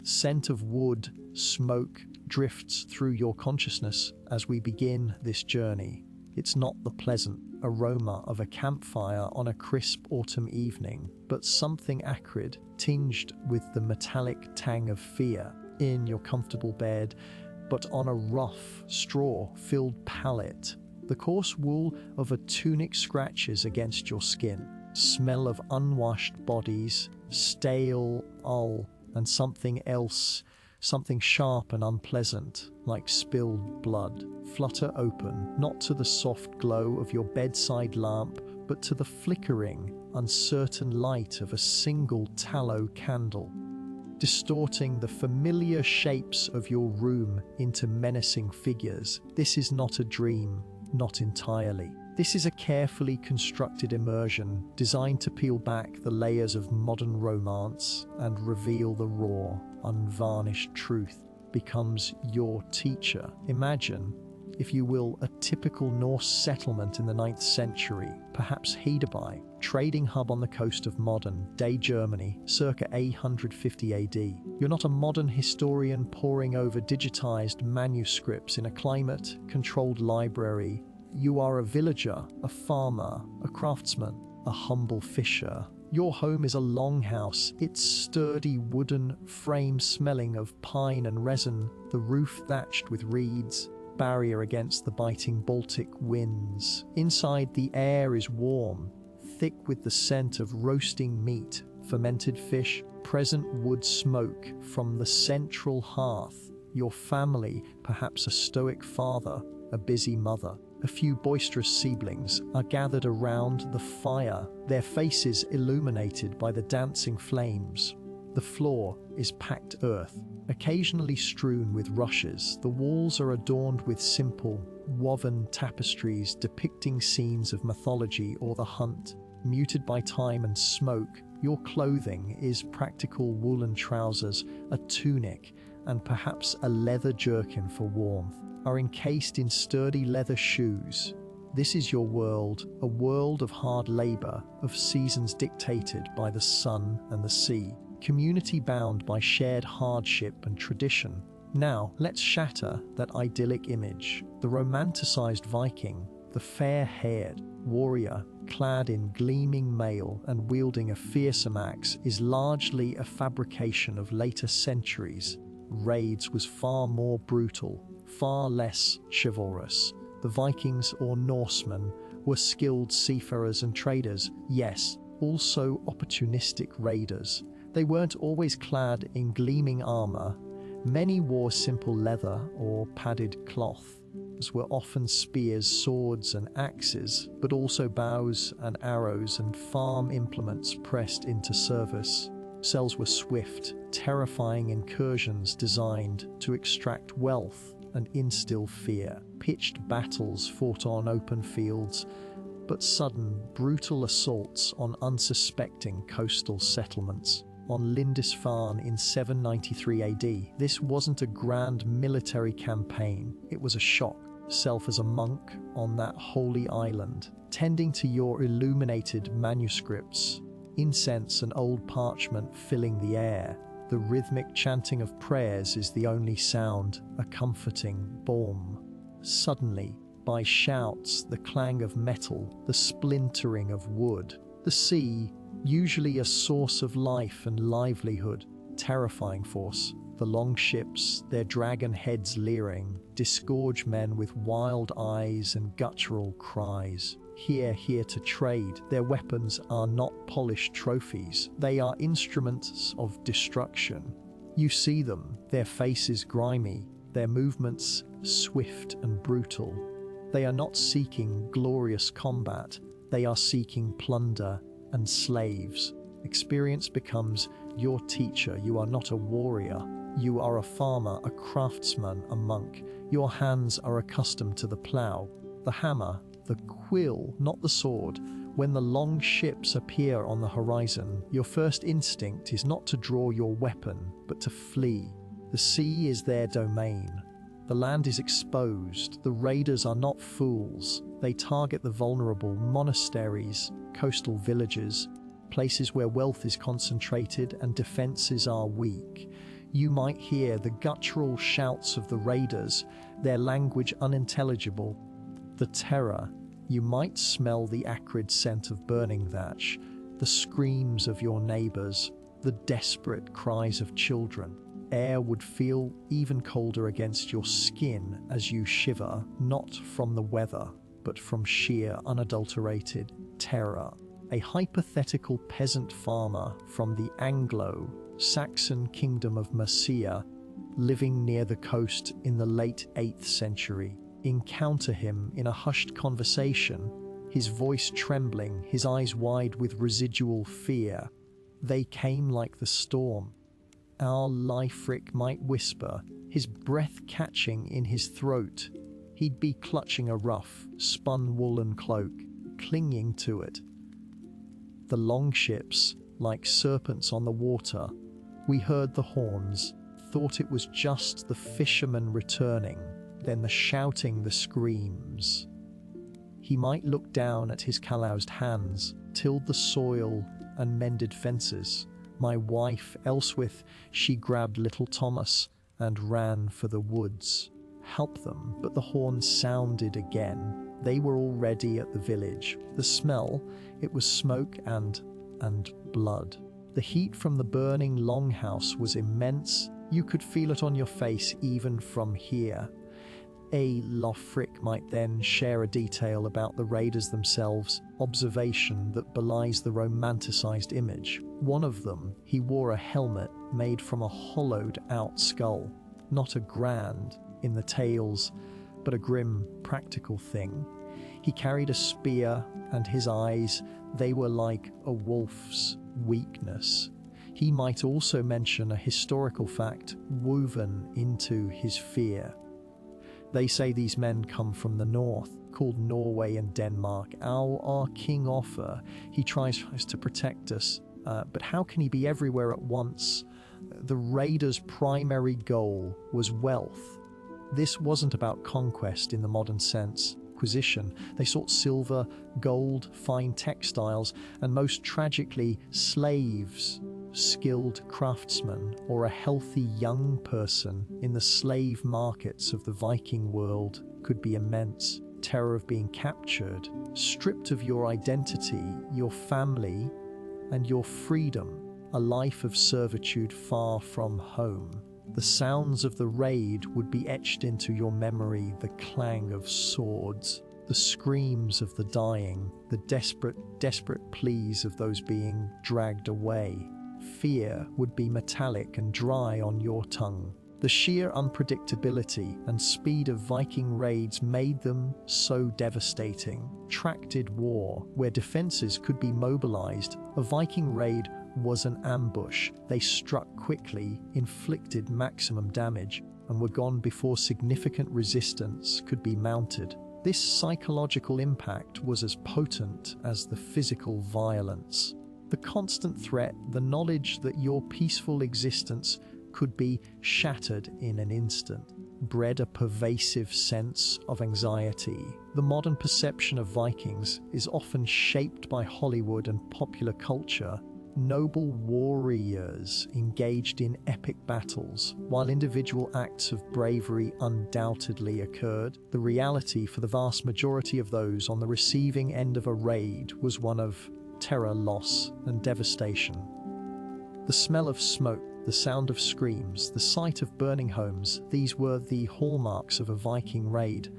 Scent of wood, smoke drifts through your consciousness as we begin this journey. It's not the pleasant aroma of a campfire on a crisp autumn evening, but something acrid, tinged with the metallic tang of fear in your comfortable bed, but on a rough, straw-filled pallet. The coarse wool of a tunic scratches against your skin. Smell of unwashed bodies, stale wool, and something else, something sharp and unpleasant, like spilled blood, flutter open, not to the soft glow of your bedside lamp, but to the flickering, uncertain light of a single tallow candle, distorting the familiar shapes of your room into menacing figures. This is not a dream, not entirely. This is a carefully constructed immersion designed to peel back the layers of modern romance and reveal the raw, unvarnished truth. Becomes your teacher. Imagine, if you will, a typical Norse settlement in the 9th century, perhaps Hedeby, trading hub on the coast of modern-day Germany, circa 850 AD. You're not a modern historian poring over digitized manuscripts in a climate-controlled library. You are a villager, a farmer, a craftsman, a humble fisher. Your home is a longhouse, its sturdy wooden frame smelling of pine and resin, the roof thatched with reeds, barrier against the biting Baltic winds. Inside, the air is warm, thick with the scent of roasting meat, fermented fish, present wood smoke from the central hearth. Your family, perhaps a stoic father, a busy mother, a few boisterous siblings, are gathered around the fire, their faces illuminated by the dancing flames. The floor is packed earth, occasionally strewn with rushes. The walls are adorned with simple, woven tapestries depicting scenes of mythology or the hunt. Muted by time and smoke, your clothing is practical woolen trousers, a tunic, and perhaps a leather jerkin for warmth, are encased in sturdy leather shoes. This is your world, a world of hard labor, of seasons dictated by the sun and the sea, community bound by shared hardship and tradition. Now, let's shatter that idyllic image. The romanticized Viking, the fair-haired warrior, clad in gleaming mail and wielding a fearsome axe, is largely a fabrication of later centuries. Raids was far more brutal, far less chivalrous. The Vikings or Norsemen were skilled seafarers and traders, yes, also opportunistic raiders. They weren't always clad in gleaming armor. Many wore simple leather or padded cloth. These were often spears, swords, and axes, but also bows and arrows and farm implements pressed into service. Cells were swift, terrifying incursions designed to extract wealth and instill fear. Pitched battles fought on open fields, but sudden, brutal assaults on unsuspecting coastal settlements. On Lindisfarne in 793 AD, this wasn't a grand military campaign, it was a shock. Self as a monk on that holy island, tending to your illuminated manuscripts, incense and old parchment filling the air. The rhythmic chanting of prayers is the only sound, a comforting balm. Suddenly, by shouts, the clang of metal, the splintering of wood, the sea, usually a source of life and livelihood, terrifying force. The long ships, their dragon heads leering, disgorge men with wild eyes and guttural cries. Here to trade. Their weapons are not polished trophies. They are instruments of destruction. You see them, their faces grimy, their movements swift and brutal. They are not seeking glorious combat. They are seeking plunder and slaves. Experience becomes your teacher. You are not a warrior. You are a farmer, a craftsman, a monk. Your hands are accustomed to the plough, the hammer, the quill, not the sword. When the long ships appear on the horizon, your first instinct is not to draw your weapon, but to flee. The sea is their domain. The land is exposed. The raiders are not fools. They target the vulnerable, monasteries, coastal villages, places where wealth is concentrated and defenses are weak. You might hear the guttural shouts of the raiders, their language unintelligible. The terror. You might smell the acrid scent of burning thatch, the screams of your neighbors, the desperate cries of children. Air would feel even colder against your skin as you shiver, not from the weather, but from sheer, unadulterated terror. A hypothetical peasant farmer from the Anglo-Saxon kingdom of Mercia, living near the coast in the late 8th century, encounter him in a hushed conversation, his voice trembling, his eyes wide with residual fear. They came like the storm. Our Leifric might whisper, his breath catching in his throat. He'd be clutching a rough, spun woolen cloak, clinging to it. The longships, like serpents on the water. We heard the horns, thought it was just the fishermen returning, then the shouting, the screams. He might look down at his calloused hands, tilled the soil and mended fences. My wife, Elswith, she grabbed little Thomas and ran for the woods. Help them, but the horns sounded again. They were already at the village. The smell, it was smoke and blood. The heat from the burning longhouse was immense. You could feel it on your face even from here. A Leifric might then share a detail about the raiders themselves, observation that belies the romanticized image. One of them, he wore a helmet made from a hollowed-out skull, not a grand in the tales, but a grim, practical thing. He carried a spear, and his eyes, they were like a wolf's weakness. He might also mention a historical fact woven into his fear. They say these men come from the north, called Norway and Denmark. Our King Offa, he tries to protect us, but how can he be everywhere at once? The raiders' primary goal was wealth. This wasn't about conquest in the modern sense, acquisition. They sought silver, gold, fine textiles, and most tragically, slaves. Skilled craftsmen or a healthy young person in the slave markets of the Viking world could be immense. Terror of being captured, stripped of your identity, your family, and your freedom, a life of servitude far from home. The sounds of the raid would be etched into your memory, the clang of swords, the screams of the dying, the desperate pleas of those being dragged away. Fear would be metallic and dry on your tongue. The sheer unpredictability and speed of Viking raids made them so devastating. Tracted war, where defenses could be mobilized, a Viking raid was an ambush. They struck quickly, inflicted maximum damage, and were gone before significant resistance could be mounted. This psychological impact was as potent as the physical violence. The constant threat, the knowledge that your peaceful existence could be shattered in an instant, bred a pervasive sense of anxiety. The modern perception of Vikings is often shaped by Hollywood and popular culture. Noble warriors engaged in epic battles, while individual acts of bravery undoubtedly occurred. The reality for the vast majority of those on the receiving end of a raid was one of terror, loss, and devastation. The smell of smoke, the sound of screams, the sight of burning homes, these were the hallmarks of a Viking raid,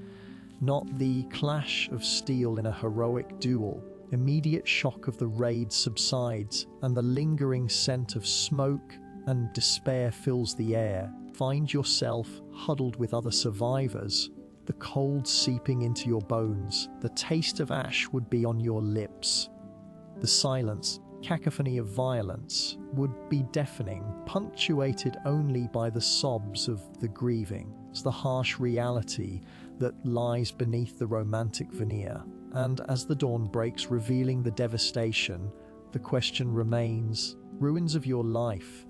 not the clash of steel in a heroic duel. Immediate shock of the raid subsides, and the lingering scent of smoke and despair fills the air. Find yourself huddled with other survivors, the cold seeping into your bones. The taste of ash would be on your lips. The silence, cacophony of violence, would be deafening, punctuated only by the sobs of the grieving. It's the harsh reality that lies beneath the romantic veneer. And as the dawn breaks, revealing the devastation, the question remains, ruins of your life,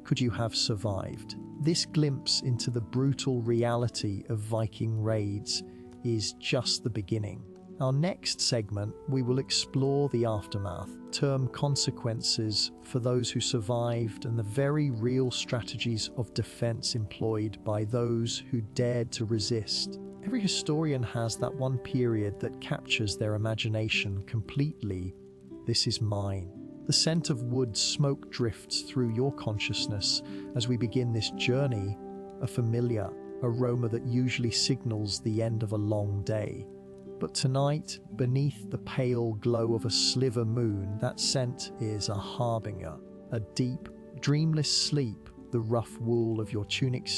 could you have survived? This glimpse into the brutal reality of Viking raids is just the beginning. Our next segment, we will explore the aftermath, term consequences for those who survived, and the very real strategies of defense employed by those who dared to resist. Every historian has that one period that captures their imagination completely. This is mine. The scent of wood smoke drifts through your consciousness as we begin this journey, a familiar aroma that usually signals the end of a long day. But tonight, beneath the pale glow of a sliver moon, that scent is a harbinger, a deep, dreamless sleep, the rough wool of your tunic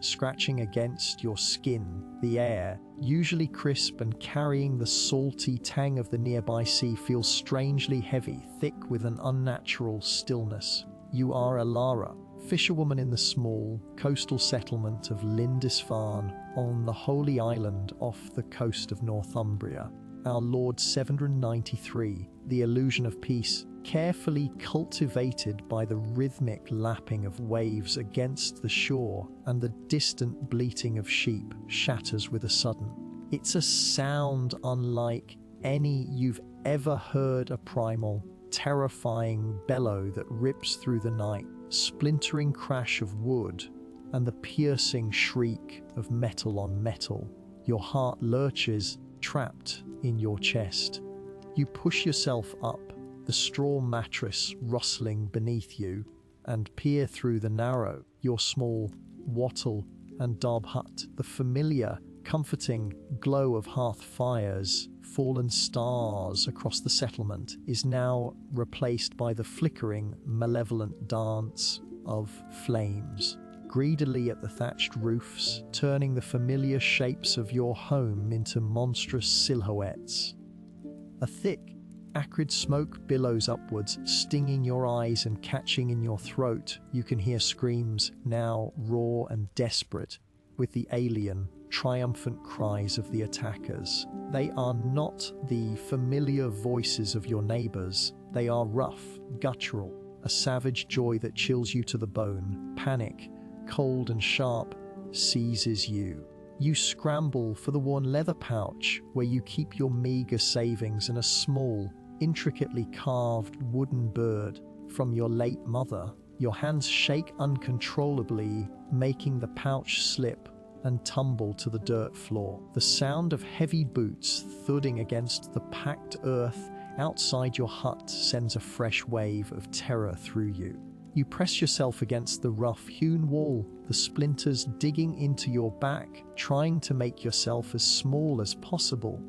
scratching against your skin. The air, usually crisp and carrying the salty tang of the nearby sea, feels strangely heavy, thick with an unnatural stillness. You are Alara, fisherwoman in the small coastal settlement of Lindisfarne on the Holy Island off the coast of Northumbria. Our Lord 793, the illusion of peace, carefully cultivated by the rhythmic lapping of waves against the shore and the distant bleating of sheep, shatters with a sudden. It's a sound unlike any you've ever heard, a primal, terrifying bellow that rips through the night, splintering crash of wood, and the piercing shriek of metal on metal. Your heart lurches, trapped in your chest. You push yourself up, the straw mattress rustling beneath you, and peer through the narrow, your small wattle and daub hut. The familiar, comforting glow of hearth fires, fallen stars across the settlement is now replaced by the flickering, malevolent dance of flames, greedily at the thatched roofs, turning the familiar shapes of your home into monstrous silhouettes. A thick, acrid smoke billows upwards, stinging your eyes and catching in your throat. You can hear screams, now raw and desperate, with the alien, triumphant cries of the attackers. They are not the familiar voices of your neighbors. They are rough, guttural, a savage joy that chills you to the bone. Panic, cold and sharp, seizes you. You scramble for the worn leather pouch where you keep your meager savings and a small, intricately carved wooden bird from your late mother. Your hands shake uncontrollably, making the pouch slip and tumble to the dirt floor. The sound of heavy boots thudding against the packed earth outside your hut sends a fresh wave of terror through you. You press yourself against the rough hewn wall, the splinters digging into your back, trying to make yourself as small as possible.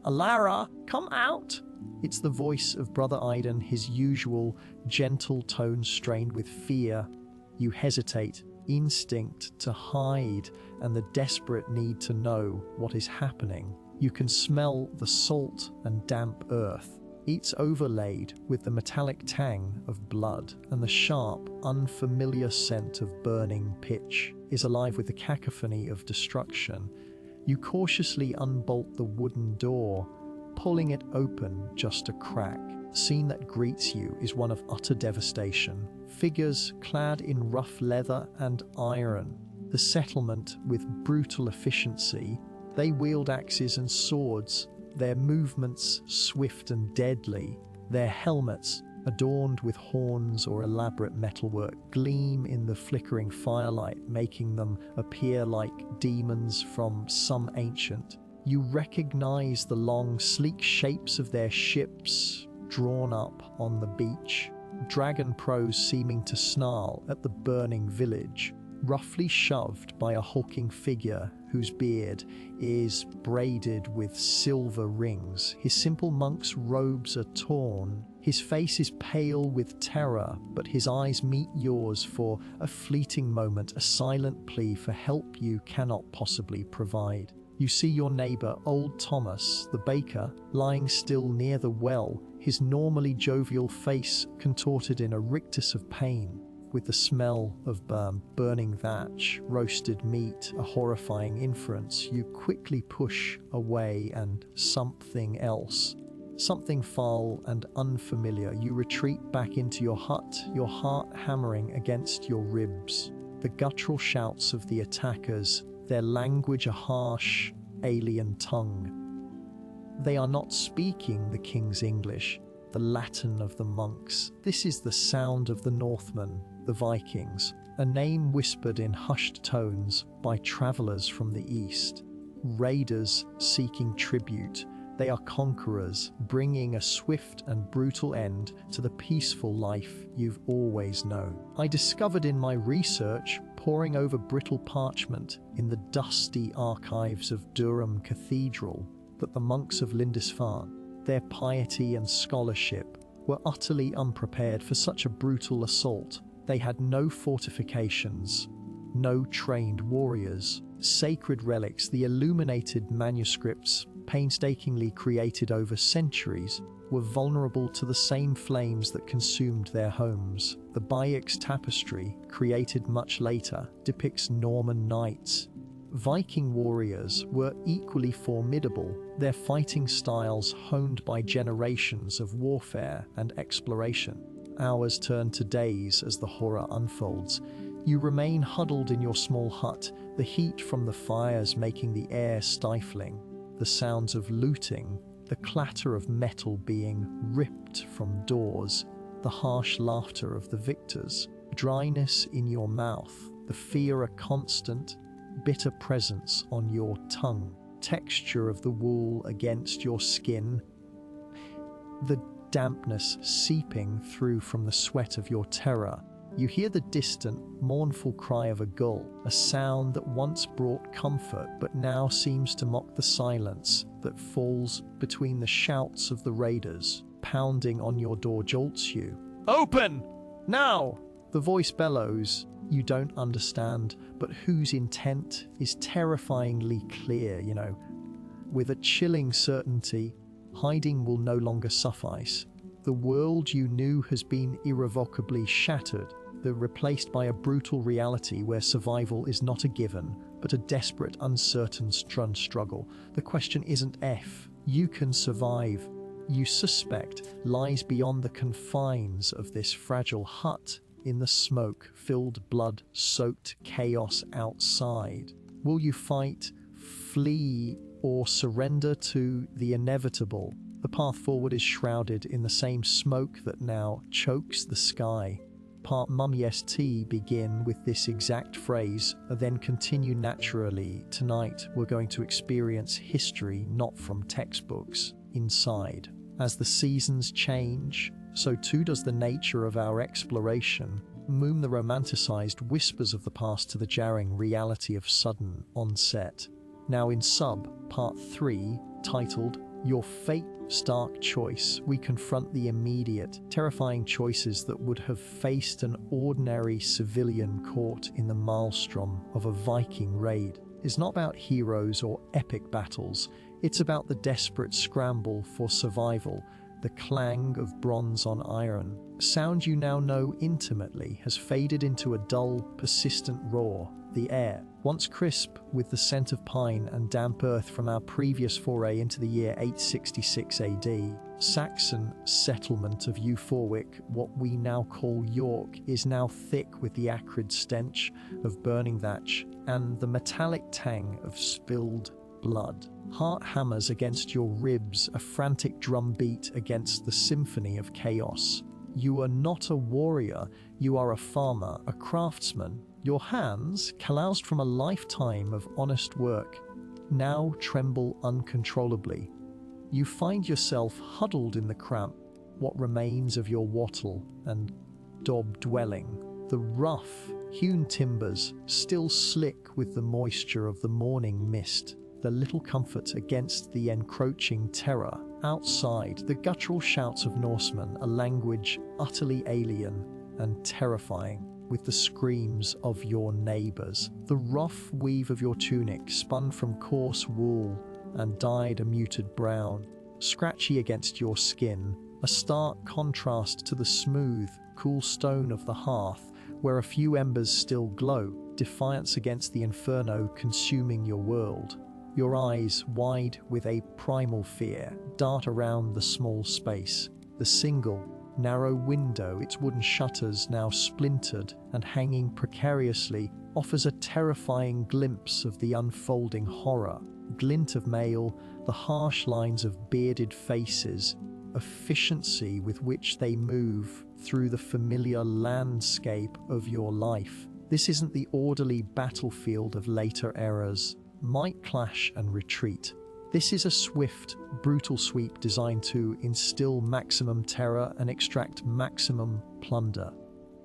Alara, come out! It's the voice of Brother Iden, his usual gentle tone strained with fear. You hesitate, instinct to hide and the desperate need to know what is happening. You can smell the salt and damp earth. It's overlaid with the metallic tang of blood, and the sharp, unfamiliar scent of burning pitch is alive with the cacophony of destruction. You cautiously unbolt the wooden door, pulling it open just a crack. The scene that greets you is one of utter devastation. Figures clad in rough leather and iron. The settlement with brutal efficiency. They wield axes and swords, their movements swift and deadly. Their helmets, adorned with horns or elaborate metalwork, gleam in the flickering firelight, making them appear like demons from some ancient. You recognize the long, sleek shapes of their ships drawn up on the beach, dragon prows seeming to snarl at the burning village, roughly shoved by a hulking figure whose beard is braided with silver rings. His simple monk's robes are torn. His face is pale with terror, but his eyes meet yours for a fleeting moment, a silent plea for help you cannot possibly provide. You see your neighbor, old Thomas, the baker, lying still near the well, his normally jovial face contorted in a rictus of pain. With the smell of burning thatch, roasted meat, a horrifying inference, you quickly push away and something else. Something foul and unfamiliar. You retreat back into your hut, your heart hammering against your ribs. The guttural shouts of the attackers, their language a harsh, alien tongue. They are not speaking the king's English, the Latin of the monks. This is the sound of the Northmen, the Vikings, a name whispered in hushed tones by travelers from the east. Raiders seeking tribute, they are conquerors, bringing a swift and brutal end to the peaceful life you've always known. I discovered in my research, poring over brittle parchment in the dusty archives of Durham Cathedral, that the monks of Lindisfarne, their piety and scholarship, were utterly unprepared for such a brutal assault. They had no fortifications, no trained warriors. Sacred relics, the illuminated manuscripts painstakingly created over centuries, were vulnerable to the same flames that consumed their homes. The Bayeux tapestry, created much later, depicts Norman knights. Viking warriors were equally formidable, their fighting styles honed by generations of warfare and exploration. Hours turn to days as the horror unfolds. You remain huddled in your small hut, the heat from the fires making the air stifling, the sounds of looting, the clatter of metal being ripped from doors, the harsh laughter of the victors, dryness in your mouth, the fear a constant, bitter presence on your tongue, texture of the wool against your skin, the dampness seeping through from the sweat of your terror. You hear the distant, mournful cry of a gull, a sound that once brought comfort but now seems to mock the silence that falls between the shouts of the raiders. Pounding on your door jolts you. "Open! Now!" The voice bellows. You don't understand, but whose intent is terrifyingly clear, With a chilling certainty, hiding will no longer suffice. The world you knew has been irrevocably shattered. They're replaced by a brutal reality where survival is not a given, but a desperate, uncertain struggle. The question isn't if you can survive. You suspect lies beyond the confines of this fragile hut, in the smoke-filled, blood-soaked chaos outside. Will you fight, flee, or surrender to the inevitable? The path forward is shrouded in the same smoke that now chokes the sky. Part Mummy begin with this exact phrase, then continue naturally. Tonight, we're going to experience history not from textbooks, inside. As the seasons change, so too does the nature of our exploration. Moom the romanticized whispers of the past to the jarring reality of sudden onset. Now in Part 3, titled Your Fate, Stark Choice, we confront the immediate, terrifying choices that would have faced an ordinary civilian caught in the maelstrom of a Viking raid. It's not about heroes or epic battles, it's about the desperate scramble for survival, the clang of bronze on iron. Sound you now know intimately has faded into a dull, persistent roar. The air, once crisp with the scent of pine and damp earth from our previous foray into the year 866 AD, Saxon settlement of Euforwick, what we now call York, is now thick with the acrid stench of burning thatch and the metallic tang of spilled blood. Heart hammers against your ribs, a frantic drum beat against the symphony of chaos. You are not a warrior, you are a farmer, a craftsman. Your hands, calloused from a lifetime of honest work, now tremble uncontrollably. You find yourself huddled in the cramp, what remains of your wattle and daub dwelling. The rough, hewn timbers, still slick with the moisture of the morning mist, the little comfort against the encroaching terror. Outside, the guttural shouts of Norsemen, a language utterly alien and terrifying, with the screams of your neighbors. The rough weave of your tunic, spun from coarse wool and dyed a muted brown, scratchy against your skin, a stark contrast to the smooth, cool stone of the hearth, where a few embers still glow, defiance against the inferno consuming your world. Your eyes, wide with a primal fear, dart around the small space. The single, narrow window, its wooden shutters now splintered and hanging precariously, offers a terrifying glimpse of the unfolding horror. Glint of mail, the harsh lines of bearded faces, efficiency with which they move through the familiar landscape of your life. This isn't the orderly battlefield of later eras, might clash and retreat. This is a swift, brutal sweep designed to instill maximum terror and extract maximum plunder.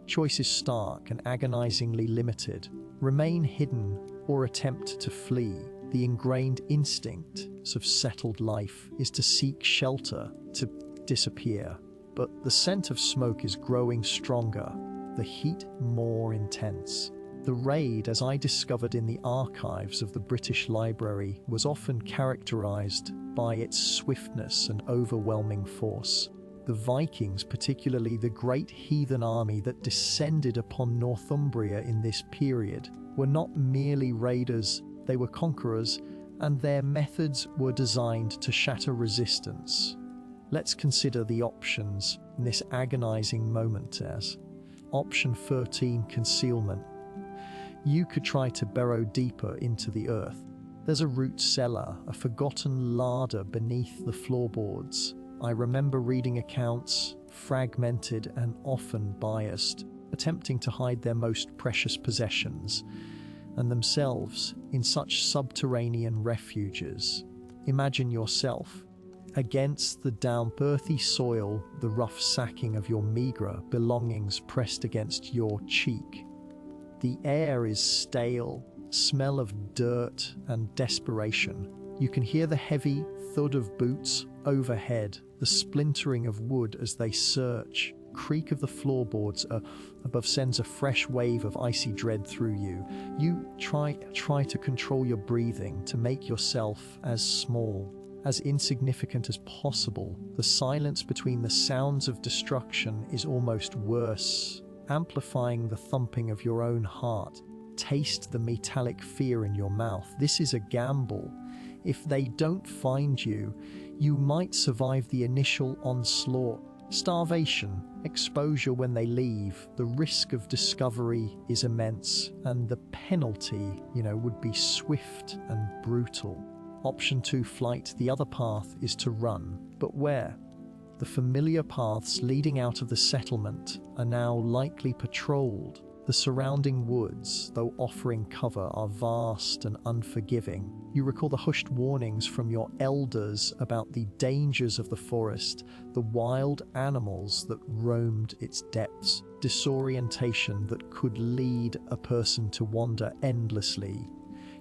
Choice is stark and agonizingly limited. Remain hidden or attempt to flee. The ingrained instinct of settled life is to seek shelter, to disappear. But the scent of smoke is growing stronger, the heat more intense. The raid, as I discovered in the archives of the British Library, was often characterized by its swiftness and overwhelming force. The Vikings, particularly the great heathen army that descended upon Northumbria in this period, were not merely raiders, they were conquerors, and their methods were designed to shatter resistance. Let's consider the options in this agonizing moment as Option 13, concealment. You could try to burrow deeper into the earth. There's a root cellar, a forgotten larder beneath the floorboards. I remember reading accounts, fragmented and often biased, attempting to hide their most precious possessions and themselves in such subterranean refuges. Imagine yourself against the damp, earthy soil, the rough sacking of your meagre belongings pressed against your cheek. The air is stale, smell of dirt and desperation. You can hear the heavy thud of boots overhead, the splintering of wood as they search, creak of the floorboards above sends a fresh wave of icy dread through you. You try to control your breathing, to make yourself as small, as insignificant as possible. The silence between the sounds of destruction is almost worse, amplifying the thumping of your own heart. Taste the metallic fear in your mouth. This is a gamble. If they don't find you, you might survive the initial onslaught. Starvation, exposure when they leave, the risk of discovery is immense, and the penalty, would be swift and brutal. Option 2, flight. The other path is to run. But where? The familiar paths leading out of the settlement are now lightly patrolled. The surrounding woods, though offering cover, are vast and unforgiving. You recall the hushed warnings from your elders about the dangers of the forest, the wild animals that roamed its depths, disorientation that could lead a person to wander endlessly.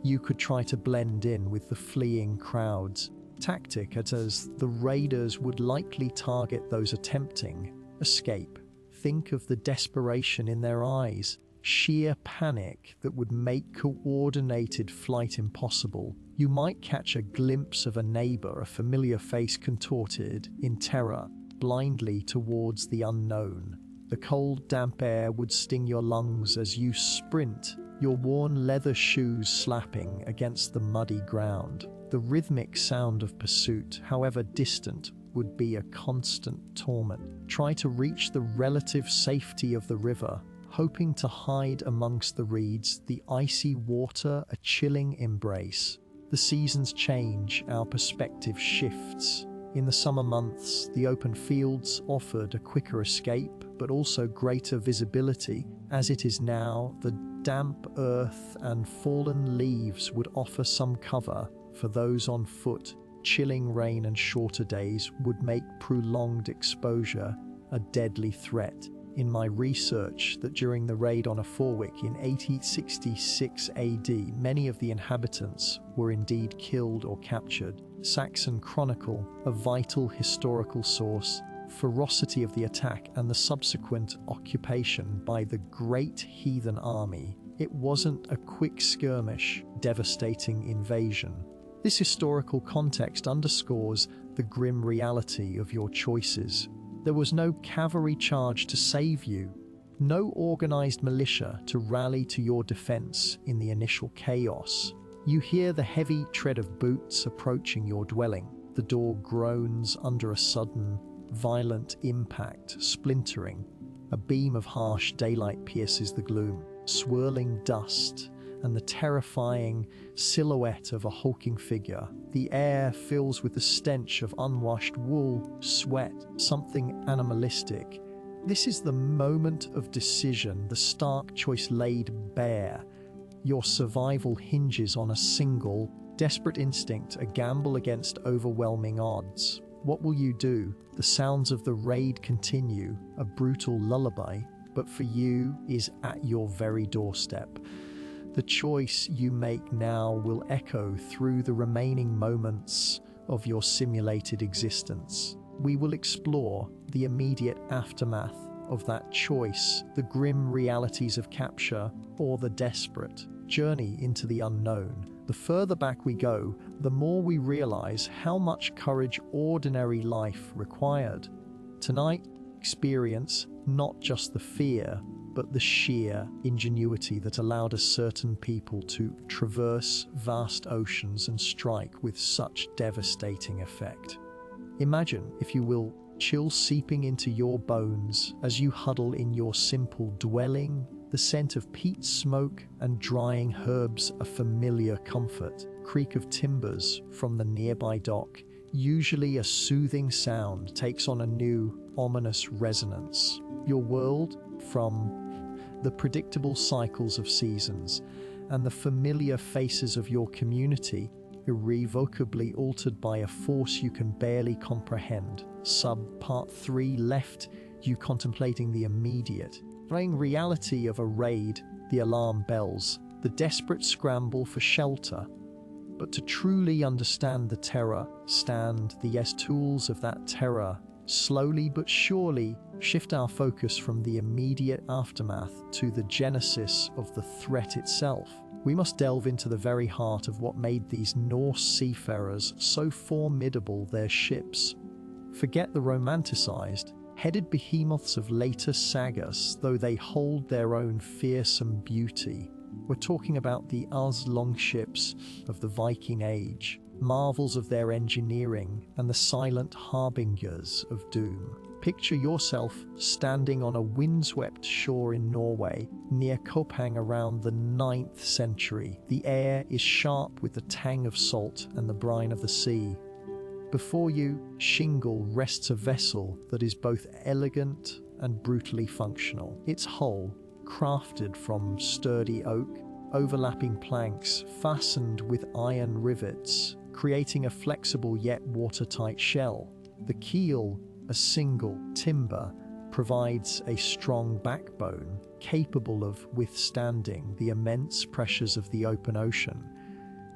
You could try to blend in with the fleeing crowds. Tactic as the raiders would likely target those attempting escape. Think of the desperation in their eyes, sheer panic that would make coordinated flight impossible. You might catch a glimpse of a neighbor, a familiar face contorted in terror, blindly towards the unknown. The cold, damp air would sting your lungs as you sprint, your worn leather shoes slapping against the muddy ground. The rhythmic sound of pursuit, however distant, would be a constant torment. Try to reach the relative safety of the river, hoping to hide amongst the reeds, the icy water a chilling embrace. The seasons change, our perspective shifts. In the summer months, the open fields offered a quicker escape, but also greater visibility. As it is now, the damp earth and fallen leaves would offer some cover for those on foot. Chilling rain and shorter days would make prolonged exposure a deadly threat. In my research, that during the raid on Aforwick in 866 AD, many of the inhabitants were indeed killed or captured. Saxon Chronicle, a vital historical source. Ferocity of the attack and the subsequent occupation by the great heathen army. It wasn't a quick skirmish, devastating invasion. This historical context underscores the grim reality of your choices. There was no cavalry charge to save you, no organized militia to rally to your defense in the initial chaos. You hear the heavy tread of boots approaching your dwelling. The door groans under a sudden, violent impact, splintering. A beam of harsh daylight pierces the gloom. Swirling dust and the terrifying silhouette of a hulking figure. The air fills with the stench of unwashed wool, sweat, something animalistic. This is the moment of decision, the stark choice laid bare. Your survival hinges on a single, desperate instinct, a gamble against overwhelming odds. What will you do? The sounds of the raid continue, a brutal lullaby, but for you is at your very doorstep. The choice you make now will echo through the remaining moments of your simulated existence. We will explore the immediate aftermath of that choice, the grim realities of capture, or the desperate journey into the unknown. The further back we go, the more we realize how much courage ordinary life required. Tonight, experience not just the fear, but the sheer ingenuity that allowed a certain people to traverse vast oceans and strike with such devastating effect. Imagine, if you will, chill seeping into your bones as you huddle in your simple dwelling, the scent of peat smoke and drying herbs a familiar comfort, creak of timbers from the nearby dock, usually a soothing sound, takes on a new, ominous resonance. Your world, from the predictable cycles of seasons and the familiar faces of your community, irrevocably altered by a force you can barely comprehend. Part 3 left you contemplating the immediate, fraying reality of a raid, the alarm bells, the desperate scramble for shelter. But to truly understand the terror, stand the tools of that terror, slowly but surely shift our focus from the immediate aftermath to the genesis of the threat itself. We must delve into the very heart of what made these Norse seafarers so formidable, their ships. Forget the romanticized, headed behemoths of later sagas, though they hold their own fearsome beauty. We're talking about the longships of the Viking Age, marvels of their engineering and the silent harbingers of doom. Picture yourself standing on a windswept shore in Norway, near Kopang around the 9th century. The air is sharp with the tang of salt and the brine of the sea. Before you, shingle rests a vessel that is both elegant and brutally functional. Its hull, crafted from sturdy oak, overlapping planks fastened with iron rivets, creating a flexible yet watertight shell. The keel, a single timber, provides a strong backbone capable of withstanding the immense pressures of the open ocean.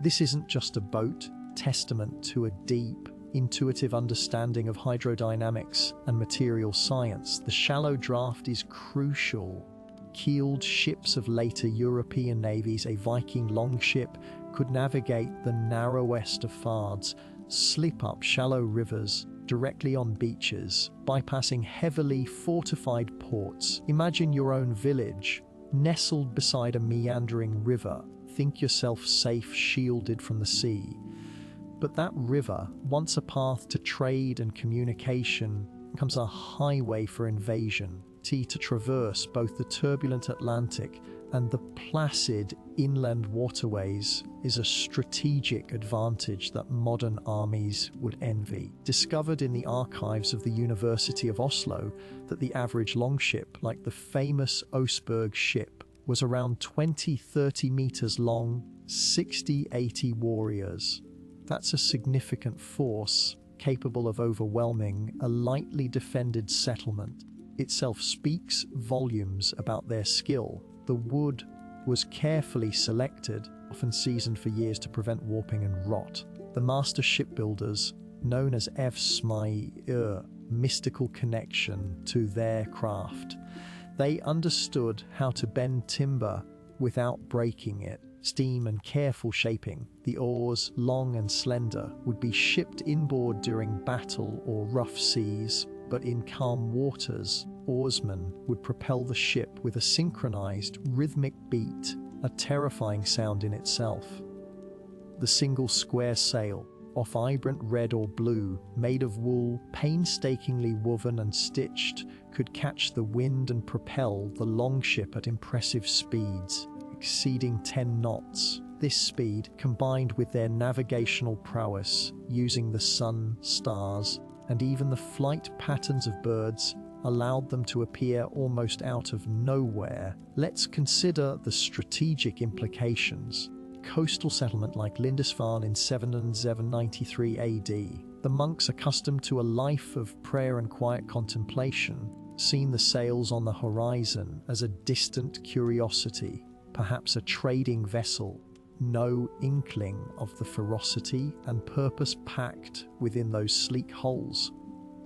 This isn't just a boat, testament to a deep, intuitive understanding of hydrodynamics and material science. The shallow draft is crucial. Keeled ships of later European navies, a Viking longship, could navigate the narrowest of fards, slip up shallow rivers directly on beaches, bypassing heavily fortified ports. Imagine your own village, nestled beside a meandering river. Think yourself safe, shielded from the sea. But that river, once a path to trade and communication, becomes a highway for invasion. To traverse both the turbulent Atlantic and the placid inland waterways is a strategic advantage that modern armies would envy. Discovered in the archives of the University of Oslo that the average longship, like the famous Oseberg ship, was around 20-30 meters long, 60-80 warriors. That's a significant force capable of overwhelming a lightly defended settlement. Itself speaks volumes about their skill. The wood was carefully selected, often seasoned for years to prevent warping and rot. The master shipbuilders, known as Evsmai, mystical connection to their craft. They understood how to bend timber without breaking it. Steam and careful shaping. The oars, long and slender, would be shipped inboard during battle or rough seas, but in calm waters, oarsmen would propel the ship with a synchronized, rhythmic beat, a terrifying sound in itself. The single square sail, of vibrant red or blue, made of wool, painstakingly woven and stitched, could catch the wind and propel the longship at impressive speeds. exceeding 10 knots. This speed, combined with their navigational prowess, using the sun, stars, and even the flight patterns of birds, allowed them to appear almost out of nowhere. Let's consider the strategic implications. Coastal settlement like Lindisfarne in 793 AD. The monks, accustomed to a life of prayer and quiet contemplation, seen the sails on the horizon as a distant curiosity, perhaps a trading vessel. No inkling of the ferocity and purpose packed within those sleek hulls.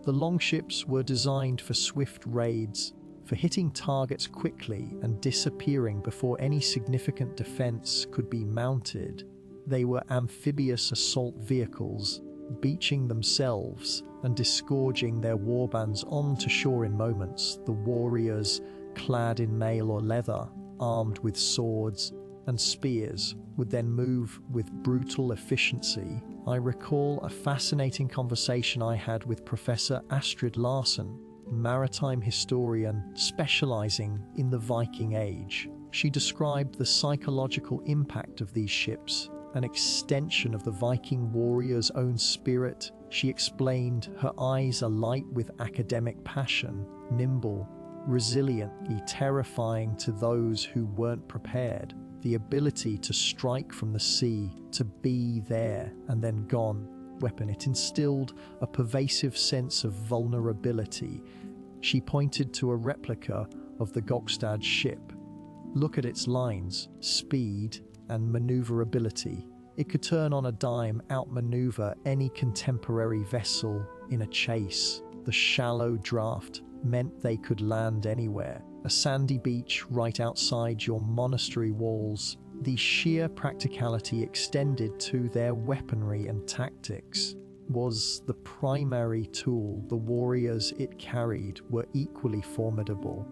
The longships were designed for swift raids, for hitting targets quickly and disappearing before any significant defense could be mounted. They were amphibious assault vehicles, beaching themselves and disgorging their warbands onto shore in moments. The warriors, clad in mail or leather, armed with swords and spears, would then move with brutal efficiency. I recall a fascinating conversation I had with Professor Astrid Larsen, maritime historian specializing in the Viking Age. She described the psychological impact of these ships, an extension of the Viking warrior's own spirit. She explained her eyes alight with academic passion, nimble, resiliently terrifying to those who weren't prepared. The ability to strike from the sea, to be there and then gone. Weapon. It instilled a pervasive sense of vulnerability. She pointed to a replica of the Gokstad ship. Look at its lines, speed and maneuverability. It could turn on a dime, outmaneuver any contemporary vessel in a chase. The shallow draft meant they could land anywhere. A sandy beach right outside your monastery walls. The sheer practicality extended to their weaponry and tactics was the primary tool. The warriors it carried were equally formidable.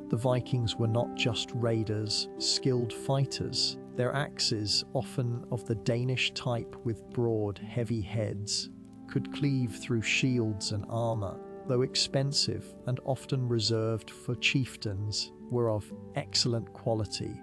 The Vikings were not just raiders, skilled fighters. Their axes, often of the Danish type with broad, heavy heads, could cleave through shields and armor. Though expensive and often reserved for chieftains, were of excellent quality.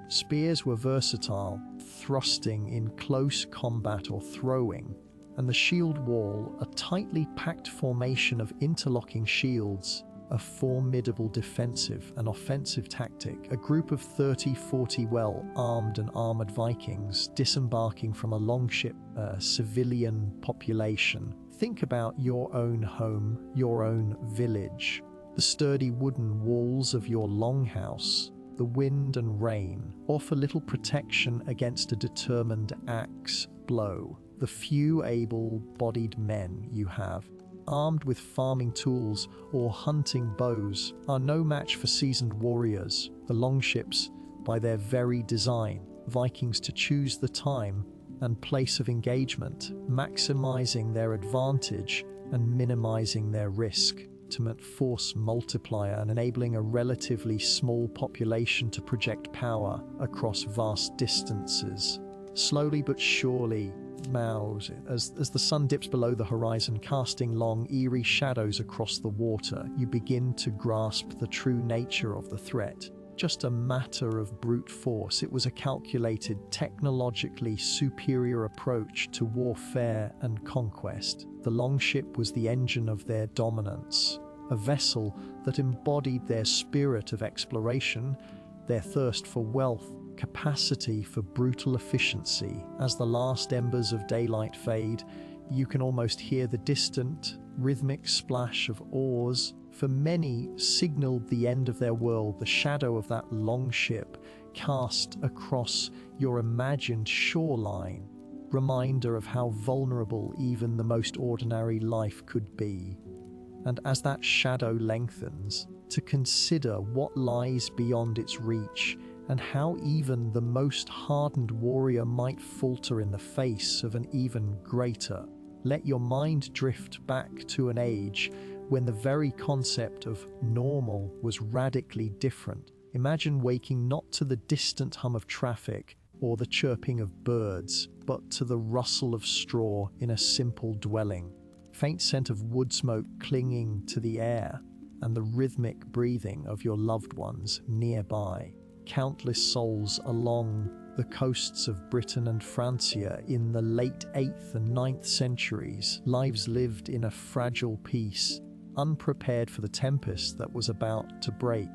Spears were versatile, thrusting in close combat or throwing, and the shield wall, a tightly packed formation of interlocking shields, a formidable defensive and offensive tactic. A group of 30-40 well-armed and armored Vikings disembarking from a longship, civilian population. Think about your own home, your own village, the sturdy wooden walls of your longhouse. The wind and rain offer little protection against a determined axe blow. The few able-bodied men you have, armed with farming tools or hunting bows, are no match for seasoned warriors. The longships, by their very design, Vikings to choose the time and place of engagement, maximizing their advantage and minimizing their risk. Ultimate force multiplier and enabling a relatively small population to project power across vast distances. Slowly but surely, as the sun dips below the horizon, casting long, eerie shadows across the water, you begin to grasp the true nature of the threat. Just a matter of brute force. It was a calculated, technologically superior approach to warfare and conquest. The longship was the engine of their dominance, a vessel that embodied their spirit of exploration, their thirst for wealth, capacity for brutal efficiency. As the last embers of daylight fade, you can almost hear the distant, rhythmic splash of oars. For many, signaled the end of their world. The shadow of that longship cast across your imagined shoreline, reminder of how vulnerable even the most ordinary life could be. And as that shadow lengthens, to consider what lies beyond its reach and how even the most hardened warrior might falter in the face of an even greater. Let your mind drift back to an age when the very concept of normal was radically different. Imagine waking not to the distant hum of traffic or the chirping of birds, but to the rustle of straw in a simple dwelling, faint scent of wood smoke clinging to the air, and the rhythmic breathing of your loved ones nearby. countless souls along the coasts of Britain and Francia in the late 8th and 9th centuries, lives lived in a fragile peace, unprepared for the tempest that was about to break.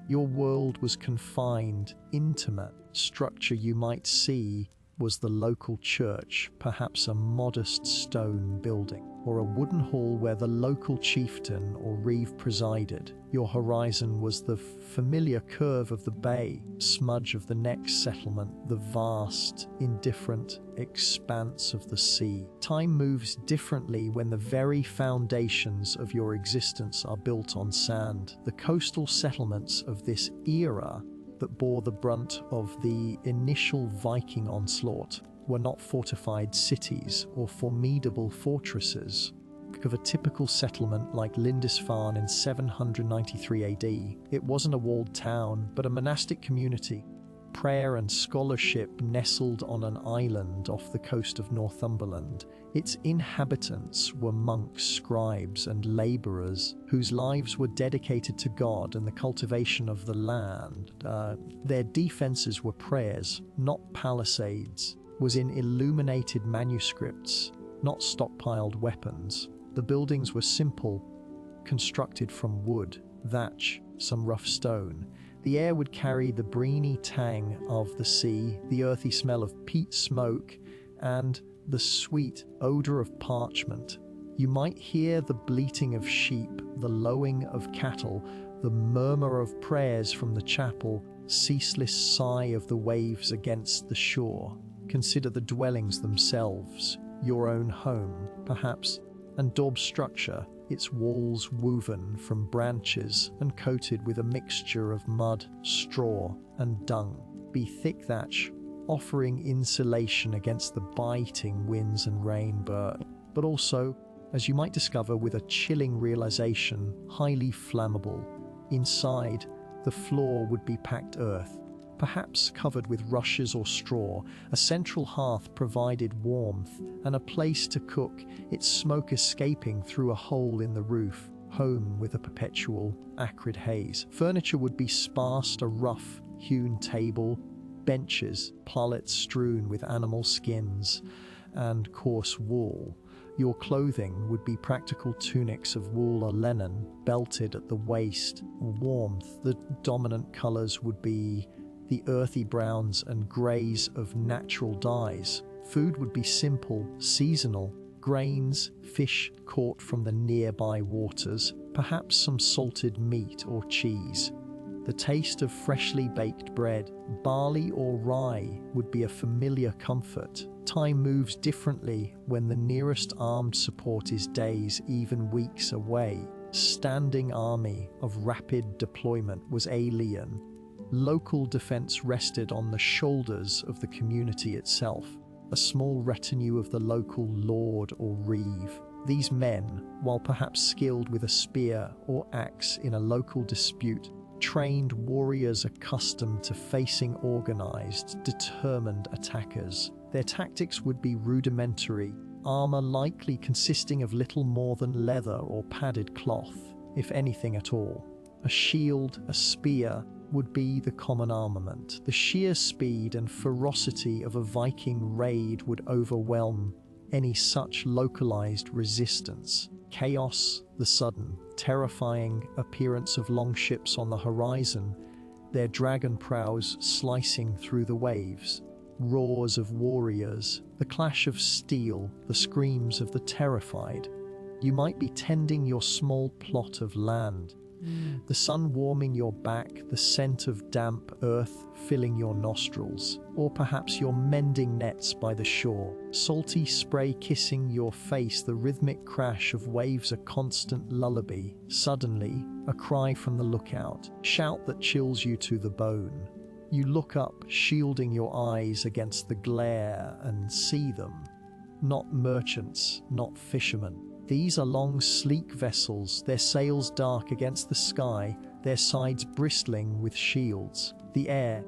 Your world was confined, intimate. Structure you might see was the local church, perhaps a modest stone building, or a wooden hall where the local chieftain or reeve presided. Your horizon was the familiar curve of the bay, smudge of the next settlement, the vast, indifferent expanse of the sea. Time moves differently when the very foundations of your existence are built on sand. The coastal settlements of this era that bore the brunt of the initial Viking onslaught were not fortified cities or formidable fortresses. Think of a typical settlement like Lindisfarne in 793 AD. It wasn't a walled town, but a monastic community. Prayer and scholarship nestled on an island off the coast of Northumberland. Its inhabitants were monks, scribes, and labourers whose lives were dedicated to God and the cultivation of the land. Their defences were prayers, not palisades, was in illuminated manuscripts, not stockpiled weapons. The buildings were simple, constructed from wood, thatch, some rough stone. The air would carry the briny tang of the sea, the earthy smell of peat smoke, and the sweet odour of parchment. You might hear the bleating of sheep, the lowing of cattle, the murmur of prayers from the chapel, ceaseless sigh of the waves against the shore. Consider the dwellings themselves, your own home, perhaps, and daub structure, its walls woven from branches and coated with a mixture of mud, straw, and dung. Be thick thatch, offering insulation against the biting winds and rain, but also, as you might discover with a chilling realization, highly flammable. Inside, the floor would be packed earth, perhaps covered with rushes or straw. A central hearth provided warmth and a place to cook, its smoke escaping through a hole in the roof, home with a perpetual, acrid haze. Furniture would be sparse, a rough, hewn table, benches, pallets strewn with animal skins and coarse wool. Your clothing would be practical tunics of wool or linen, belted at the waist. Warmth, the dominant colours would be the earthy browns and greys of natural dyes. Food would be simple, seasonal, grains, fish caught from the nearby waters, perhaps some salted meat or cheese. The taste of freshly baked bread, barley or rye would be a familiar comfort. Time moves differently when the nearest armed support is days, even weeks away. Standing army of rapid deployment was alien. Local defense rested on the shoulders of the community itself, a small retinue of the local lord or reeve. These men, while perhaps skilled with a spear or axe in a local dispute, trained warriors accustomed to facing organized, determined attackers. Their tactics would be rudimentary, armor likely consisting of little more than leather or padded cloth, if anything at all. A shield, a spear, would be the common armament. The sheer speed and ferocity of a Viking raid would overwhelm any such localized resistance. Chaos, the sudden, terrifying appearance of longships on the horizon, their dragon prows slicing through the waves, roars of warriors, the clash of steel, the screams of the terrified. You might be tending your small plot of land, the sun warming your back, the scent of damp earth filling your nostrils, or perhaps you're mending nets by the shore, salty spray kissing your face, the rhythmic crash of waves a constant lullaby. Suddenly, a cry from the lookout, shout that chills you to the bone. You look up, shielding your eyes against the glare, and see them. Not merchants, not fishermen. These are long, sleek vessels, their sails dark against the sky, their sides bristling with shields. The air,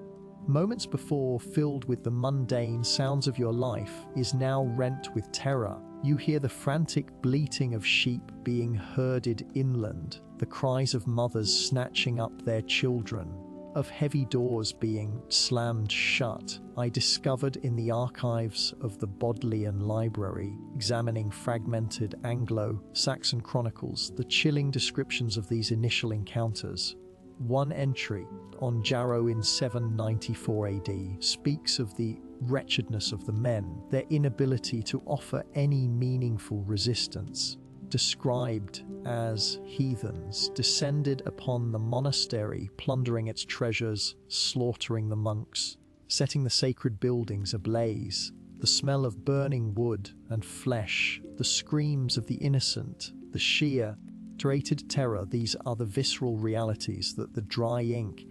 moments before filled with the mundane sounds of your life, is now rent with terror. You hear the frantic bleating of sheep being herded inland, the cries of mothers snatching up their children. of heavy doors being slammed shut, I discovered in the archives of the Bodleian Library, examining fragmented Anglo-Saxon chronicles, the chilling descriptions of these initial encounters. One entry on Jarrow in 794 AD speaks of the wretchedness of the men, their inability to offer any meaningful resistance. Described as heathens, descended upon the monastery, plundering its treasures, slaughtering the monks, setting the sacred buildings ablaze. The smell of burning wood and flesh, the screams of the innocent, the sheer, iterated terror, these are the visceral realities that the dry ink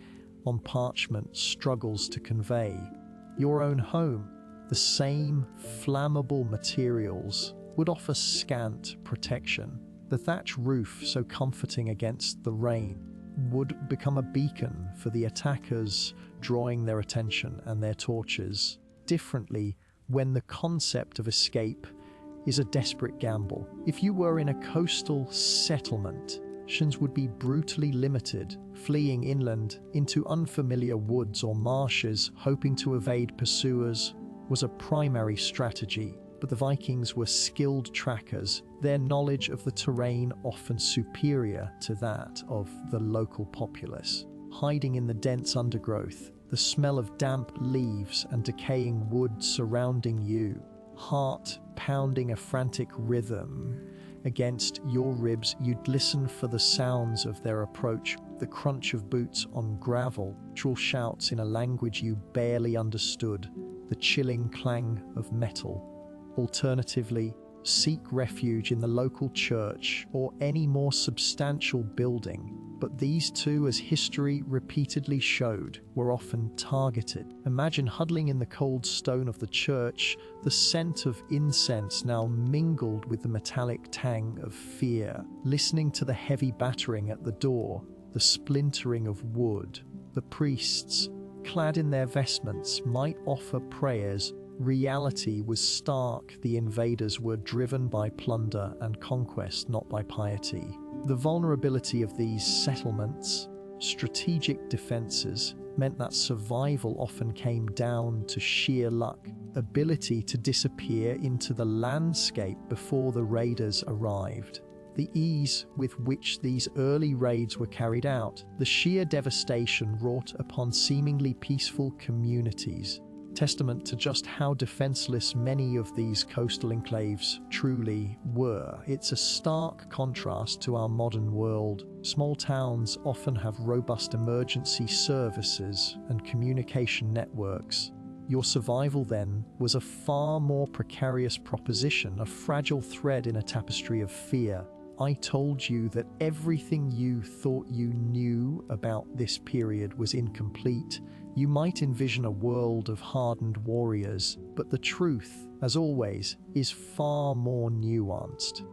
on parchment struggles to convey. Your own home, the same flammable materials, would offer scant protection. The thatch roof, so comforting against the rain, would become a beacon for the attackers, drawing their attention and their torches. Differently, when the concept of escape is a desperate gamble. If you were in a coastal settlement, options would be brutally limited. Fleeing inland into unfamiliar woods or marshes, hoping to evade pursuers, was a primary strategy. But the Vikings were skilled trackers, their knowledge of the terrain often superior to that of the local populace. Hiding in the dense undergrowth, the smell of damp leaves and decaying wood surrounding you, heart pounding a frantic rhythm against your ribs, you'd listen for the sounds of their approach, the crunch of boots on gravel, shrill shouts in a language you barely understood, the chilling clang of metal. Alternatively, seek refuge in the local church or any more substantial building. But these two, as history repeatedly showed, were often targeted. Imagine huddling in the cold stone of the church, the scent of incense now mingled with the metallic tang of fear, listening to the heavy battering at the door, the splintering of wood. The priests, clad in their vestments, might offer prayers. Reality was stark. The invaders were driven by plunder and conquest, not by piety. The vulnerability of these settlements, strategic defenses, meant that survival often came down to sheer luck, ability to disappear into the landscape before the raiders arrived. The ease with which these early raids were carried out, the sheer devastation wrought upon seemingly peaceful communities, testament to just how defenseless many of these coastal enclaves truly were. It's a stark contrast to our modern world. Small towns often have robust emergency services and communication networks. Your survival then was a far more precarious proposition, a fragile thread in a tapestry of fear. I told you that everything you thought you knew about this period was incomplete. You might envision a world of hardened warriors, but the truth, as always, is far more nuanced.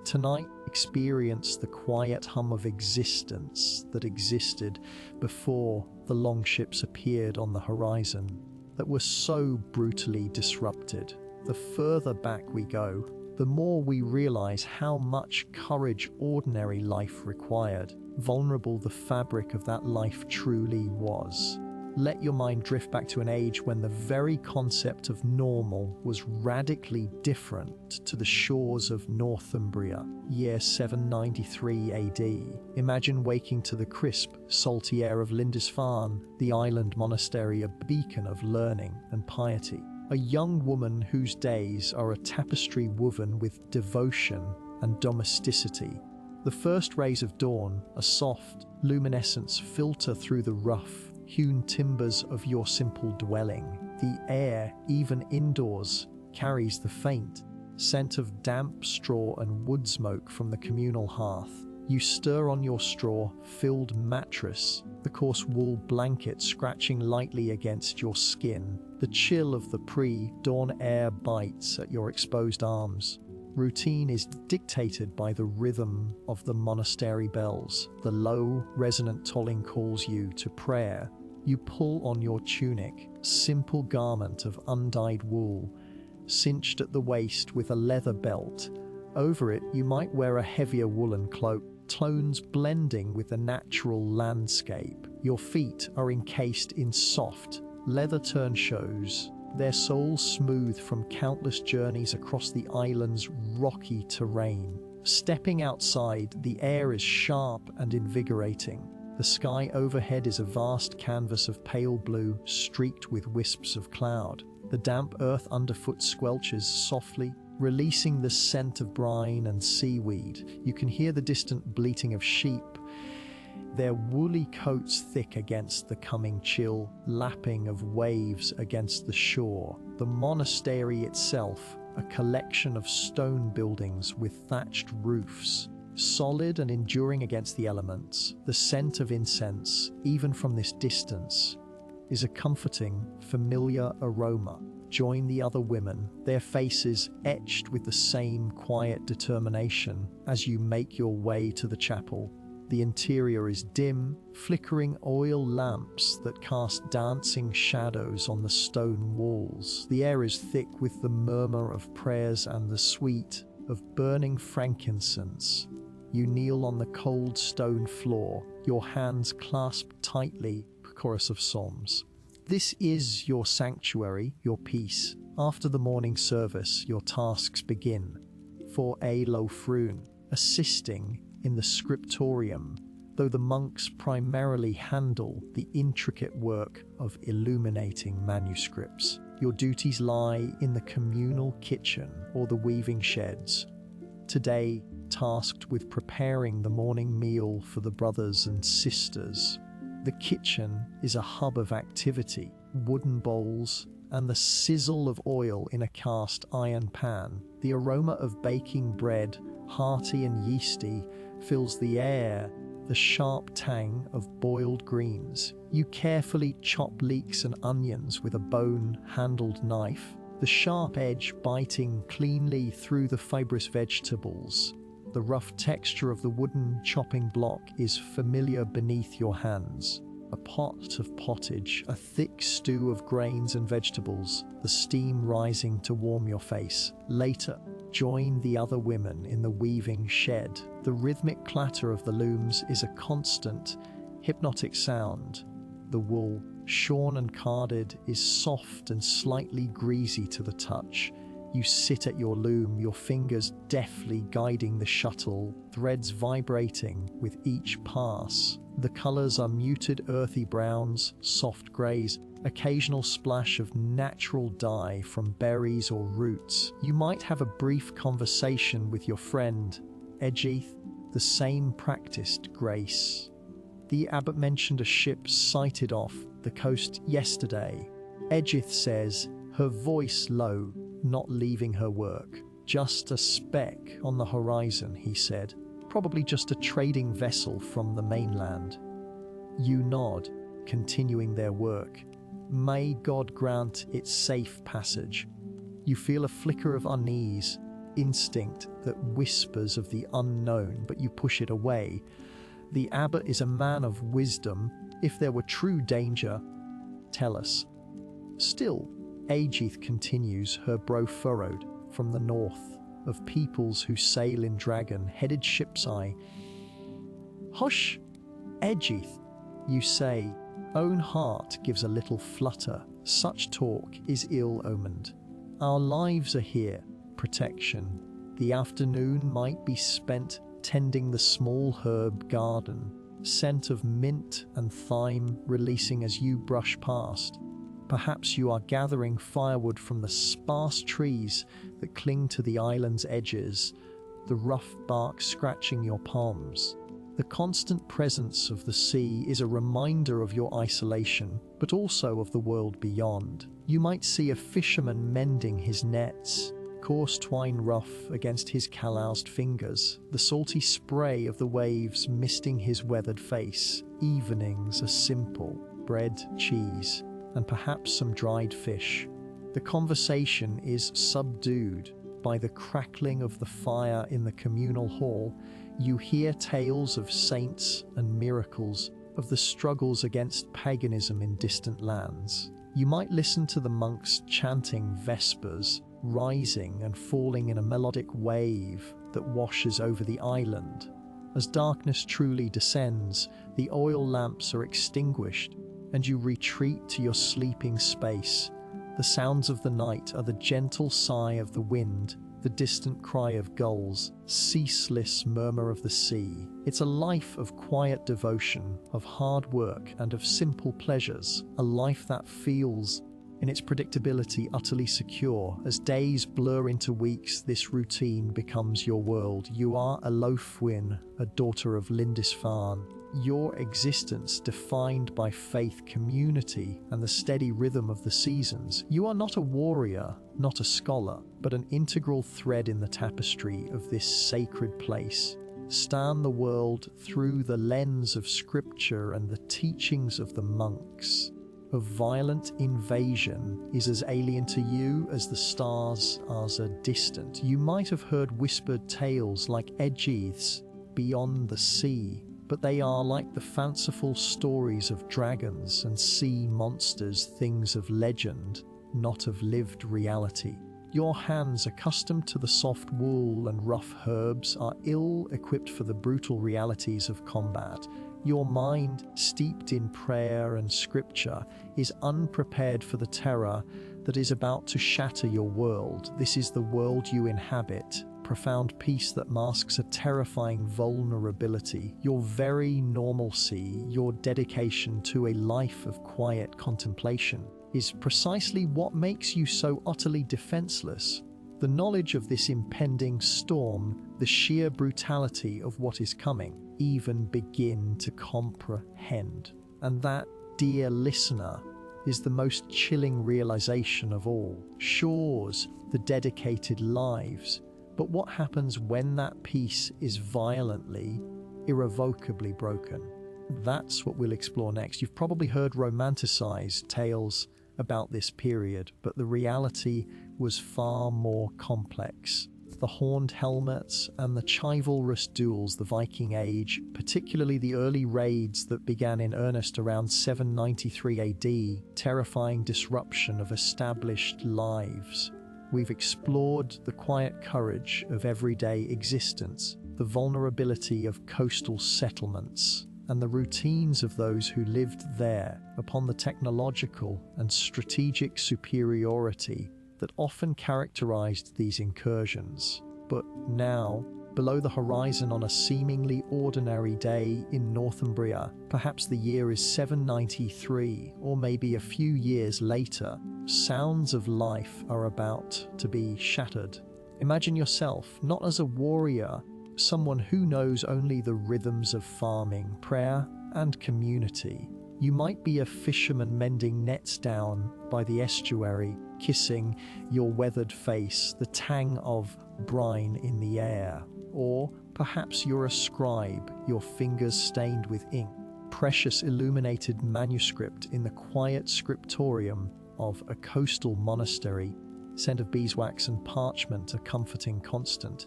Tonight, experience the quiet hum of existence that existed before the longships appeared on the horizon, that were so brutally disrupted. The further back we go, the more we realize how much courage ordinary life required. Vulnerable the fabric of that life truly was. Let your mind drift back to an age when the very concept of normal was radically different to the shores of Northumbria, year 793 AD. Imagine waking to the crisp, salty air of Lindisfarne, the island monastery, a beacon of learning and piety. A young woman whose days are a tapestry woven with devotion and domesticity. The first rays of dawn, a soft luminescence, filter through the rough hewn timbers of your simple dwelling. The air, even indoors, carries the faint scent of damp straw and wood smoke from the communal hearth. You stir on your straw-filled mattress, the coarse wool blanket scratching lightly against your skin. The chill of the pre-dawn air bites at your exposed arms. Routine is dictated by the rhythm of the monastery bells. The low, resonant tolling calls you to prayer. You pull on your tunic, simple garment of undyed wool, cinched at the waist with a leather belt. Over it, you might wear a heavier woolen cloak. tones blending with the natural landscape. Your feet are encased in soft, leather turn shoes, their soles smooth from countless journeys across the island's rocky terrain. Stepping outside, the air is sharp and invigorating. The sky overhead is a vast canvas of pale blue, streaked with wisps of cloud. The damp earth underfoot squelches softly, releasing the scent of brine and seaweed. You can hear the distant bleating of sheep, their woolly coats thick against the coming chill, lapping of waves against the shore. The monastery itself, a collection of stone buildings with thatched roofs, solid and enduring against the elements. The scent of incense, even from this distance, is a comforting, familiar aroma. Join the other women, their faces etched with the same quiet determination as you make your way to the chapel. The interior is dim, flickering oil lamps that cast dancing shadows on the stone walls. The air is thick with the murmur of prayers and the sweet of burning frankincense. You kneel on the cold stone floor, your hands clasped tightly, a chorus of psalms. This is your sanctuary, your peace. After the morning service, your tasks begin. For A. Lofrun, assisting in the scriptorium, though the monks primarily handle the intricate work of illuminating manuscripts. Your duties lie in the communal kitchen or the weaving sheds. Today, tasked with preparing the morning meal for the brothers and sisters. The kitchen is a hub of activity, wooden bowls, and the sizzle of oil in a cast iron pan. The aroma of baking bread, hearty and yeasty, fills the air, the sharp tang of boiled greens. You carefully chop leeks and onions with a bone-handled knife, the sharp edge biting cleanly through the fibrous vegetables. The rough texture of the wooden chopping block is familiar beneath your hands. A pot of pottage, a thick stew of grains and vegetables, the steam rising to warm your face. Later, join the other women in the weaving shed. The rhythmic clatter of the looms is a constant, hypnotic sound. The wool, shorn and carded, is soft and slightly greasy to the touch. You sit at your loom, your fingers deftly guiding the shuttle, threads vibrating with each pass. The colors are muted earthy browns, soft grays, occasional splash of natural dye from berries or roots. You might have a brief conversation with your friend, Edgeith, the same practiced grace. The abbot mentioned a ship sighted off the coast yesterday. Edgeith says, her voice low, not leaving her work. Just a speck on the horizon, he said. Probably just a trading vessel from the mainland. You nod, continuing their work. May God grant its safe passage. You feel a flicker of unease, instinct that whispers of the unknown, but you push it away. The abbot is a man of wisdom. If there were true danger, tell us. Still, Aegith continues, her brow furrowed, from the north, of peoples who sail in dragon-headed ship's eye. Hush, Aegith, you say. Own heart gives a little flutter. Such talk is ill-omened. Our lives are here, protection. The afternoon might be spent tending the small herb garden, scent of mint and thyme releasing as you brush past. Perhaps you are gathering firewood from the sparse trees that cling to the island's edges, the rough bark scratching your palms. The constant presence of the sea is a reminder of your isolation, but also of the world beyond. You might see a fisherman mending his nets, coarse twine rough against his calloused fingers, the salty spray of the waves misting his weathered face. Evenings are simple: bread, cheese, and perhaps some dried fish. The conversation is subdued by the crackling of the fire in the communal hall. You hear tales of saints and miracles, of the struggles against paganism in distant lands. You might listen to the monks chanting vespers, rising and falling in a melodic wave that washes over the island. As darkness truly descends, the oil lamps are extinguished, and you retreat to your sleeping space. The sounds of the night are the gentle sigh of the wind, the distant cry of gulls, ceaseless murmur of the sea. It's a life of quiet devotion, of hard work, and of simple pleasures, a life that feels, in its predictability, utterly secure. As days blur into weeks, this routine becomes your world. You are a Lofwyn, a daughter of Lindisfarne. Your existence defined by faith, community, and the steady rhythm of the seasons. You are not a warrior, not a scholar, but an integral thread in the tapestry of this sacred place. Scan the world through the lens of scripture and the teachings of the monks. A violent invasion is as alien to you as the stars are distant. You might have heard whispered tales like Edgeith's beyond the sea, but they are like the fanciful stories of dragons and sea monsters, things of legend, not of lived reality. Your hands, accustomed to the soft wool and rough herbs, are ill-equipped for the brutal realities of combat. Your mind, steeped in prayer and scripture, is unprepared for the terror that is about to shatter your world. This is the world you inhabit, profound peace that masks a terrifying vulnerability. Your very normalcy, your dedication to a life of quiet contemplation, is precisely what makes you so utterly defenseless. The knowledge of this impending storm, the sheer brutality of what is coming, even begin to comprehend. And that, dear listener, is the most chilling realization of all. Shores, the dedicated lives, but what happens when that peace is violently, irrevocably broken? That's what we'll explore next. You've probably heard romanticized tales about this period, but the reality was far more complex. The horned helmets and the chivalrous duels, the Viking Age, particularly the early raids that began in earnest around 793 AD, terrifying disruption of established lives. We've explored the quiet courage of everyday existence, the vulnerability of coastal settlements, and the routines of those who lived there, upon the technological and strategic superiority that often characterized these incursions. But now, below the horizon on a seemingly ordinary day in Northumbria, perhaps the year is 793, or maybe a few years later, sounds of life are about to be shattered. Imagine yourself not as a warrior, someone who knows only the rhythms of farming, prayer, and community. You might be a fisherman mending nets down by the estuary, kissing your weathered face, the tang of brine in the air. Or perhaps you're a scribe, your fingers stained with ink, precious illuminated manuscript in the quiet scriptorium of a coastal monastery. Scent of beeswax and parchment a comforting constant.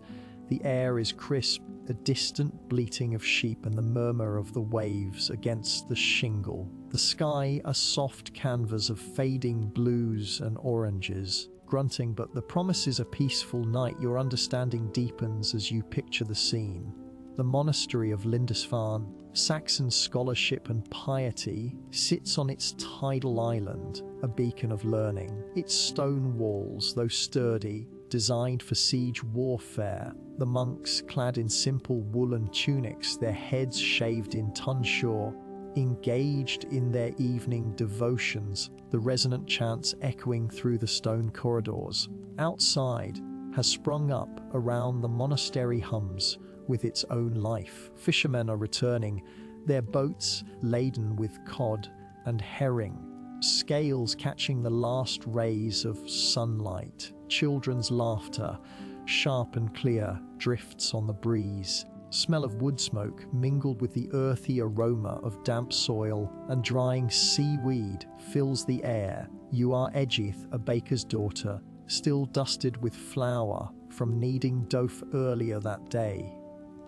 The air is crisp, a distant bleating of sheep and the murmur of the waves against the shingle. The sky a soft canvas of fading blues and oranges. Grunting, but the promise is a peaceful night. Your understanding deepens as you picture the scene. The monastery of Lindisfarne, Saxon scholarship and piety, sits on its tidal island, a beacon of learning. Its stone walls, though sturdy, designed for siege warfare. The monks, clad in simple woolen tunics, their heads shaved in tonsure, engaged in their evening devotions, the resonant chants echoing through the stone corridors. Outside has sprung up around the monastery hums with its own life. Fishermen are returning, their boats laden with cod and herring, scales catching the last rays of sunlight. Children's laughter, sharp and clear, drifts on the breeze. Smell of wood smoke mingled with the earthy aroma of damp soil and drying seaweed fills the air. You are Edgeith, a baker's daughter, still dusted with flour from kneading dough earlier that day.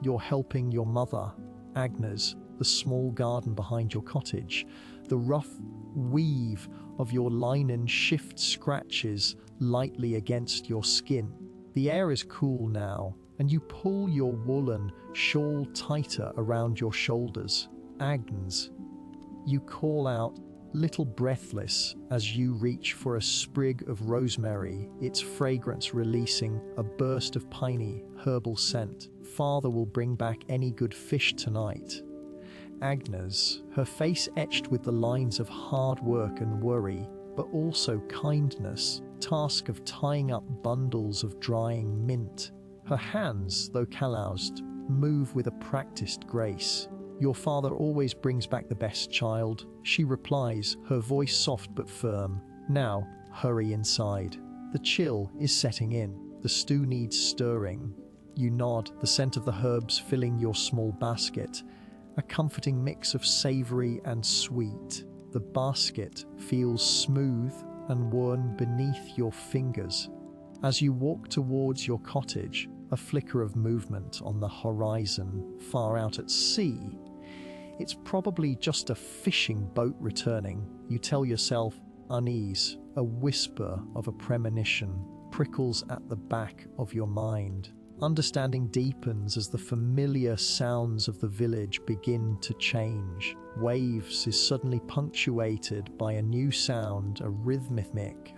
You're helping your mother, Agnes, the small garden behind your cottage. The rough weave of your linen shift scratches lightly against your skin. The air is cool now, and you pull your woolen shawl tighter around your shoulders. Agnes, you call out, little breathless, as you reach for a sprig of rosemary, its fragrance releasing a burst of piney, herbal scent. Father will bring back any good fish tonight. Agnes, her face etched with the lines of hard work and worry, but also kindness, task of tying up bundles of drying mint. Her hands, though calloused, move with a practiced grace. Your father always brings back the best, child, she replies, her voice soft but firm. Now, hurry inside. The chill is setting in. The stew needs stirring. You nod, the scent of the herbs filling your small basket, a comforting mix of savory and sweet. The basket feels smooth and worn beneath your fingers. As you walk towards your cottage, a flicker of movement on the horizon, far out at sea. It's probably just a fishing boat returning. You tell yourself, unease, a whisper of a premonition, prickles at the back of your mind. Understanding deepens as the familiar sounds of the village begin to change. Waves is suddenly punctuated by a new sound, a rhythmic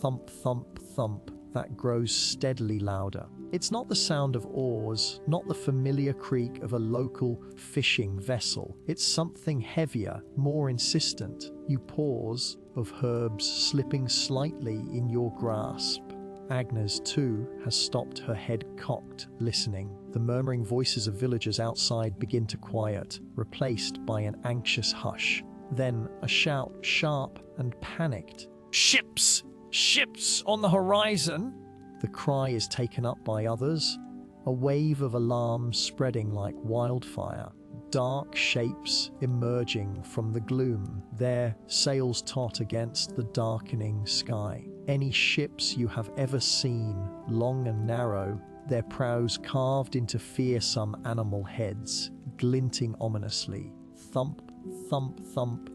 thump, thump, thump that grows steadily louder. It's not the sound of oars, not the familiar creak of a local fishing vessel. It's something heavier, more insistent. You pause, of herbs slipping slightly in your grasp. Agnes, too, has stopped, her head cocked, listening. The murmuring voices of villagers outside begin to quiet, replaced by an anxious hush. Then a shout, sharp and panicked. Ships! Ships on the horizon! The cry is taken up by others, a wave of alarm spreading like wildfire. Dark shapes emerging from the gloom, their sails taut against the darkening sky. Any ships you have ever seen, long and narrow, their prows carved into fearsome animal heads, glinting ominously. Thump, thump, thump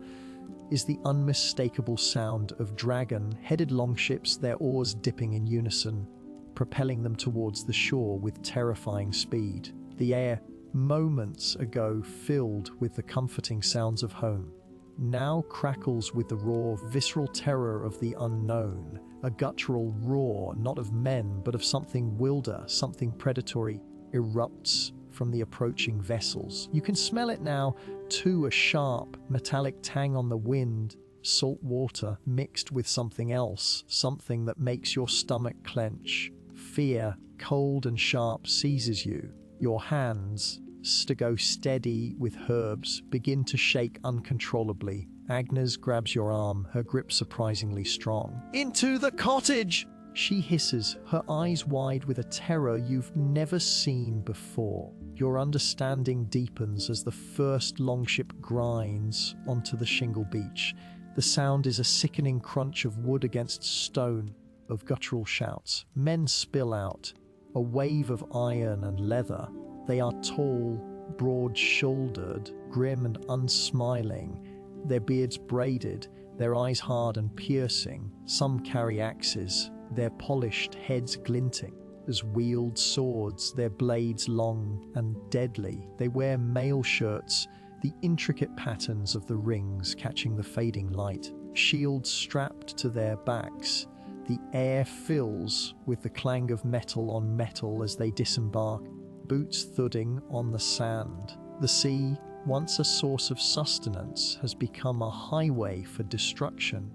is the unmistakable sound of dragon-headed longships, their oars dipping in unison, propelling them towards the shore with terrifying speed. The air, moments ago filled with the comforting sounds of home, now crackles with the raw, visceral terror of the unknown, a guttural roar not of men but of something wilder, something predatory, erupts from the approaching vessels. You can smell it now, too, a sharp, metallic tang on the wind, salt water mixed with something else, something that makes your stomach clench. Fear, cold and sharp, seizes you. Your hands, to go steady with herbs, begin to shake uncontrollably. Agnes grabs your arm, her grip surprisingly strong. Into the cottage! She hisses, her eyes wide with a terror you've never seen before. Your understanding deepens as the first longship grinds onto the shingle beach. The sound is a sickening crunch of wood against stone, of guttural shouts. Men spill out, a wave of iron and leather. They are tall, broad-shouldered, grim and unsmiling, their beards braided, their eyes hard and piercing. Some carry axes, their polished heads glinting as wield swords, their blades long and deadly. They wear mail shirts, the intricate patterns of the rings catching the fading light. Shields strapped to their backs. The air fills with the clang of metal on metal as they disembark, boots thudding on the sand. The sea, once a source of sustenance, has become a highway for destruction.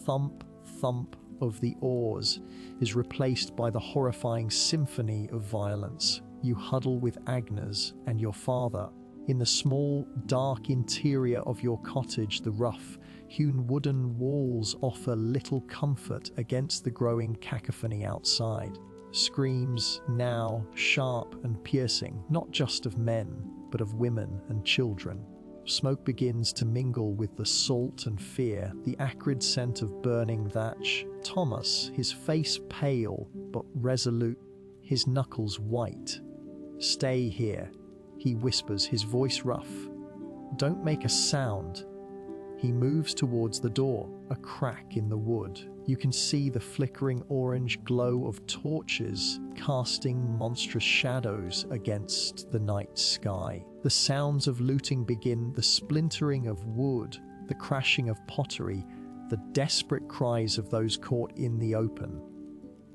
Thump, thump of the oars is replaced by the horrifying symphony of violence. You huddle with Agnes and your father. In the small, dark interior of your cottage, the rough, hewn wooden walls offer little comfort against the growing cacophony outside. Screams, now sharp and piercing, not just of men, but of women and children. Smoke begins to mingle with the salt and fear, the acrid scent of burning thatch. Thomas, his face pale but resolute, his knuckles white. Stay here, he whispers, his voice rough. Don't make a sound. He moves towards the door, a crack in the wood. You can see the flickering orange glow of torches casting monstrous shadows against the night sky. The sounds of looting begin, the splintering of wood, the crashing of pottery, the desperate cries of those caught in the open.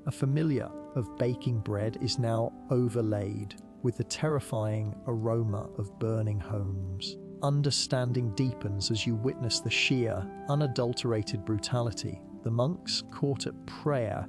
A familiar of baking bread is now overlaid with the terrifying aroma of burning homes. Understanding deepens as you witness the sheer, unadulterated brutality. The monks caught at prayer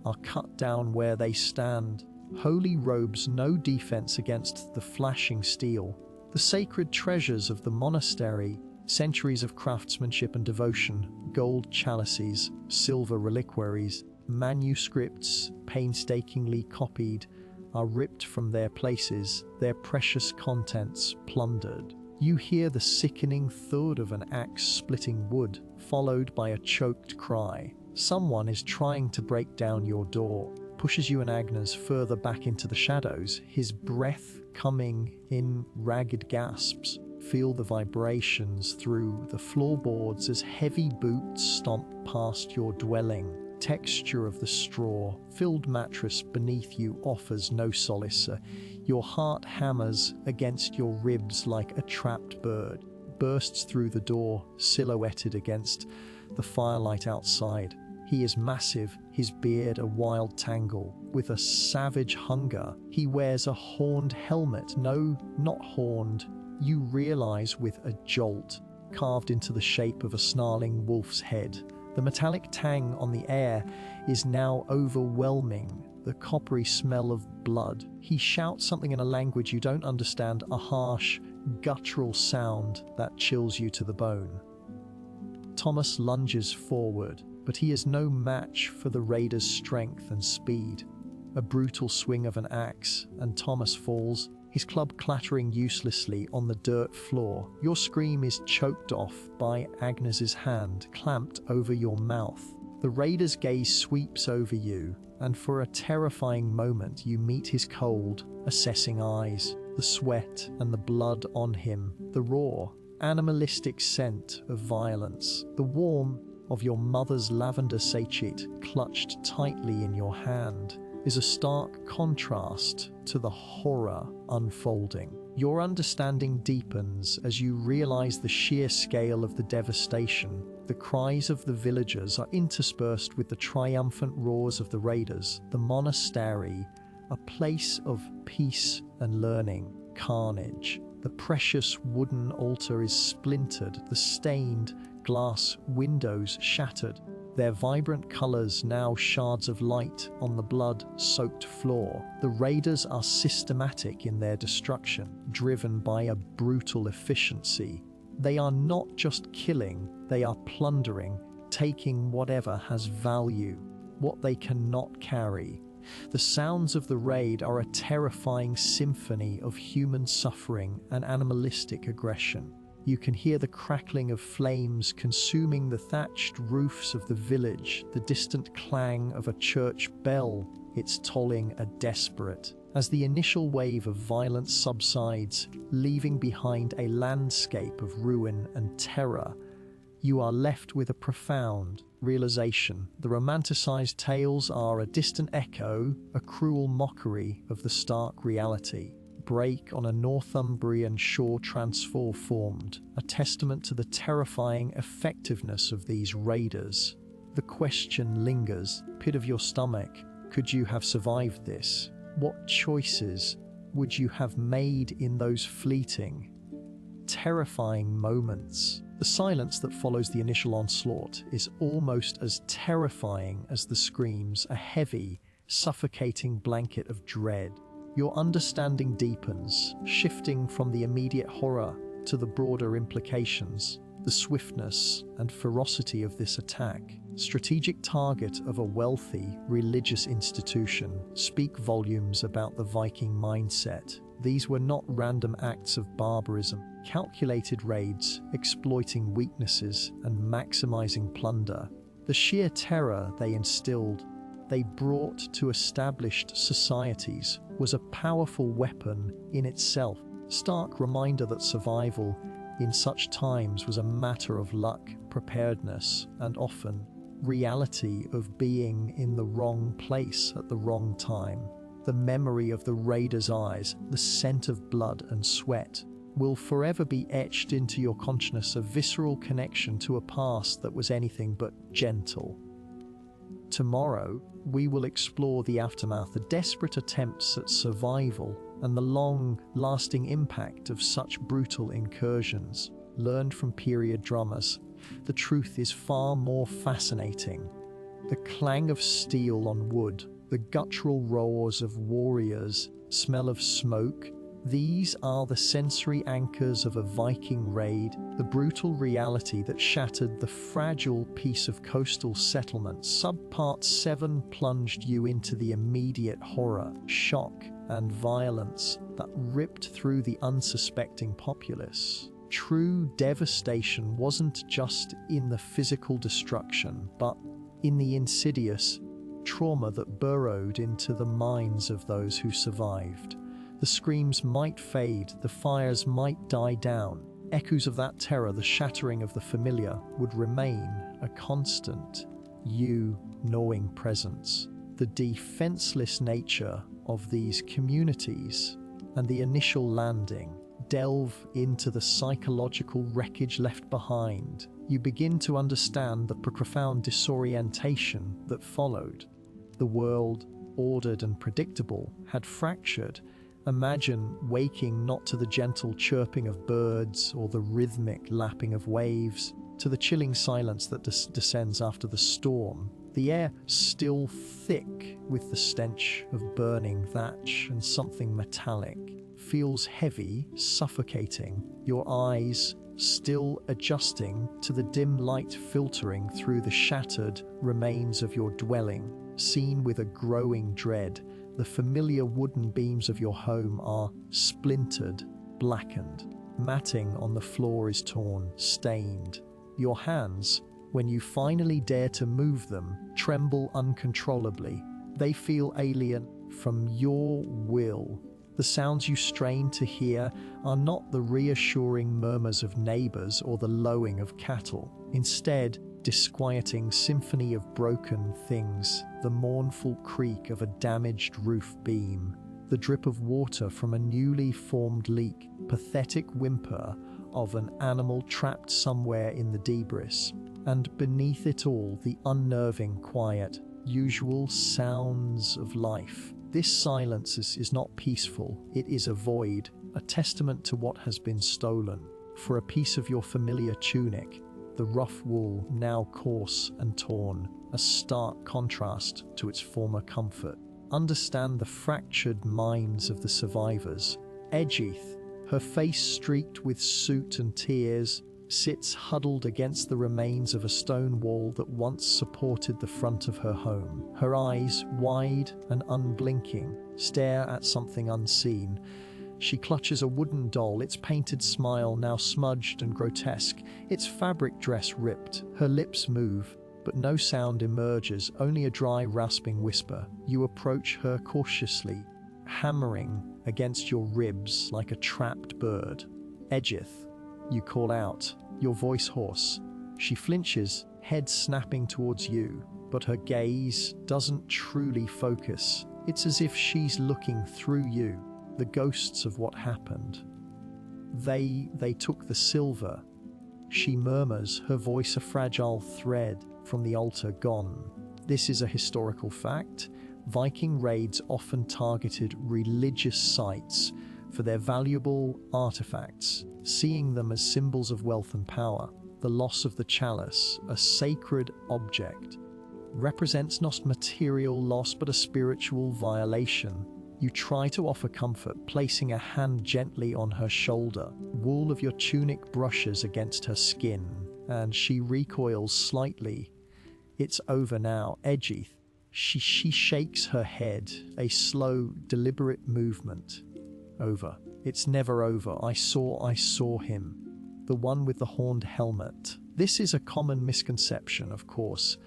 are cut down where they stand. Holy robes, no defense against the flashing steel. The sacred treasures of the monastery, centuries of craftsmanship and devotion, gold chalices, silver reliquaries, manuscripts painstakingly copied, are ripped from their places, their precious contents plundered. You hear the sickening thud of an axe splitting wood, followed by a choked cry. Someone is trying to break down your door, pushes you and Agnes further back into the shadows, his breath coming in ragged gasps. Feel the vibrations through the floorboards as heavy boots stomp past your dwelling. Texture of the straw-filled mattress beneath you offers no solace. Your heart hammers against your ribs like a trapped bird, bursts through the door, silhouetted against the firelight outside. He is massive, his beard a wild tangle. With a savage hunger, he wears a horned helmet. No, not horned. You realize with a jolt, carved into the shape of a snarling wolf's head. The metallic tang on the air is now overwhelming, the coppery smell of blood. He shouts something in a language you don't understand, a harsh, guttural sound that chills you to the bone. Thomas lunges forward, but he is no match for the raider's strength and speed. A brutal swing of an axe, and Thomas falls, his club clattering uselessly on the dirt floor. Your scream is choked off by Agnes's hand clamped over your mouth. The raider's gaze sweeps over you, and for a terrifying moment you meet his cold, assessing eyes, the sweat and the blood on him, the raw, animalistic scent of violence, the warmth of your mother's lavender sachet clutched tightly in your hand, is a stark contrast to the horror unfolding. Your understanding deepens as you realize the sheer scale of the devastation. The cries of the villagers are interspersed with the triumphant roars of the raiders. The monastery, a place of peace and learning, carnage. The precious wooden altar is splintered, the stained glass windows shattered, their vibrant colors now shards of light on the blood-soaked floor. The raiders are systematic in their destruction, driven by a brutal efficiency. They are not just killing, they are plundering, taking whatever has value, what they cannot carry. The sounds of the raid are a terrifying symphony of human suffering and animalistic aggression. You can hear the crackling of flames consuming the thatched roofs of the village, the distant clang of a church bell, its tolling a desperate. As the initial wave of violence subsides, leaving behind a landscape of ruin and terror, you are left with a profound realization. The romanticized tales are a distant echo, a cruel mockery of the stark reality. Break on a Northumbrian shore transformed, a testament to the terrifying effectiveness of these raiders. The question lingers, pit of your stomach, could you have survived this? What choices would you have made in those fleeting, terrifying moments? The silence that follows the initial onslaught is almost as terrifying as the screams, a heavy, suffocating blanket of dread. Your understanding deepens, shifting from the immediate horror to the broader implications. The swiftness and ferocity of this attack, strategic target of a wealthy religious institution, speak volumes about the Viking mindset. These were not random acts of barbarism, calculated raids, exploiting weaknesses and maximizing plunder. The sheer terror they instilled, they brought to established societies, was a powerful weapon in itself. Stark reminder that survival in such times was a matter of luck, preparedness, and often reality of being in the wrong place at the wrong time. The memory of the raider's eyes, the scent of blood and sweat, will forever be etched into your consciousness, a visceral connection to a past that was anything but gentle. Tomorrow, we will explore the aftermath, the desperate attempts at survival, and the long-lasting impact of such brutal incursions. Learned from period dramas, the truth is far more fascinating. The clang of steel on wood, the guttural roars of warriors, smell of smoke, these are the sensory anchors of a Viking raid, the brutal reality that shattered the fragile peace of coastal settlements. Subpart 7 plunged you into the immediate horror, shock, and violence that ripped through the unsuspecting populace. True devastation wasn't just in the physical destruction, but in the insidious trauma that burrowed into the minds of those who survived. The screams might fade, the fires might die down. Echoes of that terror, the shattering of the familiar, would remain a constant, gnawing presence. The defenseless nature of these communities and the initial landing delve into the psychological wreckage left behind. You begin to understand the profound disorientation that followed. The world, ordered and predictable, had fractured. Imagine waking not to the gentle chirping of birds or the rhythmic lapping of waves, to the chilling silence that descends after the storm. The air still thick with the stench of burning thatch, and something metallic feels heavy, suffocating. Your eyes still adjusting to the dim light filtering through the shattered remains of your dwelling. Seen with a growing dread, the familiar wooden beams of your home are splintered, blackened. Matting on the floor is torn, stained. Your hands, when you finally dare to move them, tremble uncontrollably. They feel alien from your will. The sounds you strain to hear are not the reassuring murmurs of neighbors or the lowing of cattle. Instead, disquieting symphony of broken things, the mournful creak of a damaged roof beam, the drip of water from a newly formed leak, pathetic whimper of an animal trapped somewhere in the debris, and beneath it all the unnerving quiet, usual sounds of life. This silence is not peaceful, it is a void, a testament to what has been stolen. For a piece of your familiar tunic, the rough wool now coarse and torn, a stark contrast to its former comfort. Understand the fractured minds of the survivors. Edgith, her face streaked with soot and tears, sits huddled against the remains of a stone wall that once supported the front of her home. Her eyes, wide and unblinking, stare at something unseen. She clutches a wooden doll, its painted smile now smudged and grotesque, its fabric dress ripped. Her lips move, but no sound emerges, only a dry, rasping whisper. You approach her cautiously, hammering against your ribs like a trapped bird. Edgith, you call out, your voice hoarse. She flinches, head snapping towards you, but her gaze doesn't truly focus. It's as if she's looking through you, the ghosts of what happened. They took the silver. She murmurs, her voice a fragile thread from the altar gone. This is a historical fact. Viking raids often targeted religious sites for their valuable artifacts, seeing them as symbols of wealth and power. The loss of the chalice, a sacred object, represents not material loss but a spiritual violation. You try to offer comfort, placing a hand gently on her shoulder. Wool of your tunic brushes against her skin, and she recoils slightly. It's over now, Edgith. She shakes her head, a slow, deliberate movement. Over. It's never over. I saw him. The one with the horned helmet. This is a common misconception, of course,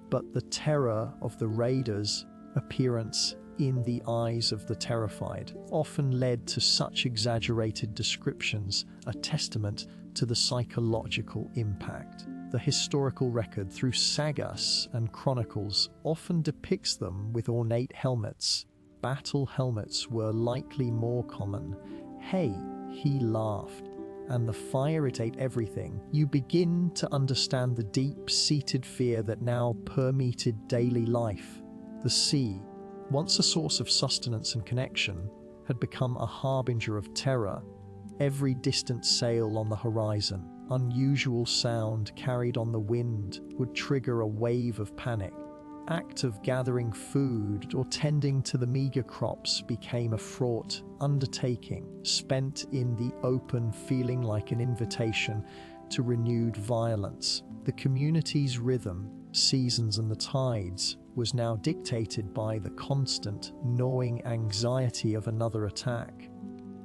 but the terror of the raiders' appearance in the eyes of the terrified often led to such exaggerated descriptions, a testament to the psychological impact. The historical record through sagas and chronicles often depicts them with ornate helmets. Battle helmets were likely more common. Hey, he laughed. And the fire, it ate everything. You begin to understand the deep-seated fear that now permeated daily life. The sea, once a source of sustenance and connection, had become a harbinger of terror. Every distant sail on the horizon, unusual sound carried on the wind would trigger a wave of panic. Act of gathering food or tending to the meager crops became a fraught undertaking, spent in the open, feeling like an invitation to renewed violence. The community's rhythm, seasons and the tides, was now dictated by the constant, gnawing anxiety of another attack.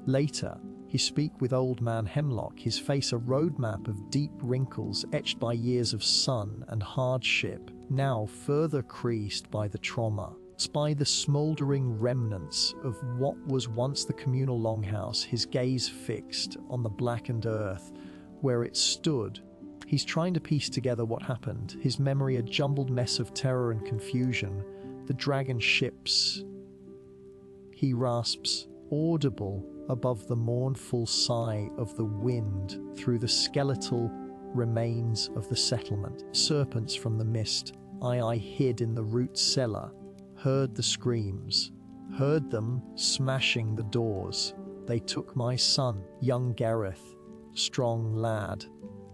Later, he spoke with Old Man Hemlock, his face a roadmap of deep wrinkles etched by years of sun and hardship, now further creased by the trauma, by the smouldering remnants of what was once the communal longhouse, his gaze fixed on the blackened earth where it stood. He's trying to piece together what happened, his memory a jumbled mess of terror and confusion. The dragon ships, he rasps, audible above the mournful sigh of the wind through the skeletal remains of the settlement. Serpents from the mist, I hid in the root cellar, heard the screams, heard them smashing the doors. They took my son, young Gareth, strong lad.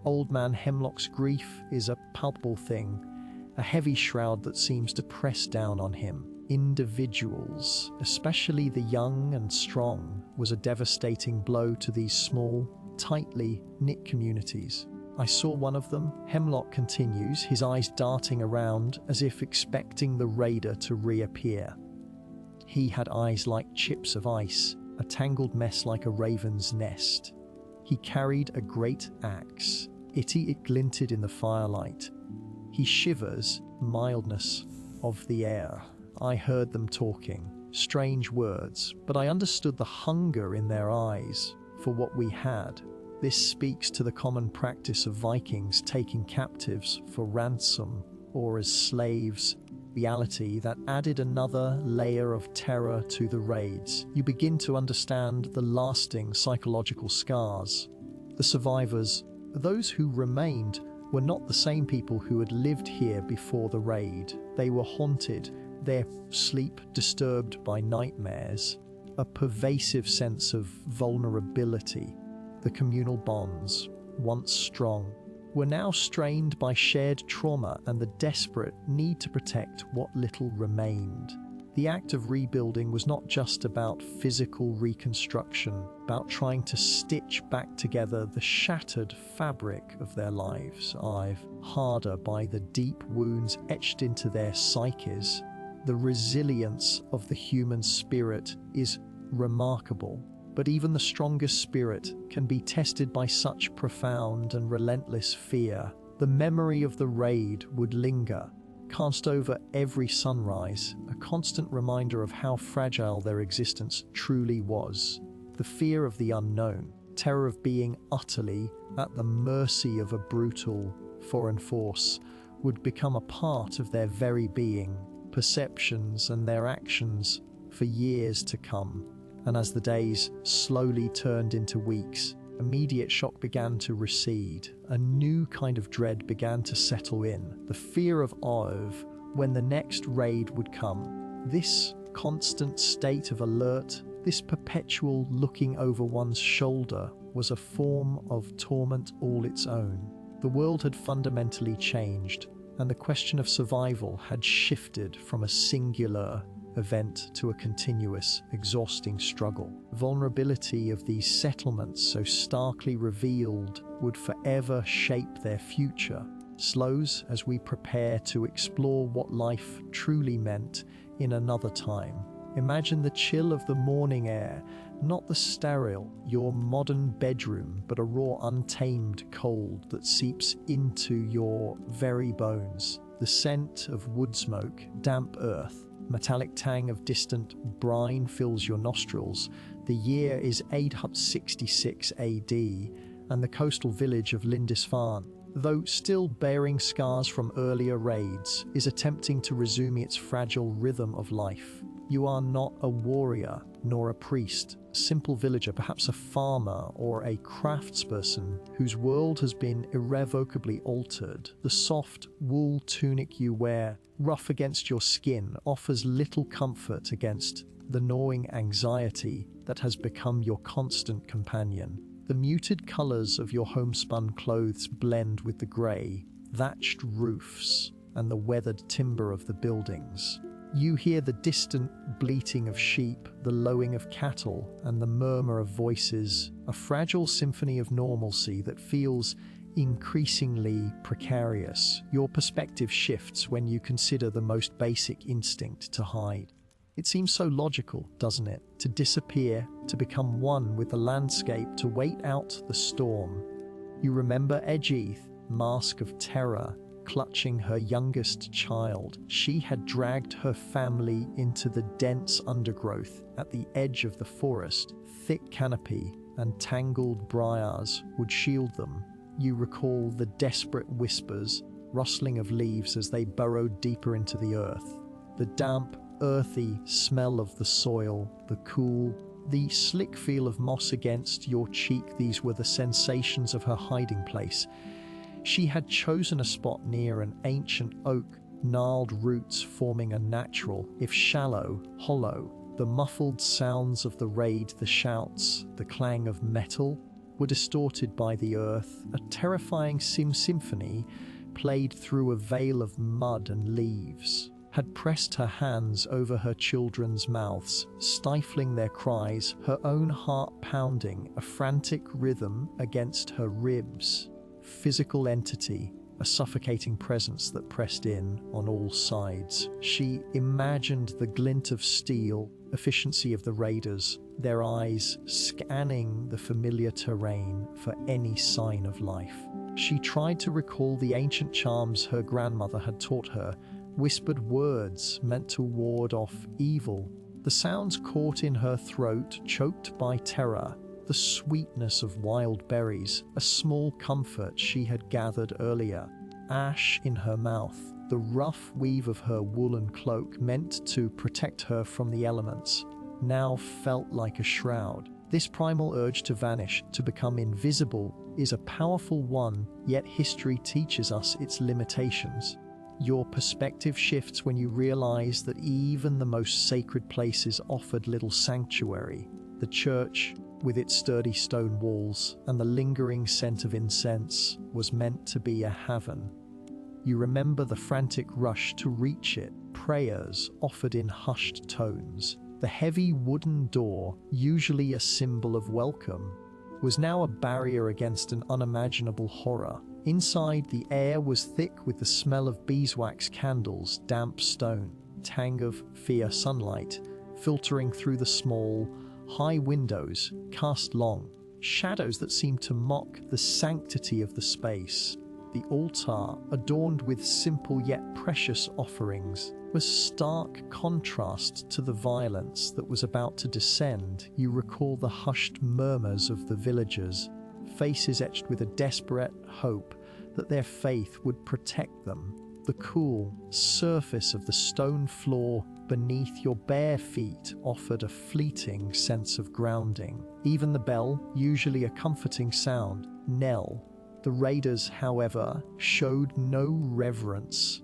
Old Man Hemlock's grief is a palpable thing, a heavy shroud that seems to press down on him. Individuals, especially the young and strong, was a devastating blow to these small, tightly knit communities. I saw one of them, Hemlock continues, his eyes darting around as if expecting the raider to reappear. He had eyes like chips of ice, a tangled mess like a raven's nest. He carried a great axe. It glinted in the firelight. He shivers, mildness of the air. I heard them talking, strange words, but I understood the hunger in their eyes for what we had. This speaks to the common practice of Vikings taking captives for ransom or as slaves, reality that added another layer of terror to the raids. You begin to understand the lasting psychological scars. The survivors, those who remained, were not the same people who had lived here before the raid. They were haunted, their sleep disturbed by nightmares, a pervasive sense of vulnerability. The communal bonds, once strong, were now strained by shared trauma and the desperate need to protect what little remained. The act of rebuilding was not just about physical reconstruction, about trying to stitch back together the shattered fabric of their lives, harder by the deep wounds etched into their psyches. The resilience of the human spirit is remarkable, but even the strongest spirit can be tested by such profound and relentless fear. The memory of the raid would linger, cast over every sunrise, a constant reminder of how fragile their existence truly was. The fear of the unknown, terror of being utterly at the mercy of a brutal foreign force, would become a part of their very being, perceptions and their actions for years to come. And as the days slowly turned into weeks, immediate shock began to recede. A new kind of dread began to settle in. The fear of when the next raid would come. This constant state of alert, this perpetual looking over one's shoulder, was a form of torment all its own. The world had fundamentally changed, and the question of survival had shifted from a singular event to a continuous, exhausting struggle. Vulnerability of these settlements, so starkly revealed, would forever shape their future. Slows as we prepare to explore what life truly meant in another time. Imagine the chill of the morning air, not the sterile, your modern bedroom, but a raw, untamed cold that seeps into your very bones. The scent of wood smoke, damp earth, metallic tang of distant brine fills your nostrils. The year is 866 AD, and the coastal village of Lindisfarne though still bearing scars from earlier raids, is attempting to resume its fragile rhythm of life. You are not a warrior, nor a priest, a simple villager, perhaps a farmer or a craftsperson whose world has been irrevocably altered. The soft wool tunic you wear, rough against your skin, offers little comfort against the gnawing anxiety that has become your constant companion. The muted colours of your homespun clothes blend with the grey, thatched roofs and the weathered timber of the buildings. You hear the distant bleating of sheep, the lowing of cattle, and the murmur of voices, a fragile symphony of normalcy that feels increasingly precarious. Your perspective shifts when you consider the most basic instinct to hide. It seems so logical, doesn't it? To disappear, to become one with the landscape, to wait out the storm. You remember Edgeith, mask of terror, clutching her youngest child. She had dragged her family into the dense undergrowth at the edge of the forest. Thick canopy and tangled briars would shield them. You recall the desperate whispers, rustling of leaves as they burrowed deeper into the earth. The damp, earthy smell of the soil, the cool, the slick feel of moss against your cheek. These were the sensations of her hiding place. She had chosen a spot near an ancient oak, gnarled roots forming a natural, if shallow, hollow. The muffled sounds of the raid, the shouts, the clang of metal, were distorted by the earth. A terrifying symphony played through a veil of mud and leaves. Had pressed her hands over her children's mouths, stifling their cries, her own heart pounding, a frantic rhythm against her ribs. Physical entity, a suffocating presence that pressed in on all sides. She imagined the glint of steel, efficiency of the raiders, their eyes scanning the familiar terrain for any sign of life. She tried to recall the ancient charms her grandmother had taught her, whispered words meant to ward off evil. The sounds caught in her throat, choked by terror. The sweetness of wild berries, a small comfort she had gathered earlier. Ash in her mouth, the rough weave of her woolen cloak meant to protect her from the elements, now felt like a shroud. This primal urge to vanish, to become invisible, is a powerful one, yet history teaches us its limitations. Your perspective shifts when you realize that even the most sacred places offered little sanctuary. The church, with its sturdy stone walls and the lingering scent of incense, was meant to be a haven. You remember the frantic rush to reach it, prayers offered in hushed tones. The heavy wooden door, usually a symbol of welcome, was now a barrier against an unimaginable horror. Inside, the air was thick with the smell of beeswax candles, damp stone, tang of fear sunlight, filtering through the small, high windows, cast long shadows that seemed to mock the sanctity of the space. The altar, adorned with simple yet precious offerings, was stark contrast to the violence that was about to descend. You recall the hushed murmurs of the villagers, faces etched with a desperate hope that their faith would protect them. The cool surface of the stone floor beneath your bare feet offered a fleeting sense of grounding. Even the bell, usually a comforting sound, knell. The raiders, however, showed no reverence.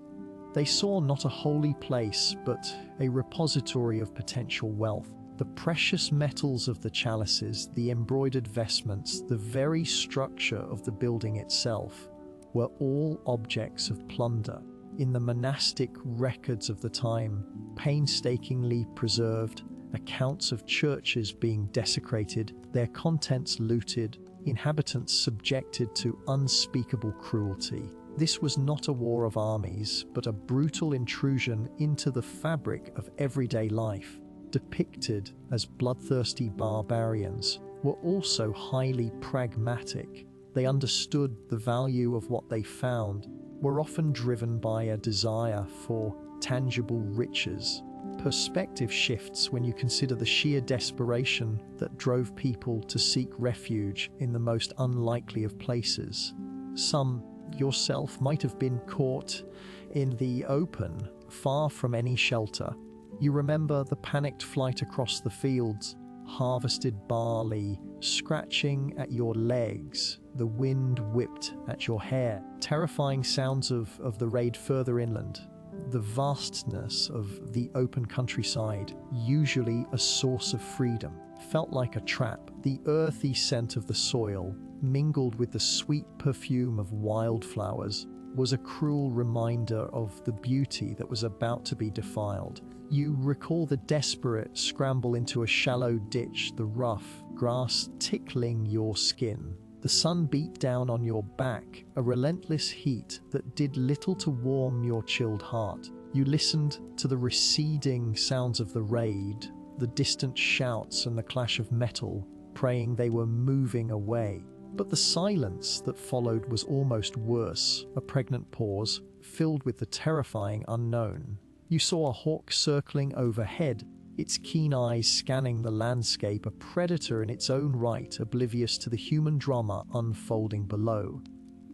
They saw not a holy place, but a repository of potential wealth. The precious metals of the chalices, the embroidered vestments, the very structure of the building itself, were all objects of plunder. In the monastic records of the time, painstakingly preserved, accounts of churches being desecrated, their contents looted, inhabitants subjected to unspeakable cruelty. This was not a war of armies, but a brutal intrusion into the fabric of everyday life. Depicted as bloodthirsty barbarians, were also highly pragmatic. They understood the value of what they found, were often driven by a desire for tangible riches. Perspective shifts when you consider the sheer desperation that drove people to seek refuge in the most unlikely of places. Some yourself might have been caught in the open, far from any shelter. You remember the panicked flight across the fields, harvested barley scratching at your legs, the wind whipped at your hair, terrifying sounds of the raid further inland, the vastness of the open countryside, usually a source of freedom, felt like a trap. The earthy scent of the soil, mingled with the sweet perfume of wildflowers, was a cruel reminder of the beauty that was about to be defiled. You recall the desperate scramble into a shallow ditch, the rough grass tickling your skin. The sun beat down on your back, a relentless heat that did little to warm your chilled heart. You listened to the receding sounds of the raid, the distant shouts and the clash of metal, praying they were moving away. But the silence that followed was almost worse, a pregnant pause, filled with the terrifying unknown. You saw a hawk circling overhead, its keen eyes scanning the landscape, a predator in its own right, oblivious to the human drama unfolding below.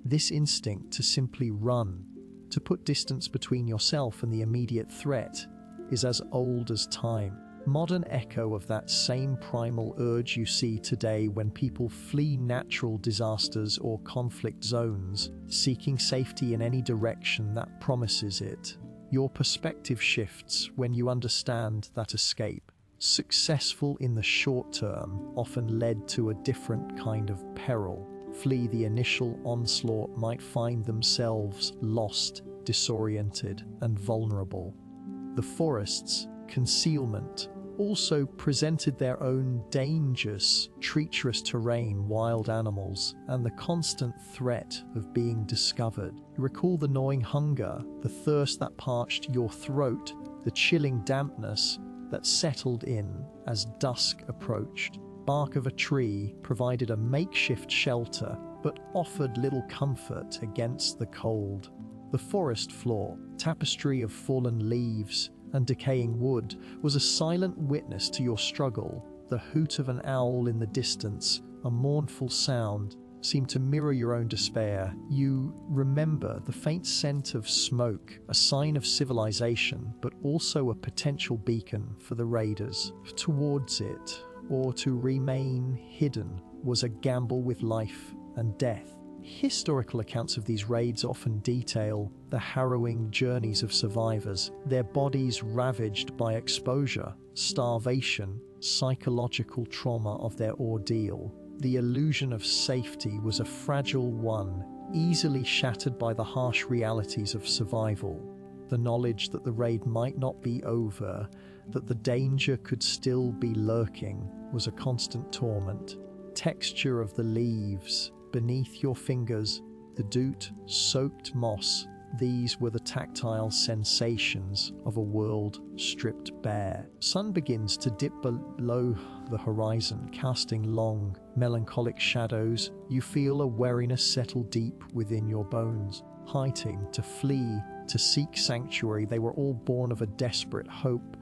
This instinct to simply run, to put distance between yourself and the immediate threat, is as old as time. Modern echo of that same primal urge you see today when people flee natural disasters or conflict zones, seeking safety in any direction that promises it. Your perspective shifts when you understand that escape, successful in the short term, often led to a different kind of peril. Flee the initial onslaught might find themselves lost, disoriented, and vulnerable. The forest's concealment also presented their own dangerous, treacherous terrain, wild animals, and the constant threat of being discovered. You recall the gnawing hunger, the thirst that parched your throat, the chilling dampness that settled in as dusk approached. Bark of a tree provided a makeshift shelter, but offered little comfort against the cold. The forest floor, tapestry of fallen leaves and decaying wood, was a silent witness to your struggle. The hoot of an owl in the distance, a mournful sound, seemed to mirror your own despair. You remember the faint scent of smoke, a sign of civilization, but also a potential beacon for the raiders. Towards it, or to remain hidden, was a gamble with life and death. Historical accounts of these raids often detail the harrowing journeys of survivors, their bodies ravaged by exposure, starvation, psychological trauma of their ordeal. The illusion of safety was a fragile one, easily shattered by the harsh realities of survival. The knowledge that the raid might not be over, that the danger could still be lurking, was a constant torment. Texture of the leaves beneath your fingers, the dew-soaked moss, these were the tactile sensations of a world stripped bare. Sun begins to dip below the horizon, casting long, melancholic shadows. You feel a weariness settle deep within your bones. Hiding, to flee, to seek sanctuary, they were all born of a desperate hope,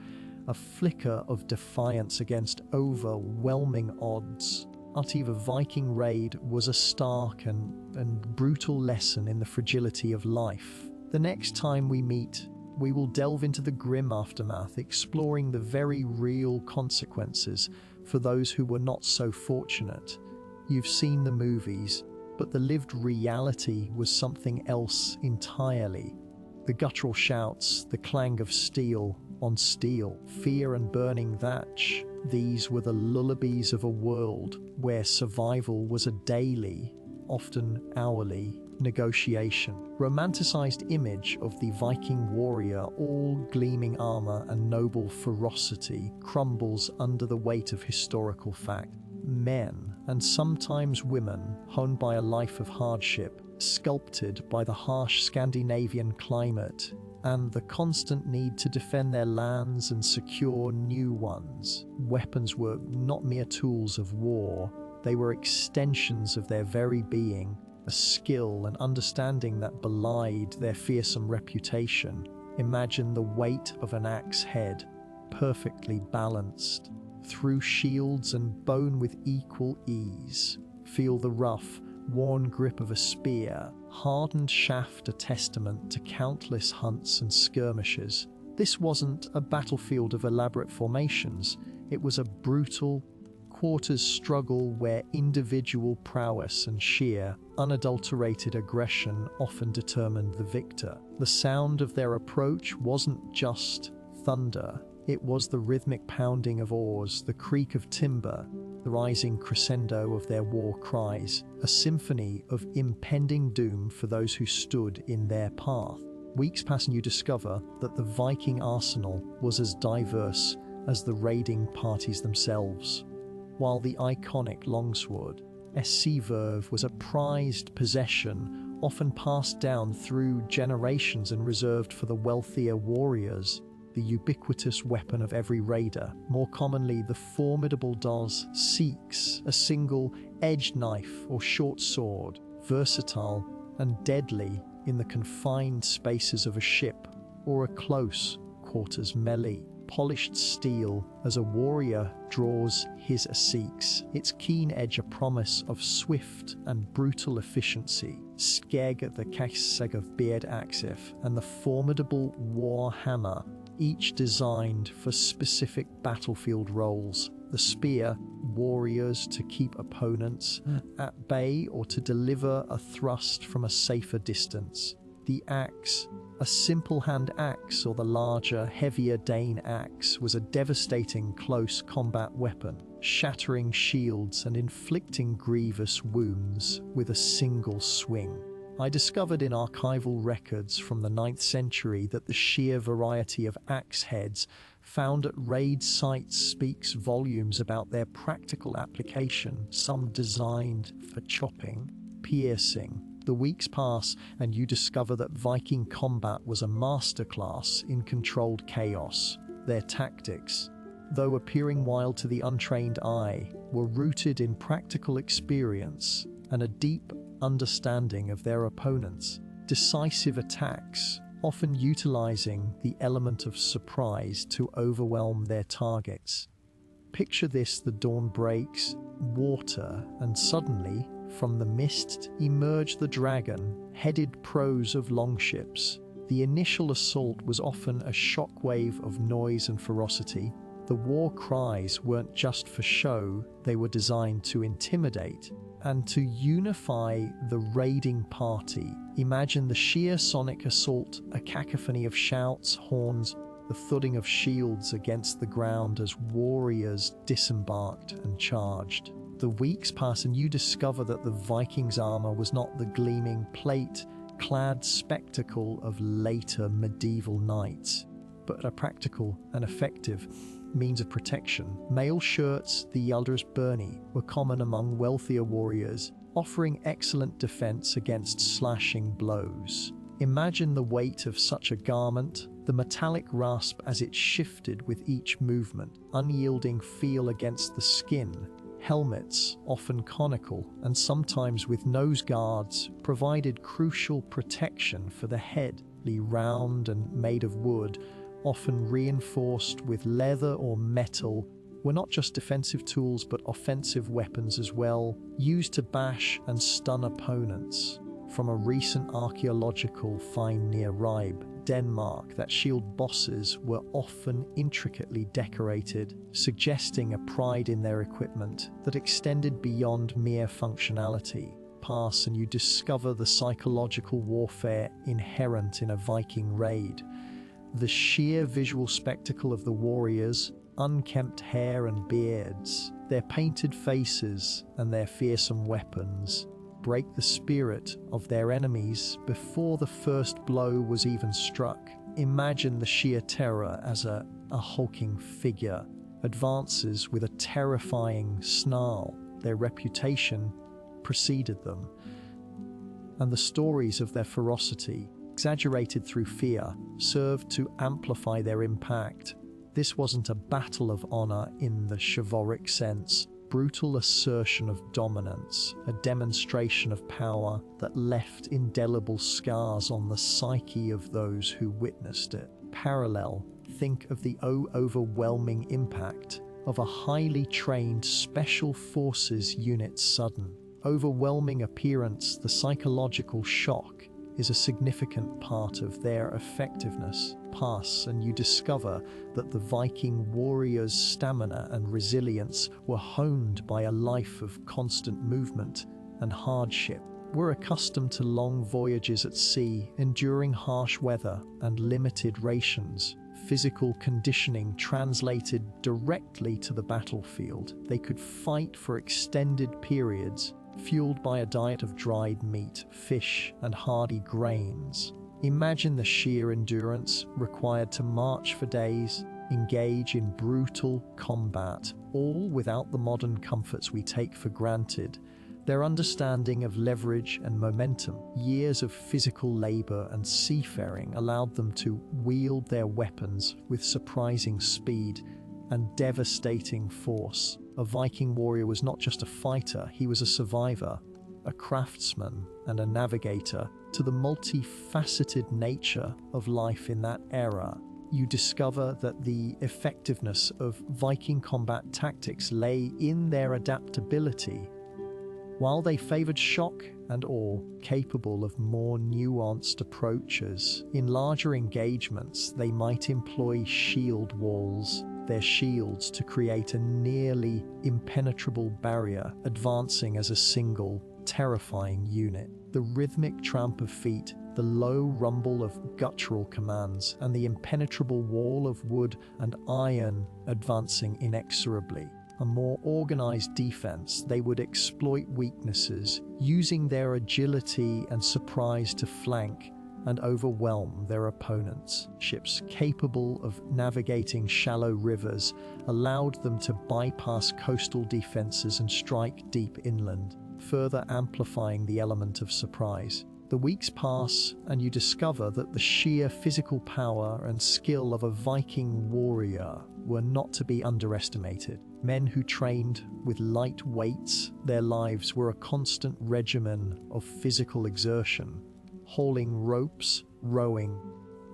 a flicker of defiance against overwhelming odds. The Viking raid was a stark and brutal lesson in the fragility of life. The next time we meet, we will delve into the grim aftermath, exploring the very real consequences for those who were not so fortunate. You've seen the movies, but the lived reality was something else entirely. The guttural shouts, the clang of steel on steel, fear and burning thatch. These were the lullabies of a world where survival was a daily, often hourly, negotiation. Romanticized image of the Viking warrior, all gleaming armor and noble ferocity, crumbles under the weight of historical fact. Men, and sometimes women, honed by a life of hardship, sculpted by the harsh Scandinavian climate, and the constant need to defend their lands and secure new ones. Weapons were not mere tools of war, they were extensions of their very being, a skill and understanding that belied their fearsome reputation. Imagine the weight of an axe head, perfectly balanced, through shields and bone with equal ease. Feel the rough, worn grip of a spear, hardened shaft a testament to countless hunts and skirmishes. This wasn't a battlefield of elaborate formations, it was a brutal, quarters struggle where individual prowess and sheer, unadulterated aggression often determined the victor. The sound of their approach wasn't just thunder, it was the rhythmic pounding of oars, the creak of timber, the rising crescendo of their war cries, a symphony of impending doom for those who stood in their path. Weeks pass and you discover that the Viking arsenal was as diverse as the raiding parties themselves. While the iconic longsword, Verve, was a prized possession, often passed down through generations and reserved for the wealthier warriors, the ubiquitous weapon of every raider, more commonly the formidable Dos Seeks, a single edged knife or short sword, versatile and deadly in the confined spaces of a ship or a close quarters melee. Polished steel as a warrior draws his Seeks, its keen edge a promise of swift and brutal efficiency. Skeg the Kakseg of Beard Axif and the formidable war hammer, each designed for specific battlefield roles. The spear, warriors to keep opponents at bay or to deliver a thrust from a safer distance. The axe, a simple hand axe or the larger, heavier Dane axe, was a devastating close combat weapon, shattering shields and inflicting grievous wounds with a single swing. I discovered in archival records from the 9th century that the sheer variety of axe heads found at raid sites speaks volumes about their practical application, some designed for chopping, piercing. The weeks pass and you discover that Viking combat was a masterclass in controlled chaos. Their tactics, though appearing wild to the untrained eye, were rooted in practical experience and a deep understanding of their opponents. Decisive attacks, often utilizing the element of surprise to overwhelm their targets. Picture this: the dawn breaks, water, and suddenly, from the mist emerged the dragon-headed prows of longships. The initial assault was often a shockwave of noise and ferocity. The war cries weren't just for show, they were designed to intimidate and to unify the raiding party. Imagine the sheer sonic assault, a cacophony of shouts, horns, the thudding of shields against the ground as warriors disembarked and charged. The weeks pass and you discover that the Vikings' armor was not the gleaming plate-clad spectacle of later medieval knights, but a practical and effective means of protection. Mail shirts, the Yalders Burnie, were common among wealthier warriors, offering excellent defense against slashing blows. Imagine the weight of such a garment, the metallic rasp as it shifted with each movement, unyielding feel against the skin. Helmets, often conical and sometimes with nose guards, provided crucial protection for the head. Round and made of wood, often reinforced with leather or metal, were not just defensive tools but offensive weapons as well, used to bash and stun opponents. From a recent archaeological find near Ribe, Denmark, that shield bosses were often intricately decorated, suggesting a pride in their equipment that extended beyond mere functionality. Pass and you discover the psychological warfare inherent in a Viking raid. The sheer visual spectacle of the warriors, unkempt hair and beards, their painted faces and their fearsome weapons, break the spirit of their enemies before the first blow was even struck. Imagine the sheer terror as a hulking figure advances with a terrifying snarl. Their reputation preceded them, and the stories of their ferocity, exaggerated through fear, served to amplify their impact. This wasn't a battle of honor in the chivalric sense, brutal assertion of dominance, a demonstration of power that left indelible scars on the psyche of those who witnessed it. Parallel, think of the overwhelming impact of a highly trained special forces unit's sudden, overwhelming appearance, the psychological shock is a significant part of their effectiveness. Pass and you discover that the Viking warriors' stamina and resilience were honed by a life of constant movement and hardship. We're accustomed to long voyages at sea, enduring harsh weather and limited rations. Physical conditioning translated directly to the battlefield. They could fight for extended periods, fueled by a diet of dried meat, fish, and hardy grains. Imagine the sheer endurance required to march for days, engage in brutal combat, all without the modern comforts we take for granted. Their understanding of leverage and momentum, years of physical labor and seafaring allowed them to wield their weapons with surprising speed and devastating force. A Viking warrior was not just a fighter, he was a survivor, a craftsman, and a navigator. To the multifaceted nature of life in that era, you discover that the effectiveness of Viking combat tactics lay in their adaptability. While they favored shock and awe, capable of more nuanced approaches, in larger engagements they might employ shield walls, their shields to create a nearly impenetrable barrier, advancing as a single, terrifying unit. The rhythmic tramp of feet, the low rumble of guttural commands, and the impenetrable wall of wood and iron advancing inexorably. A more organized defense, they would exploit weaknesses, using their agility and surprise to flank and overwhelm their opponents. Ships capable of navigating shallow rivers allowed them to bypass coastal defenses and strike deep inland, further amplifying the element of surprise. The weeks pass, and you discover that the sheer physical power and skill of a Viking warrior were not to be underestimated. Men who trained with light weights, their lives were a constant regimen of physical exertion. Hauling ropes, rowing,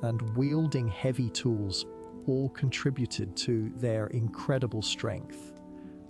and wielding heavy tools all contributed to their incredible strength.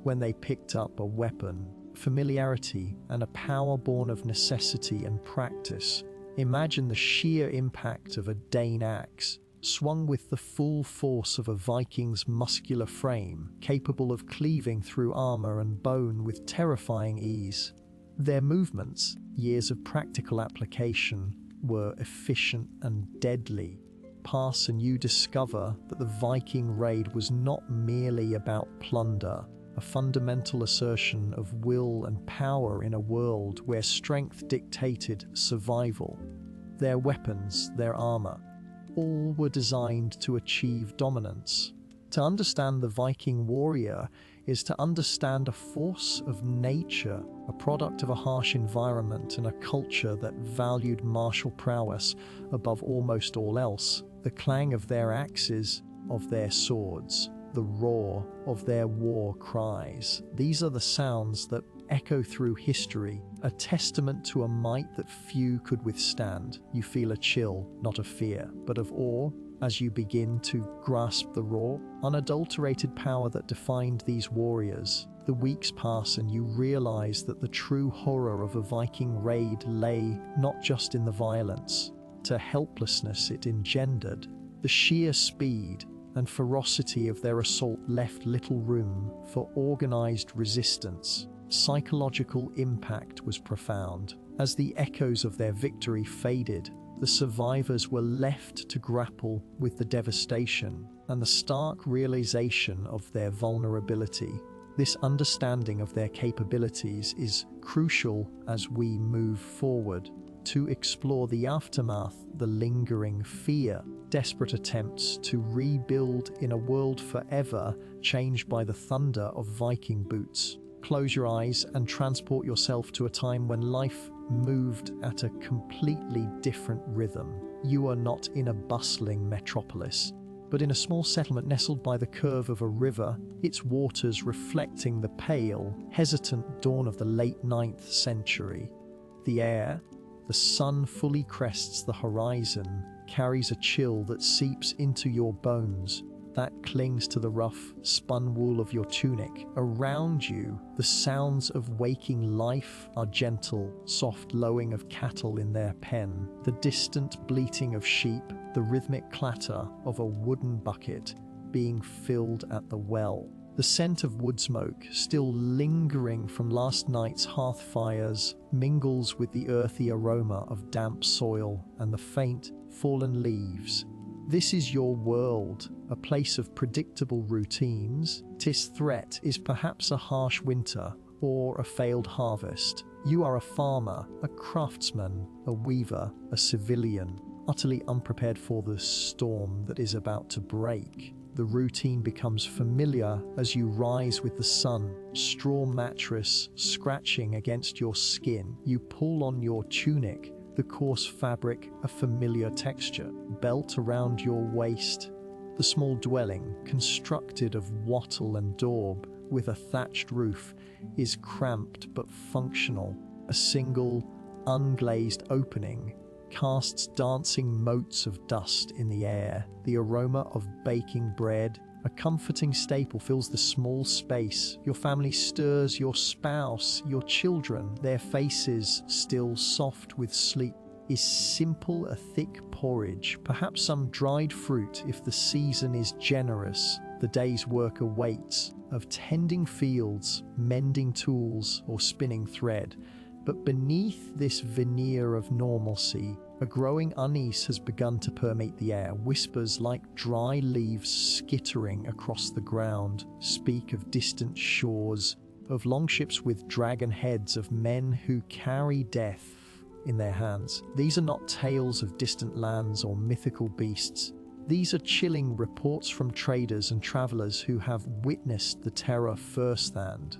When they picked up a weapon, familiarity and a power born of necessity and practice. Imagine the sheer impact of a Dane axe, swung with the full force of a Viking's muscular frame, capable of cleaving through armor and bone with terrifying ease. Their movements, years of practical application, were efficient and deadly. Pass and you discover that the Viking raid was not merely about plunder, a fundamental assertion of will and power in a world where strength dictated survival. Their weapons, their armor, all were designed to achieve dominance. To understand the Viking warrior is to understand a force of nature, a product of a harsh environment and a culture that valued martial prowess above almost all else. The clang of their axes, of their swords, the roar of their war cries. These are the sounds that echo through history, a testament to a might that few could withstand. You feel a chill, not of fear, but of awe, as you begin to grasp the raw, unadulterated power that defined these warriors. The weeks pass and you realize that the true horror of a Viking raid lay not just in the violence, the helplessness it engendered. The sheer speed and ferocity of their assault left little room for organized resistance. Psychological impact was profound. As the echoes of their victory faded, the survivors were left to grapple with the devastation and the stark realization of their vulnerability. This understanding of their capabilities is crucial as we move forward to explore the aftermath, the lingering fear, desperate attempts to rebuild in a world forever changed by the thunder of Viking boots. Close your eyes and transport yourself to a time when life moved at a completely different rhythm. You are not in a bustling metropolis, but in a small settlement nestled by the curve of a river, its waters reflecting the pale, hesitant dawn of the late 9th century. The air, the sun fully crests the horizon, carries a chill that seeps into your bones, that clings to the rough, spun wool of your tunic. Around you, the sounds of waking life are gentle, soft lowing of cattle in their pen, the distant bleating of sheep, the rhythmic clatter of a wooden bucket being filled at the well. The scent of wood smoke, still lingering from last night's hearth fires, mingles with the earthy aroma of damp soil and the faint, fallen leaves. This is your world, a place of predictable routines. Tis threat is perhaps a harsh winter or a failed harvest. You are a farmer, a craftsman, a weaver, a civilian, utterly unprepared for the storm that is about to break. The routine becomes familiar as you rise with the sun, straw mattress scratching against your skin. You pull on your tunic, the coarse fabric a familiar texture, belt around your waist. The small dwelling, constructed of wattle and daub, with a thatched roof, is cramped but functional. A single, unglazed opening casts dancing motes of dust in the air. The aroma of baking bread, a comforting staple, fills the small space. Your family stirs, your spouse, your children, their faces still soft with sleep. Is simple a thick porridge, perhaps some dried fruit if the season is generous. The day's work awaits, of tending fields, mending tools, or spinning thread. But beneath this veneer of normalcy, a growing unease has begun to permeate the air. Whispers like dry leaves skittering across the ground speak of distant shores, of longships with dragon heads, of men who carry death in their hands. These are not tales of distant lands or mythical beasts. These are chilling reports from traders and travelers who have witnessed the terror firsthand.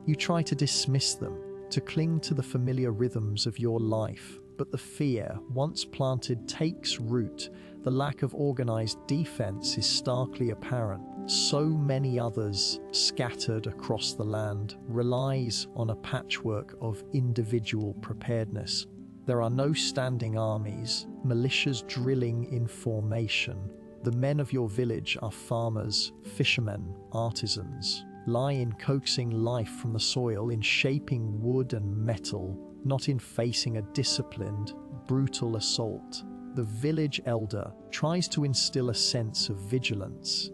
You try to dismiss them, to cling to the familiar rhythms of your life, but the fear, once planted, takes root. The lack of organized defense is starkly apparent. So many others, scattered across the land, relies on a patchwork of individual preparedness. There are no standing armies, militias drilling in formation. The men of your village are farmers, fishermen, artisans, lie in coaxing life from the soil, in shaping wood and metal, not in facing a disciplined, brutal assault. The village elder tries to instill a sense of vigilance.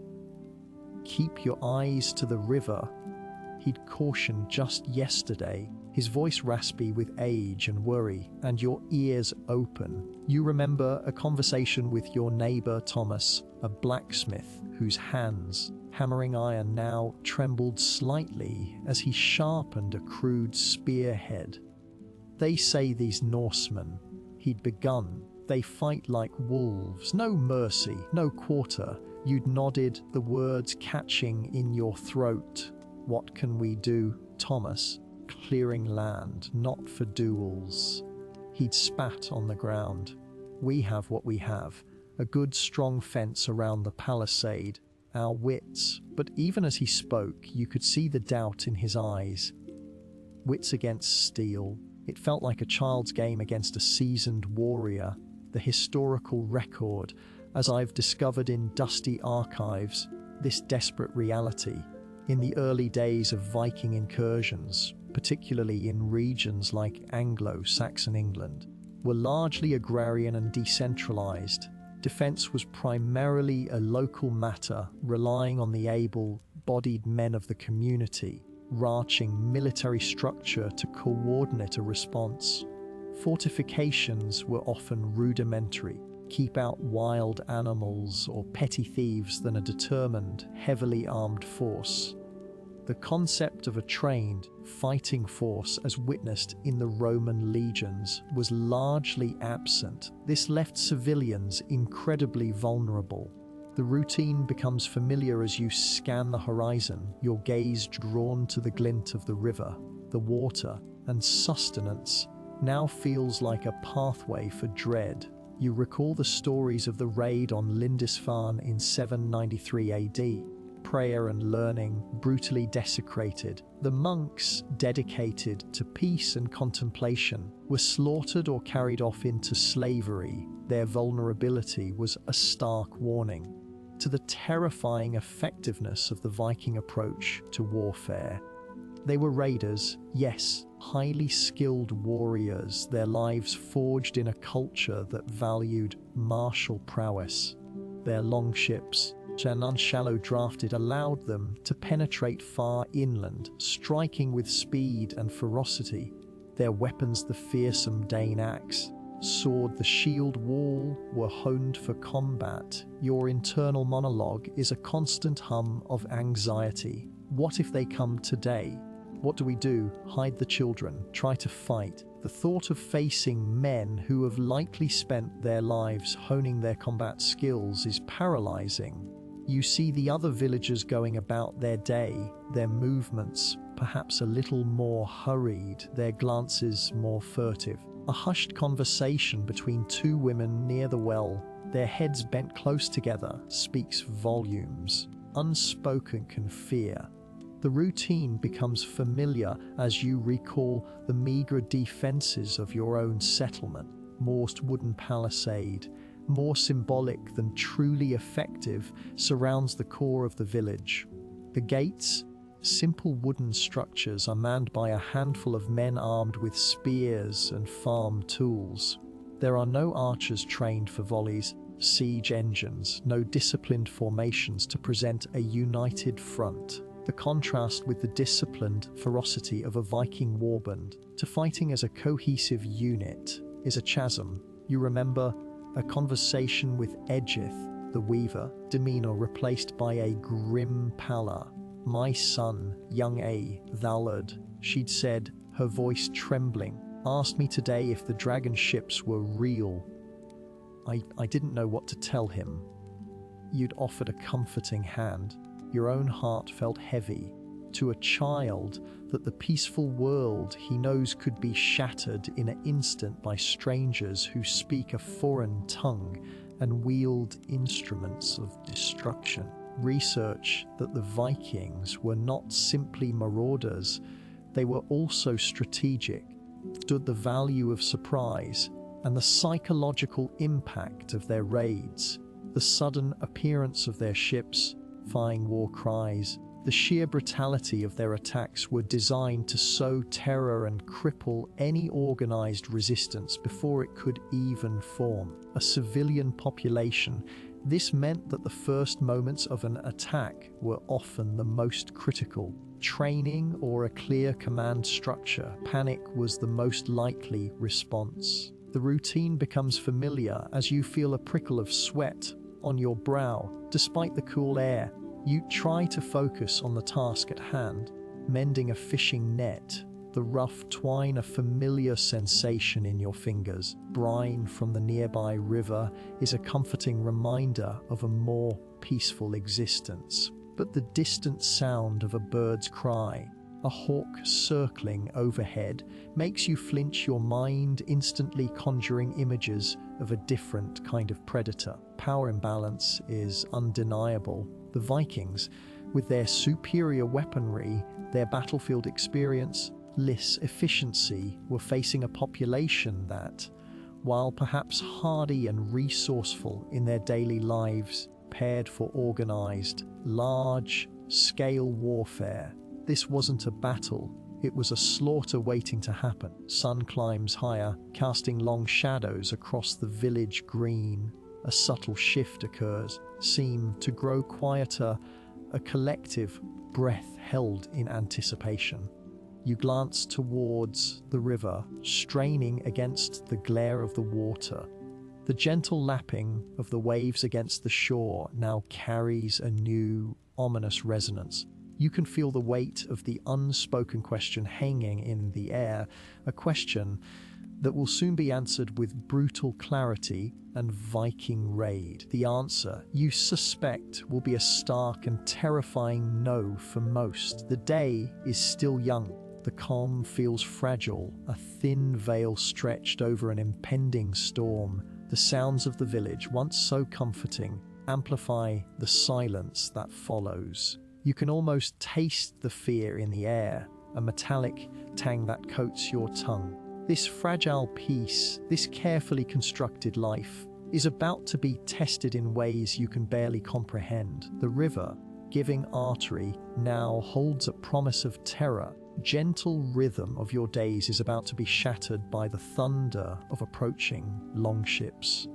Keep your eyes to the river, he'd cautioned just yesterday, his voice raspy with age and worry, and your ears open. You remember a conversation with your neighbor Thomas, a blacksmith whose hands, hammering iron now, trembled slightly as he sharpened a crude spearhead. They say these Norsemen, he'd begun, they fight like wolves, no mercy, no quarter. You'd nodded, the words catching in your throat. What can we do, Thomas? Clearing land, not for duels. He'd spat on the ground. We have what we have, a good strong fence around the palisade, our wits. But even as he spoke, you could see the doubt in his eyes. Wits against steel. It felt like a child's game against a seasoned warrior. The historical record, as I've discovered in dusty archives, this desperate reality. In the early days of Viking incursions, particularly in regions like Anglo-Saxon England, were largely agrarian and decentralized. Defense was primarily a local matter, relying on the able-bodied men of the community, ranching military structure to coordinate a response. Fortifications were often rudimentary, keep out wild animals or petty thieves than a determined, heavily armed force. The concept of a trained, fighting force as witnessed in the Roman legions was largely absent. This left civilians incredibly vulnerable. The routine becomes familiar as you scan the horizon, your gaze drawn to the glint of the river. The water and sustenance now feels like a pathway for dread. You recall the stories of the raid on Lindisfarne in 793 AD. Prayer and learning brutally desecrated. The monks, dedicated to peace and contemplation, were slaughtered or carried off into slavery. Their vulnerability was a stark warning. to the terrifying effectiveness of the Viking approach to warfare. They were raiders, yes, highly skilled warriors, their lives forged in a culture that valued martial prowess. Their longships, and unshallow drafted, allowed them to penetrate far inland, striking with speed and ferocity. Their weapons, the fearsome Dane axe, sword, the shield wall, were honed for combat. Your internal monologue is a constant hum of anxiety. What if they come today? What do we do? Hide the children? Try to fight? The thought of facing men who have likely spent their lives honing their combat skills is paralyzing. You see the other villagers going about their day, their movements perhaps a little more hurried, their glances more furtive. A hushed conversation between two women near the well, their heads bent close together, speaks volumes. Unspoken fear. The routine becomes familiar as you recall the meagre defenses of your own settlement. Mossed wooden palisade, more symbolic than truly effective, surrounds the core of the village. The gates, simple wooden structures, are manned by a handful of men armed with spears and farm tools. There are no archers trained for volleys, siege engines, no disciplined formations to present a united front. The contrast with the disciplined ferocity of a Viking warband to fighting as a cohesive unit is a chasm. You remember a conversation with Edgith, the weaver, demeanor replaced by a grim pallor. "My son, young Thallard," she'd said, her voice trembling, "asked me today if the dragon ships were real. I didn't know what to tell him." You'd offered a comforting hand. Your own heart felt heavy. To a child, that the peaceful world he knows could be shattered in an instant by strangers who speak a foreign tongue and wield instruments of destruction. Research that the Vikings were not simply marauders, they were also strategic, stood the value of surprise and the psychological impact of their raids, the sudden appearance of their ships, defying war cries. The sheer brutality of their attacks were designed to sow terror and cripple any organized resistance before it could even form. A civilian population, this meant that the first moments of an attack were often the most critical. Training or a clear command structure, panic was the most likely response. The routine becomes familiar as you feel a prickle of sweat on your brow. Despite the cool air, you try to focus on the task at hand, mending a fishing net. The rough twine, a familiar sensation in your fingers. Brine from the nearby river is a comforting reminder of a more peaceful existence. But the distant sound of a bird's cry, a hawk circling overhead, makes you flinch, your mind instantly conjuring images of a different kind of predator. Power imbalance is undeniable. The Vikings, with their superior weaponry, their battlefield experience, efficiency, were facing a population that, while perhaps hardy and resourceful in their daily lives, prepared for organized, large-scale warfare. This wasn't a battle, it was a slaughter waiting to happen. Sun climbs higher, casting long shadows across the village green. A subtle shift occurs, seem to grow quieter, a collective breath held in anticipation. You glance towards the river, straining against the glare of the water. The gentle lapping of the waves against the shore now carries a new, ominous resonance. You can feel the weight of the unspoken question hanging in the air, a question that will soon be answered with brutal clarity and Viking raid. The answer, you suspect, will be a stark and terrifying no for most. The day is still young. The calm feels fragile, a thin veil stretched over an impending storm. The sounds of the village, once so comforting, amplify the silence that follows. You can almost taste the fear in the air, a metallic tang that coats your tongue. This fragile peace, this carefully constructed life, is about to be tested in ways you can barely comprehend. The river, giving artery, now holds a promise of terror. Gentle rhythm of your days is about to be shattered by the thunder of approaching longships.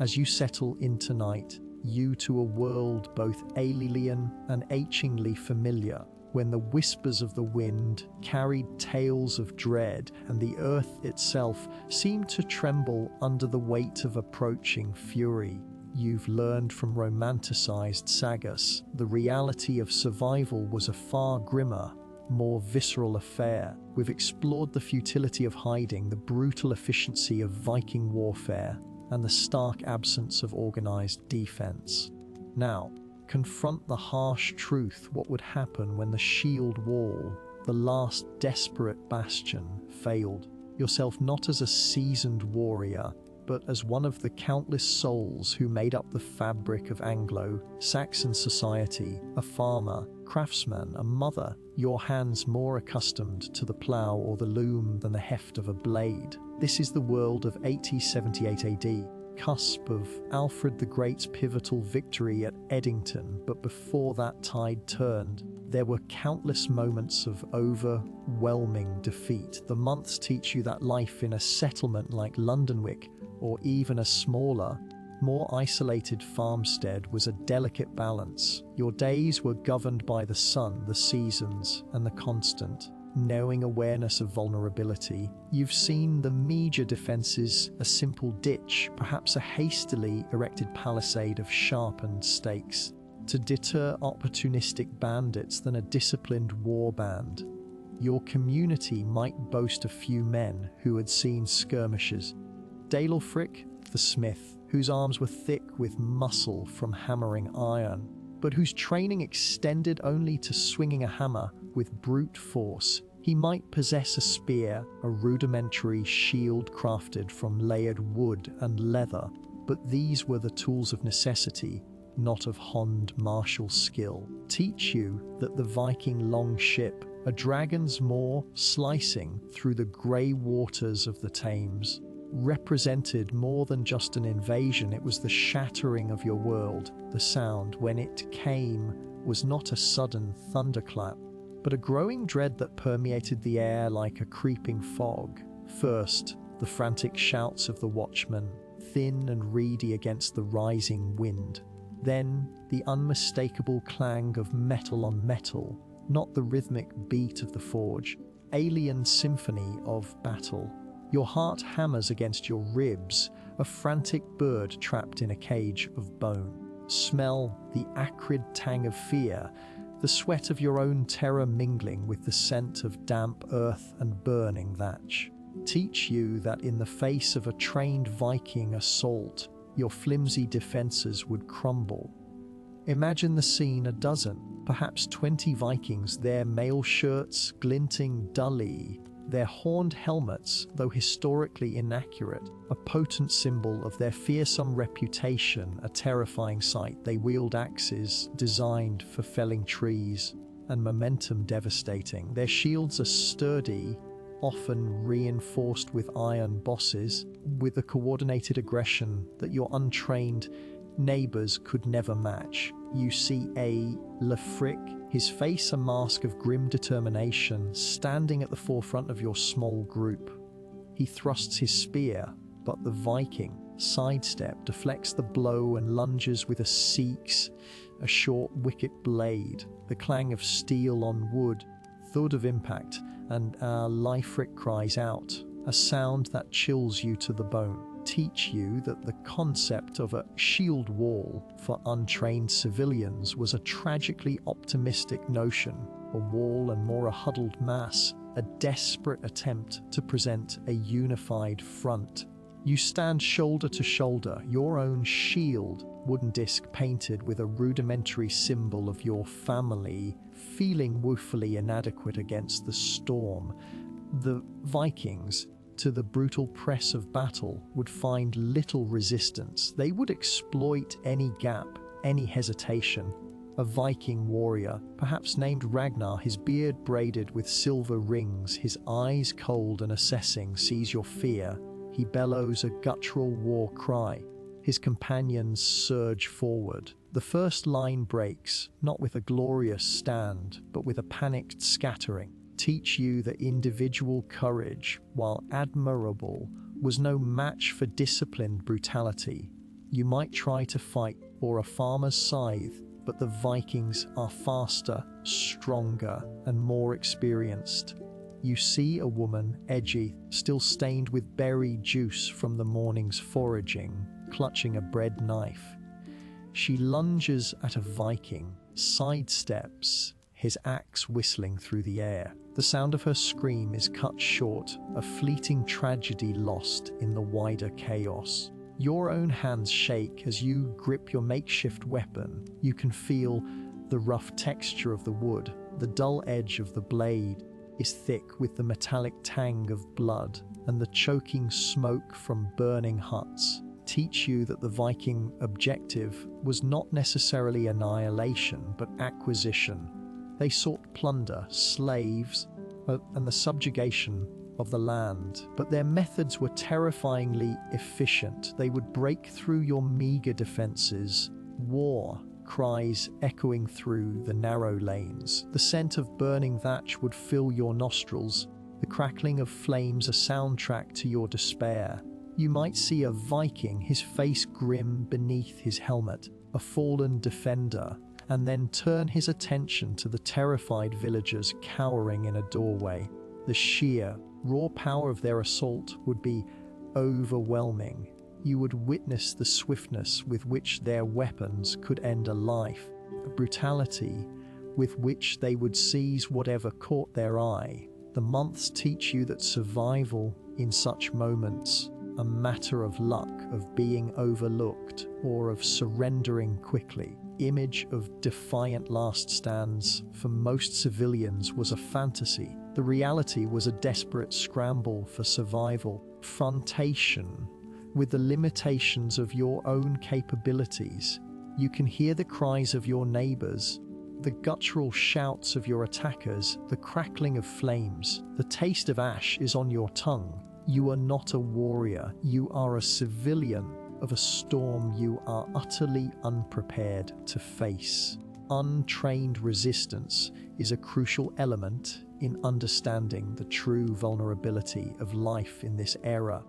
As you settle into night, you to a world both alien and achingly familiar, when the whispers of the wind carried tales of dread and the earth itself seemed to tremble under the weight of approaching fury. You've learned from romanticized sagas the reality of survival was a far grimmer, more visceral affair. We've explored the futility of hiding, the brutal efficiency of Viking warfare, and the stark absence of organized defense. Now, confront the harsh truth: what would happen when the shield wall, the last desperate bastion, failed. Yourself not as a seasoned warrior, but as one of the countless souls who made up the fabric of Anglo-Saxon society, a farmer, craftsman, a mother, your hands more accustomed to the plough or the loom than the heft of a blade. This is the world of 8078 AD, cusp of Alfred the Great's pivotal victory at Edington, but before that tide turned, there were countless moments of overwhelming defeat. The months teach you that life in a settlement like Londonwick, or even a smaller, more isolated farmstead, was a delicate balance. Your days were governed by the sun, the seasons, and the constant, knowing awareness of vulnerability. You've seen the major defenses, a simple ditch, perhaps a hastily erected palisade of sharpened stakes, to deter opportunistic bandits than a disciplined war band. Your community might boast a few men who had seen skirmishes. Dalelfric, the smith, whose arms were thick with muscle from hammering iron, but whose training extended only to swinging a hammer with brute force. He might possess a spear, a rudimentary shield crafted from layered wood and leather, but these were the tools of necessity, not of honed martial skill. Teach you that the Viking longship, a dragon's maw slicing through the grey waters of the Thames, represented more than just an invasion. It was the shattering of your world. The sound, when it came, was not a sudden thunderclap, but a growing dread that permeated the air like a creeping fog. First, the frantic shouts of the watchman, thin and reedy against the rising wind. Then, the unmistakable clang of metal on metal, not the rhythmic beat of the forge, alien symphony of battle. Your heart hammers against your ribs, a frantic bird trapped in a cage of bone. Smell the acrid tang of fear, the sweat of your own terror mingling with the scent of damp earth and burning thatch. Teach you that in the face of a trained Viking assault, your flimsy defenses would crumble. Imagine the scene: a dozen, perhaps 20 Vikings, their mail shirts glinting dully, their horned helmets, though historically inaccurate, a potent symbol of their fearsome reputation, a terrifying sight. They wield axes designed for felling trees, and momentum devastating. Their shields are sturdy, often reinforced with iron bosses, with a coordinated aggression that your untrained neighbors could never match. You see a Lefric, his face a mask of grim determination, standing at the forefront of your small group. He thrusts his spear, but the Viking sidestep, deflects the blow and lunges with a seeks, a short wicket blade, the clang of steel on wood, thud of impact, and Lefric cries out, a sound that chills you to the bone. Teach you that the concept of a shield wall for untrained civilians was a tragically optimistic notion, a wall and more a huddled mass, a desperate attempt to present a unified front. You stand shoulder to shoulder, your own shield, wooden disc painted with a rudimentary symbol of your family, feeling woefully inadequate against the storm. The Vikings, to the brutal press of battle, would find little resistance. They would exploit any gap, any hesitation. A Viking warrior, perhaps named Ragnar, his beard braided with silver rings, his eyes cold and assessing, sees your fear. He bellows a guttural war cry. His companions surge forward. The first line breaks, not with a glorious stand, but with a panicked scattering. Teach you that individual courage, while admirable, was no match for disciplined brutality. You might try to fight for a farmer's scythe, but the Vikings are faster, stronger, and more experienced. You see a woman, edgy, still stained with berry juice from the morning's foraging, clutching a bread knife. She lunges at a Viking, sidesteps, his axe whistling through the air. The sound of her scream is cut short, a fleeting tragedy lost in the wider chaos. Your own hands shake as you grip your makeshift weapon. You can feel the rough texture of the wood. The dull edge of the blade is thick with the metallic tang of blood, and the choking smoke from burning huts teach you that the Viking objective was not necessarily annihilation, but acquisition. They sought plunder, slaves, and the subjugation of the land, but their methods were terrifyingly efficient. They would break through your meager defenses. War cries echoing through the narrow lanes. The scent of burning thatch would fill your nostrils, the crackling of flames a soundtrack to your despair. You might see a Viking, his face grim beneath his helmet, a fallen defender, and then turn his attention to the terrified villagers cowering in a doorway. The sheer, raw power of their assault would be overwhelming. You would witness the swiftness with which their weapons could end a life, a brutality with which they would seize whatever caught their eye. The months teach you that survival in such moments, a matter of luck, of being overlooked, or of surrendering quickly. Image of defiant last stands for most civilians was a fantasy. The reality was a desperate scramble for survival, confrontation with the limitations of your own capabilities. You can hear the cries of your neighbors, the guttural shouts of your attackers, the crackling of flames. The taste of ash is on your tongue. You are not a warrior, you are a civilian of a storm you are utterly unprepared to face. Untrained resistance is a crucial element in understanding the true vulnerability of life in this era.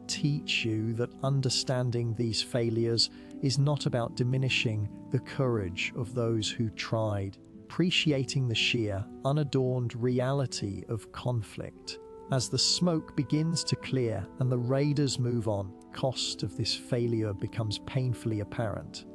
Teach you that understanding these failures is not about diminishing the courage of those who tried, appreciating the sheer, unadorned reality of conflict. As the smoke begins to clear and the raiders move on, cost of this failure becomes painfully apparent.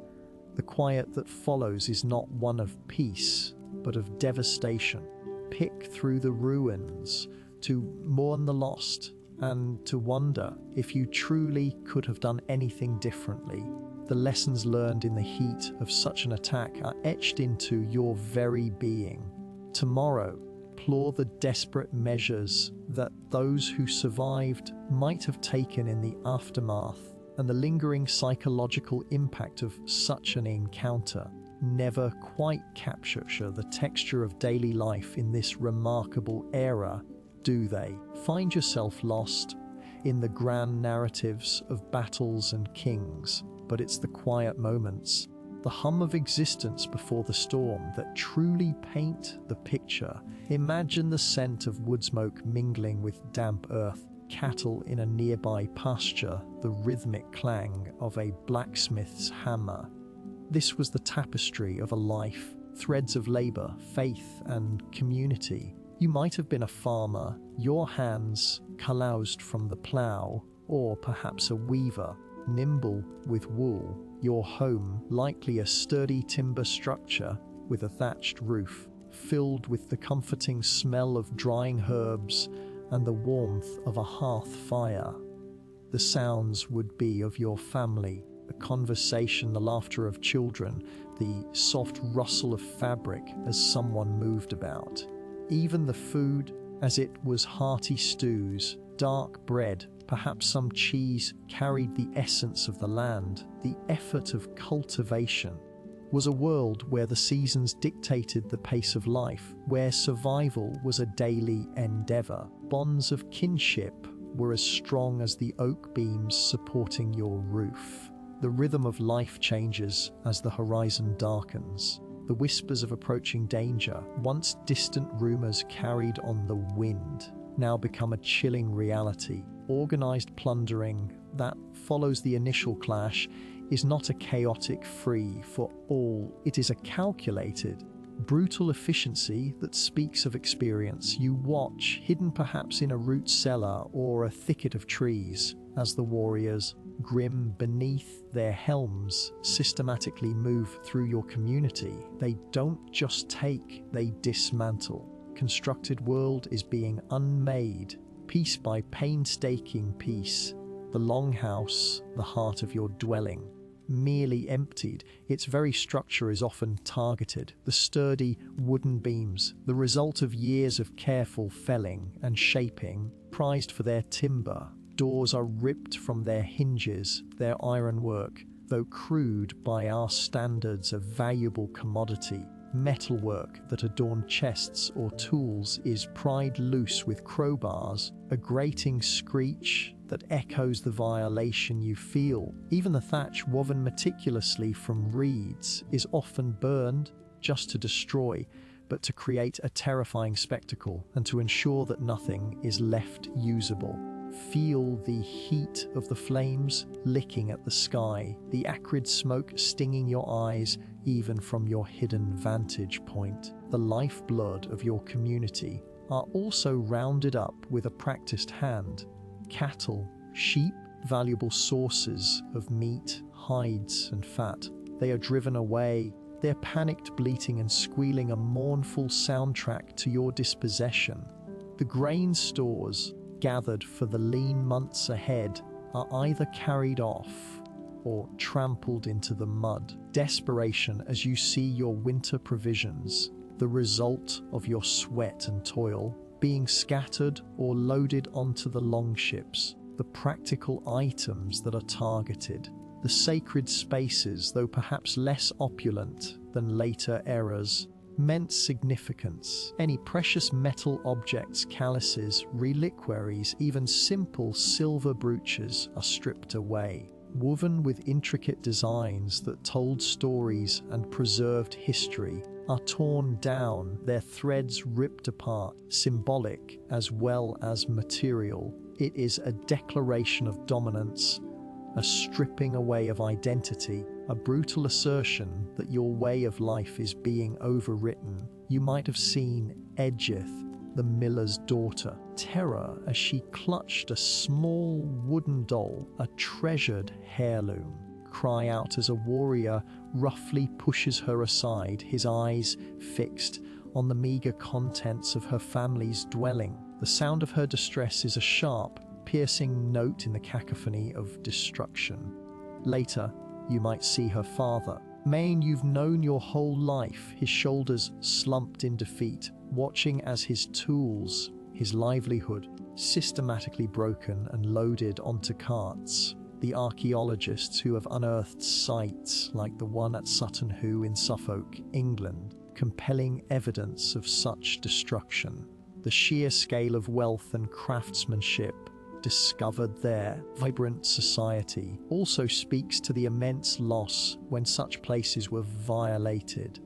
The quiet that follows is not one of peace, but of devastation. Pick through the ruins to mourn the lost and to wonder if you truly could have done anything differently. The lessons learned in the heat of such an attack are etched into your very being. Tomorrow, explore the desperate measures that those who survived might have taken in the aftermath, and the lingering psychological impact of such an encounter never quite capture the texture of daily life in this remarkable era, do they? Find yourself lost in the grand narratives of battles and kings, but it's the quiet moments, the hum of existence before the storm, that truly paint the picture. Imagine the scent of wood smoke mingling with damp earth, cattle in a nearby pasture, the rhythmic clang of a blacksmith's hammer. This was the tapestry of a life, threads of labor, faith, and community. You might have been a farmer, your hands caroused from the plow, or perhaps a weaver, nimble with wool. Your home, likely a sturdy timber structure with a thatched roof, filled with the comforting smell of drying herbs and the warmth of a hearth fire. The sounds would be of your family, a conversation, the laughter of children, the soft rustle of fabric as someone moved about. Even the food, as it was hearty stews, dark bread, perhaps some cheese, carried the essence of the land. The effort of cultivation was a world where the seasons dictated the pace of life, where survival was a daily endeavor. Bonds of kinship were as strong as the oak beams supporting your roof. The rhythm of life changes as the horizon darkens. The whispers of approaching danger, once distant rumors carried on the wind, now become a chilling reality. Organized plundering that follows the initial clash is not a chaotic free for all. It is a calculated, brutal efficiency that speaks of experience. You watch, hidden perhaps in a root cellar or a thicket of trees, as the warriors, grim beneath their helms, systematically move through your community. They don't just take, they dismantle. Constructed world is being unmade, piece by painstaking piece. The longhouse, the heart of your dwelling, merely emptied. Its very structure is often targeted. The sturdy wooden beams, the result of years of careful felling and shaping, prized for their timber. Doors are ripped from their hinges, their ironwork, though crude by our standards, a valuable commodity. Metalwork that adorn chests or tools is pried loose with crowbars, a grating screech that echoes the violation you feel. Even the thatch, woven meticulously from reeds, is often burned just to destroy, but to create a terrifying spectacle and to ensure that nothing is left usable. Feel the heat of the flames licking at the sky, the acrid smoke stinging your eyes even from your hidden vantage point. The lifeblood of your community are also rounded up with a practiced hand. Cattle, sheep, valuable sources of meat, hides, and fat. They are driven away, their panicked bleating and squealing a mournful soundtrack to your dispossession. The grain stores, gathered for the lean months ahead, are either carried off or trampled into the mud. Desperation as you see your winter provisions, the result of your sweat and toil, being scattered or loaded onto the longships. The practical items that are targeted, the sacred spaces, though perhaps less opulent than later eras, meant significance. Any precious metal objects, chalices, reliquaries, even simple silver brooches are stripped away, woven with intricate designs that told stories and preserved history, are torn down, their threads ripped apart, symbolic as well as material. It is a declaration of dominance, a stripping away of identity, a brutal assertion that your way of life is being overwritten. You might have seen Edgith, the miller's daughter, terror as she clutched a small wooden doll, a treasured heirloom, cry out as a warrior roughly pushes her aside, his eyes fixed on the meager contents of her family's dwelling. The sound of her distress is a sharp, piercing note in the cacophony of destruction. Later, you might see her father, man you've known your whole life, his shoulders slumped in defeat, watching as his tools, his livelihood, systematically broken and loaded onto carts. The archaeologists who have unearthed sites like the one at Sutton Hoo in Suffolk, England, compelling evidence of such destruction. The sheer scale of wealth and craftsmanship discovered there, vibrant society, also speaks to the immense loss when such places were violated.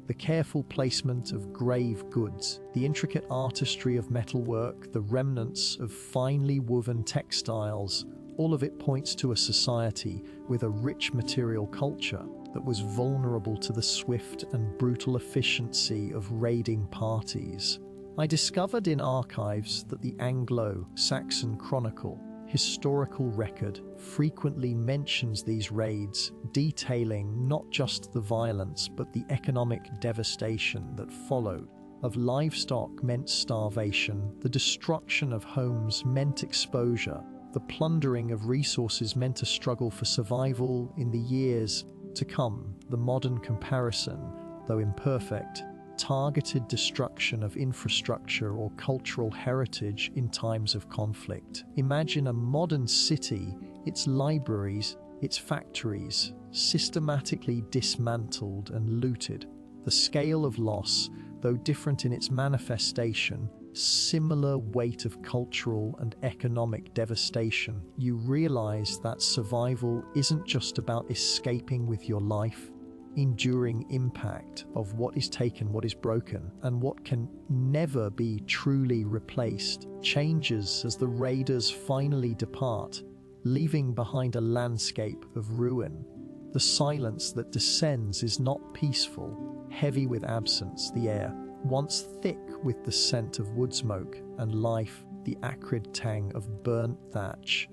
The careful placement of grave goods, the intricate artistry of metalwork, the remnants of finely woven textiles, all of it points to a society with a rich material culture that was vulnerable to the swift and brutal efficiency of raiding parties. I discovered in archives that the Anglo-Saxon Chronicle historical record frequently mentions these raids, detailing not just the violence but the economic devastation that followed. Of livestock meant starvation, the destruction of homes meant exposure, the plundering of resources meant a struggle for survival in the years to come. The modern comparison, though imperfect, targeted destruction of infrastructure or cultural heritage in times of conflict. Imagine a modern city, its libraries, its factories, systematically dismantled and looted. The scale of loss, though different in its manifestation, similar weight of cultural and economic devastation. You realize that survival isn't just about escaping with your life. Enduring impact of what is taken, what is broken, and what can never be truly replaced changes as the raiders finally depart, leaving behind a landscape of ruin. The silence that descends is not peaceful, heavy with absence. The air, once thick with the scent of wood smoke and life, the acrid tang of burnt thatch,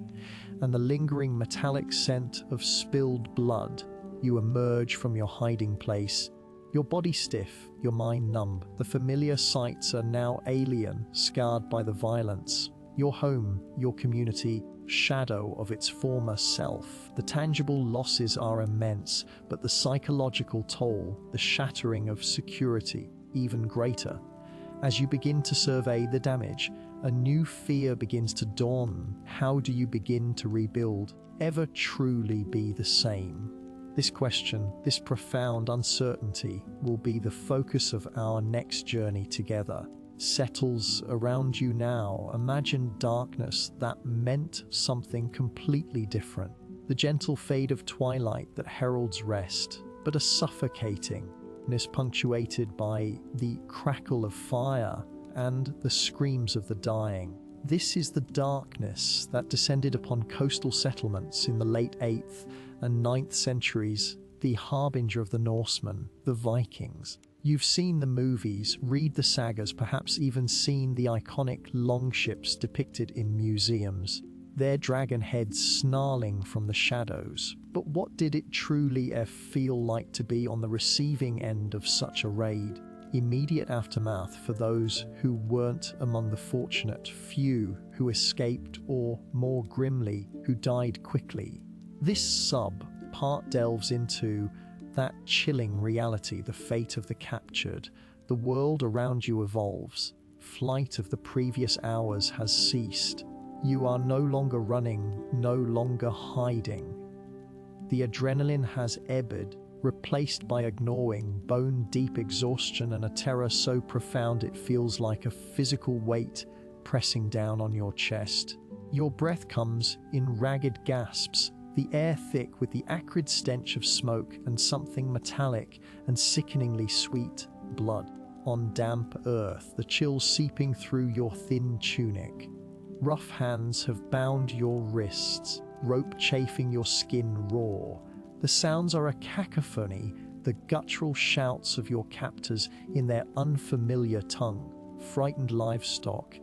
and the lingering metallic scent of spilled blood. You emerge from your hiding place, your body stiff, your mind numb. The familiar sights are now alien, scarred by the violence. Your home, your community, shadow of its former self. The tangible losses are immense, but the psychological toll, the shattering of security, even greater. As you begin to survey the damage, a new fear begins to dawn. How do you begin to rebuild, ever truly be the same? This question, this profound uncertainty, will be the focus of our next journey together. Settles around you now. Imagine darkness that meant something completely different. The gentle fade of twilight that heralds rest, but a suffocatingness punctuated by the crackle of fire and the screams of the dying. This is the darkness that descended upon coastal settlements in the late 8th and 9th centuries, the harbinger of the Norsemen, the Vikings. You've seen the movies, read the sagas, perhaps even seen the iconic longships depicted in museums, their dragon heads snarling from the shadows. But what did it truly feel like to be on the receiving end of such a raid? Immediate aftermath for those who weren't among the fortunate few who escaped, or more grimly, who died quickly. This sub-part delves into that chilling reality, the fate of the captured. The world around you evolves. Flight of the previous hours has ceased. You are no longer running, no longer hiding. The adrenaline has ebbed, replaced by a gnawing, bone-deep exhaustion and a terror so profound it feels like a physical weight pressing down on your chest. Your breath comes in ragged gasps, the air thick with the acrid stench of smoke and something metallic and sickeningly sweet, blood. On damp earth, the chill seeping through your thin tunic. Rough hands have bound your wrists, rope chafing your skin raw. The sounds are a cacophony, the guttural shouts of your captors in their unfamiliar tongue, frightened livestock,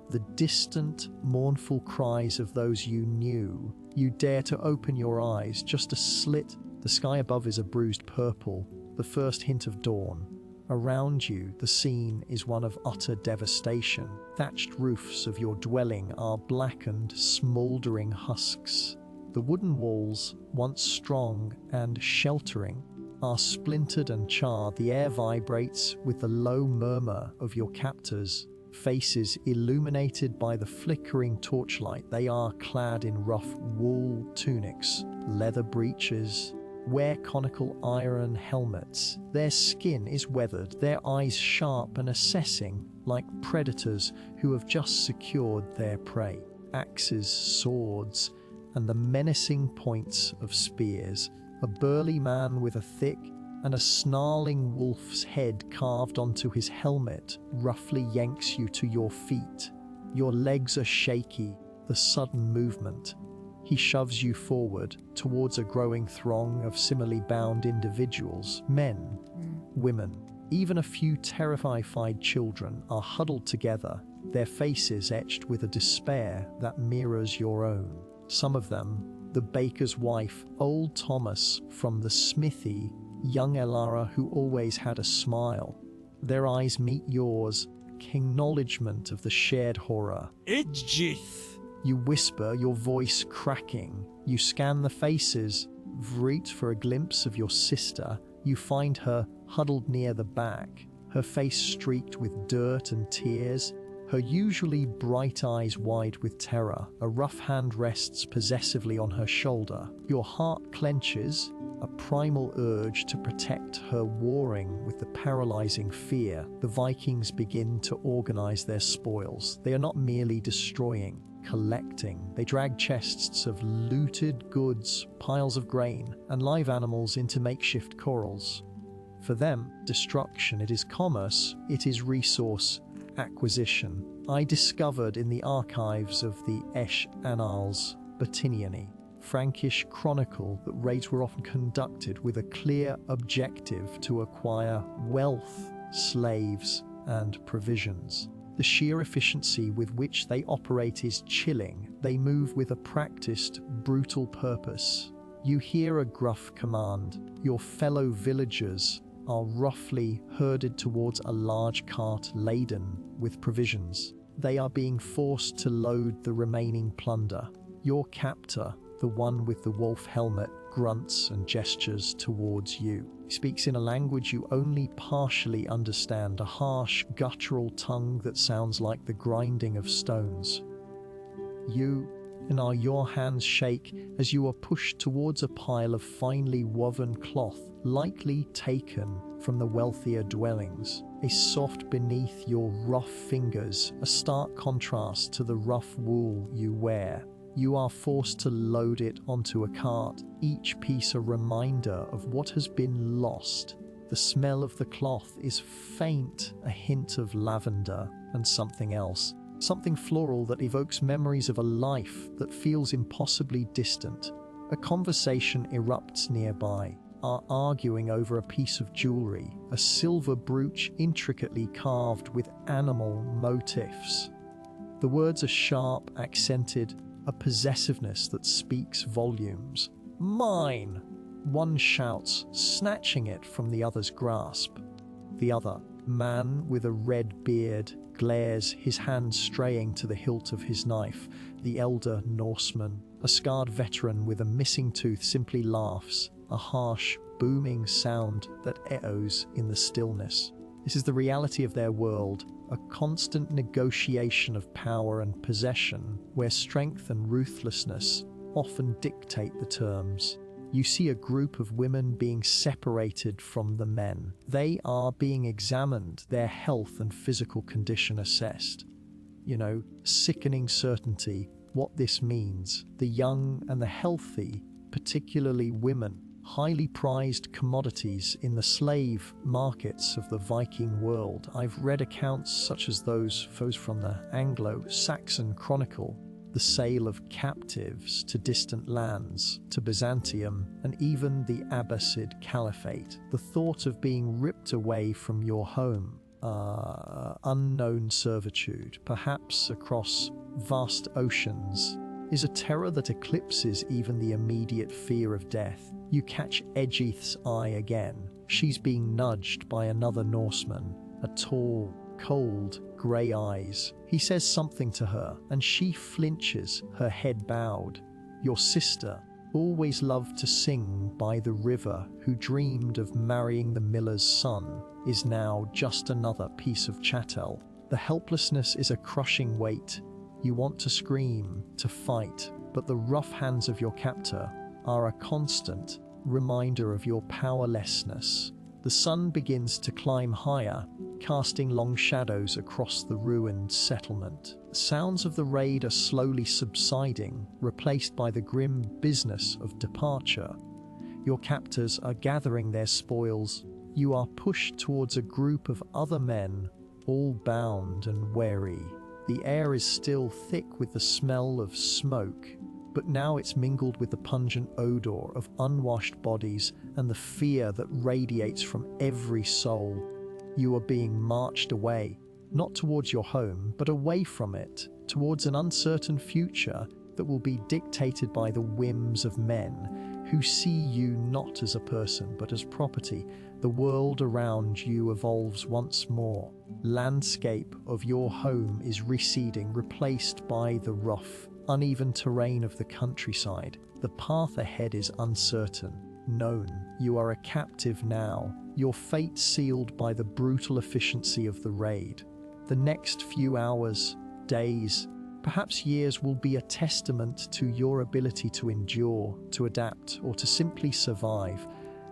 the distant, mournful cries of those you knew. You dare to open your eyes, just a slit. The sky above is a bruised purple, the first hint of dawn. Around you, the scene is one of utter devastation. Thatched roofs of your dwelling are blackened, smouldering husks. The wooden walls, once strong and sheltering, are splintered and charred. The air vibrates with the low murmur of your captors, faces illuminated by the flickering torchlight. They are clad in rough wool tunics, leather breeches, wear conical iron helmets. Their skin is weathered, their eyes sharp and assessing, like predators who have just secured their prey. Axes, swords, and the menacing points of spears. A burly man with a thick and a snarling wolf's head carved onto his helmet roughly yanks you to your feet. Your legs are shaky, the sudden movement. He shoves you forward towards a growing throng of similarly bound individuals. Men, women, even a few terrified children are huddled together, their faces etched with a despair that mirrors your own. Some of them, the baker's wife, old Thomas from the smithy, young Elara who always had a smile. Their eyes meet yours, acknowledgement of the shared horror. Idjith! You whisper, your voice cracking. You scan the faces, Vrit for a glimpse of your sister. You find her huddled near the back, her face streaked with dirt and tears, her usually bright eyes wide with terror. A rough hand rests possessively on her shoulder. Your heart clenches, a primal urge to protect her warring with the paralyzing fear. The Vikings begin to organize their spoils. They are not merely destroying, collecting. They drag chests of looted goods, piles of grain, and live animals into makeshift corrals. For them, destruction, it is commerce, it is resource acquisition. I discovered in the archives of the Esh Annals Bertiniani, Frankish chronicle, that raids were often conducted with a clear objective to acquire wealth, slaves, and provisions. The sheer efficiency with which they operate is chilling. They move with a practiced, brutal purpose. You hear a gruff command. Your fellow villagers are roughly herded towards a large cart laden with provisions. They are being forced to load the remaining plunder. Your captor, the one with the wolf helmet, grunts and gestures towards you. He speaks in a language you only partially understand, a harsh, guttural tongue that sounds like the grinding of stones. Your hands shake as you are pushed towards a pile of finely woven cloth, likely taken from the wealthier dwellings. A soft beneath your rough fingers, a stark contrast to the rough wool you wear. You are forced to load it onto a cart, each piece a reminder of what has been lost. The smell of the cloth is faint, a hint of lavender and something else. Something floral that evokes memories of a life that feels impossibly distant. A conversation erupts nearby, are arguing over a piece of jewelry, a silver brooch intricately carved with animal motifs. The words are sharp, accented, a possessiveness that speaks volumes. "Mine!" one shouts, snatching it from the other's grasp. The other, man with a red beard, glares, his hand straying to the hilt of his knife. The elder Norseman, a scarred veteran with a missing tooth, simply laughs, a harsh, booming sound that echoes in the stillness. This is the reality of their world, a constant negotiation of power and possession, where strength and ruthlessness often dictate the terms. You see a group of women being separated from the men. They are being examined, their health and physical condition assessed. Sickening certainty, what this means. The young and the healthy, particularly women, highly prized commodities in the slave markets of the Viking world. I've read accounts such as those from the Anglo-Saxon Chronicle, the sale of captives to distant lands, to Byzantium, and even the Abbasid Caliphate. The thought of being ripped away from your home, unknown servitude, perhaps across vast oceans, is a terror that eclipses even the immediate fear of death. You catch Edgith's eye again. She's being nudged by another Norseman, a tall, cold, grey eyes. He says something to her, and she flinches, her head bowed. Your sister, always loved to sing by the river, who dreamed of marrying the miller's son, is now just another piece of chattel. The helplessness is a crushing weight. You want to scream, to fight, but the rough hands of your captor are a constant reminder of your powerlessness. The sun begins to climb higher, casting long shadows across the ruined settlement. Sounds of the raid are slowly subsiding, replaced by the grim business of departure. Your captors are gathering their spoils. You are pushed towards a group of other men, all bound and wary. The air is still thick with the smell of smoke, but now it's mingled with the pungent odor of unwashed bodies and the fear that radiates from every soul. You are being marched away, not towards your home, but away from it, towards an uncertain future that will be dictated by the whims of men who see you not as a person, but as property. The world around you evolves once more. Landscape of your home is receding, replaced by the rough, uneven terrain of the countryside. The path ahead is uncertain, known. You are a captive now, your fate sealed by the brutal efficiency of the raid. The next few hours, days, Perhaps years will be a testament to your ability to endure, to adapt, or to simply survive.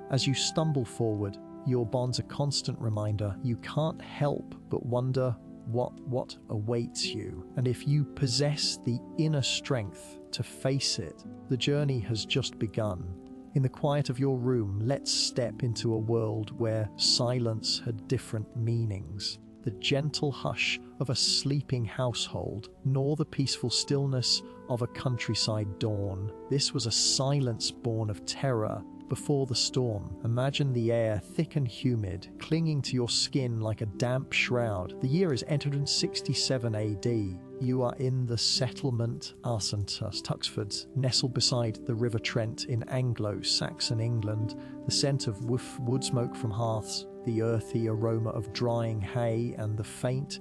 As you stumble forward, your bond's a constant reminder you can't help but wonder what awaits you. And if you possess the inner strength to face it, the journey has just begun. In the quiet of your room, let's step into a world where silence had different meanings. The gentle hush of a sleeping household, nor the peaceful stillness of a countryside dawn. This was a silence born of terror before the storm. Imagine the air thick and humid, clinging to your skin like a damp shroud. The year is 867 AD. You are in the settlement Arsentus, Tuxford, nestled beside the River Trent in Anglo-Saxon England. The scent of wood smoke from hearths, the earthy aroma of drying hay, and the faint,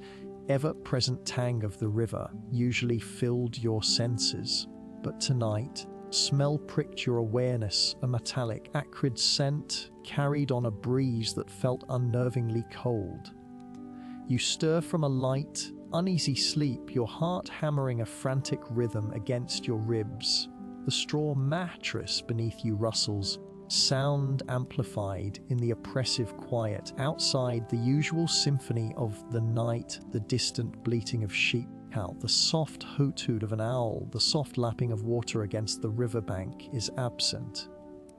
ever-present tang of the river usually filled your senses. But tonight, smell pricked your awareness, a metallic, acrid scent carried on a breeze that felt unnervingly cold. You stir from a light, uneasy sleep, your heart hammering a frantic rhythm against your ribs. The straw mattress beneath you rustles, sound amplified in the oppressive quiet. Outside, the usual symphony of the night, the distant bleating of sheep, the soft hoot-hoot of an owl, the soft lapping of water against the riverbank is absent.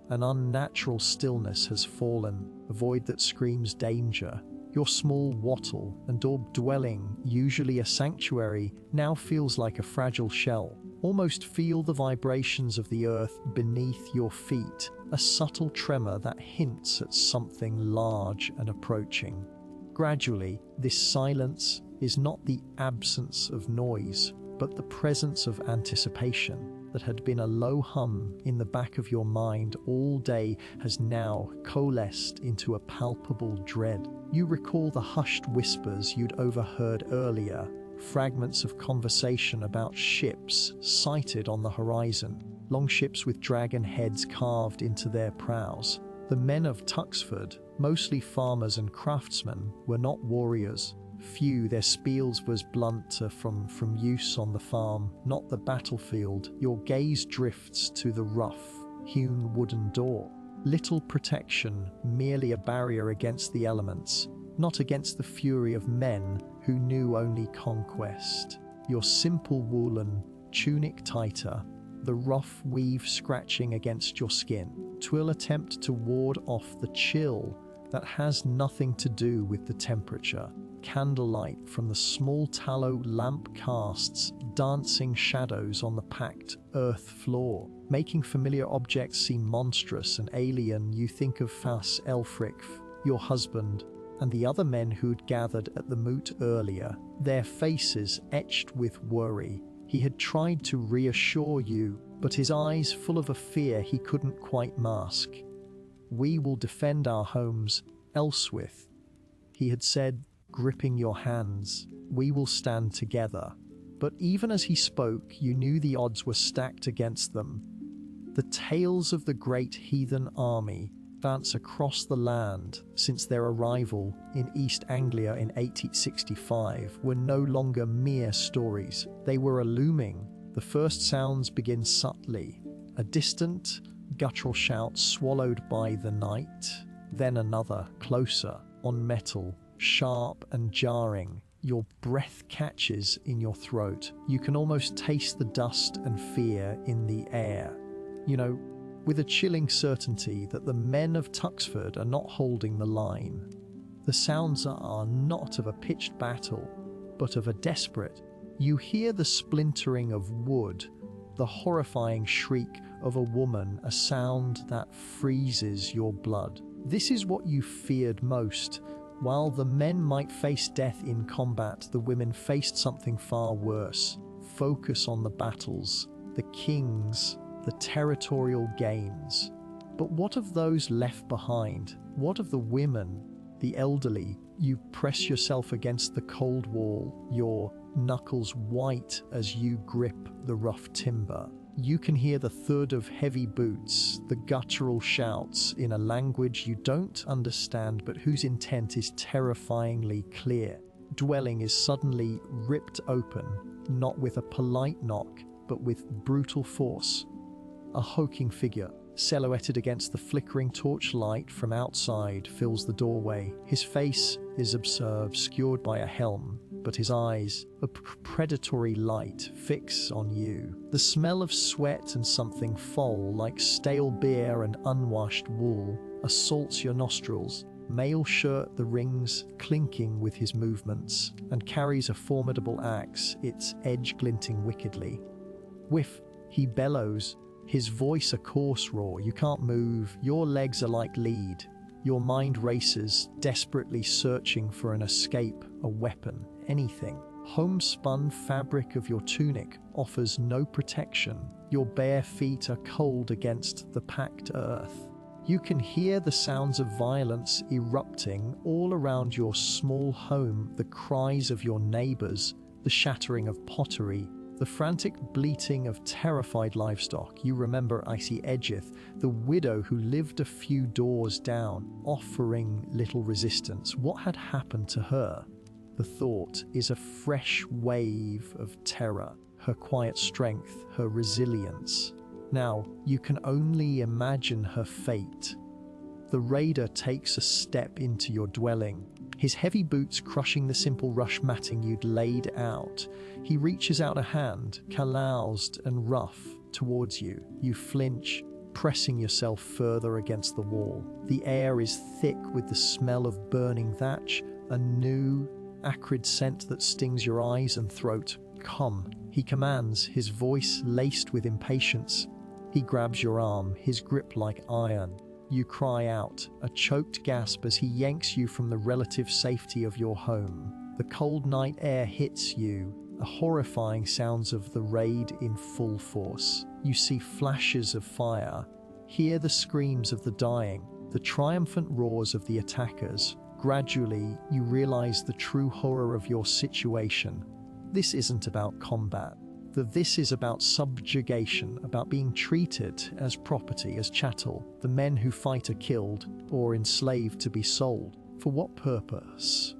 An unnatural stillness has fallen, a void that screams danger. Your small wattle and daub dwelling, usually a sanctuary, now feels like a fragile shell. Almost feel the vibrations of the earth beneath your feet, a subtle tremor that hints at something large and approaching. Gradually, this silence is not the absence of noise, but the presence of anticipation that had been a low hum in the back of your mind all day has now coalesced into a palpable dread. You recall the hushed whispers you'd overheard earlier, fragments of conversation about ships sighted on the horizon, longships with dragon heads carved into their prows. The men of Tuxford, mostly farmers and craftsmen, were not warriors. Few, their spiels was blunt from use on the farm, not the battlefield. Your gaze drifts to the rough, hewn wooden door. Little protection, merely a barrier against the elements, not against the fury of men who knew only conquest. Your simple woolen tunic tighter, the rough weave scratching against your skin. 'Twill attempt to ward off the chill that has nothing to do with the temperature. Candlelight from the small tallow lamp casts dancing shadows on the packed earth floor, making familiar objects seem monstrous and alien. You think of Fas Elfric, your husband, and the other men who'd gathered at the moot earlier, their faces etched with worry. He had tried to reassure you, but his eyes full of a fear he couldn't quite mask. "We will defend our homes, Elswith," he had said, gripping your hands. "We will stand together." But even as he spoke, you knew the odds were stacked against them. The tales of the great heathen army advance across the land since their arrival in East Anglia in 865 were no longer mere stories. They were a looming. The first sounds begin subtly, a distant, guttural shout swallowed by the night, then another, closer, on metal, sharp and jarring. Your breath catches in your throat. You can almost taste the dust and fear in the air. With a chilling certainty that the men of Tuxford are not holding the line. The sounds are not of a pitched battle, but of a desperate. You hear the splintering of wood, the horrifying shriek of a woman, a sound that freezes your blood. This is what you feared most. While the men might face death in combat, the women faced something far worse. Focus on the battles, the kings, the territorial gains. But what of those left behind? What of the women, the elderly? You press yourself against the cold wall, your knuckles white as you grip the rough timber. You can hear the thud of heavy boots, the guttural shouts in a language you don't understand but whose intent is terrifyingly clear. Dwelling is suddenly ripped open. not with a polite knock, but with brutal force. A hulking figure, silhouetted against the flickering torchlight from outside, fills the doorway. His face is obscured by a helm, but his eyes, a predatory light, fix on you. The smell of sweat and something foul, like stale beer and unwashed wool, assaults your nostrils. Male shirt the rings, clinking with his movements, and carries a formidable axe, its edge glinting wickedly. Whiff, he bellows, his voice a coarse roar. You can't move, your legs are like lead. Your mind races, desperately searching for an escape, a weapon, anything. Homespun fabric of your tunic offers no protection. Your bare feet are cold against the packed earth. You can hear the sounds of violence erupting all around your small home, the cries of your neighbors, the shattering of pottery, the frantic bleating of terrified livestock. You remember Icy Edgeth, the widow who lived a few doors down, offering little resistance. What had happened to her? The thought is a fresh wave of terror, her quiet strength, her resilience. Now, you can only imagine her fate. The raider takes a step into your dwelling, his heavy boots crushing the simple rush matting you'd laid out. He reaches out a hand, calloused and rough, towards you. You flinch, pressing yourself further against the wall. The air is thick with the smell of burning thatch, a new, acrid scent that stings your eyes and throat. Come, he commands, his voice laced with impatience. He grabs your arm, his grip like iron. You cry out, a choked gasp as he yanks you from the relative safety of your home. The cold night air hits you, a horrifying sounds of the raid in full force. You see flashes of fire, hear the screams of the dying, the triumphant roars of the attackers. Gradually, you realize the true horror of your situation. This isn't about combat. This is about subjugation, about being treated as property, as chattel. The men who fight are killed or enslaved to be sold. For what purpose?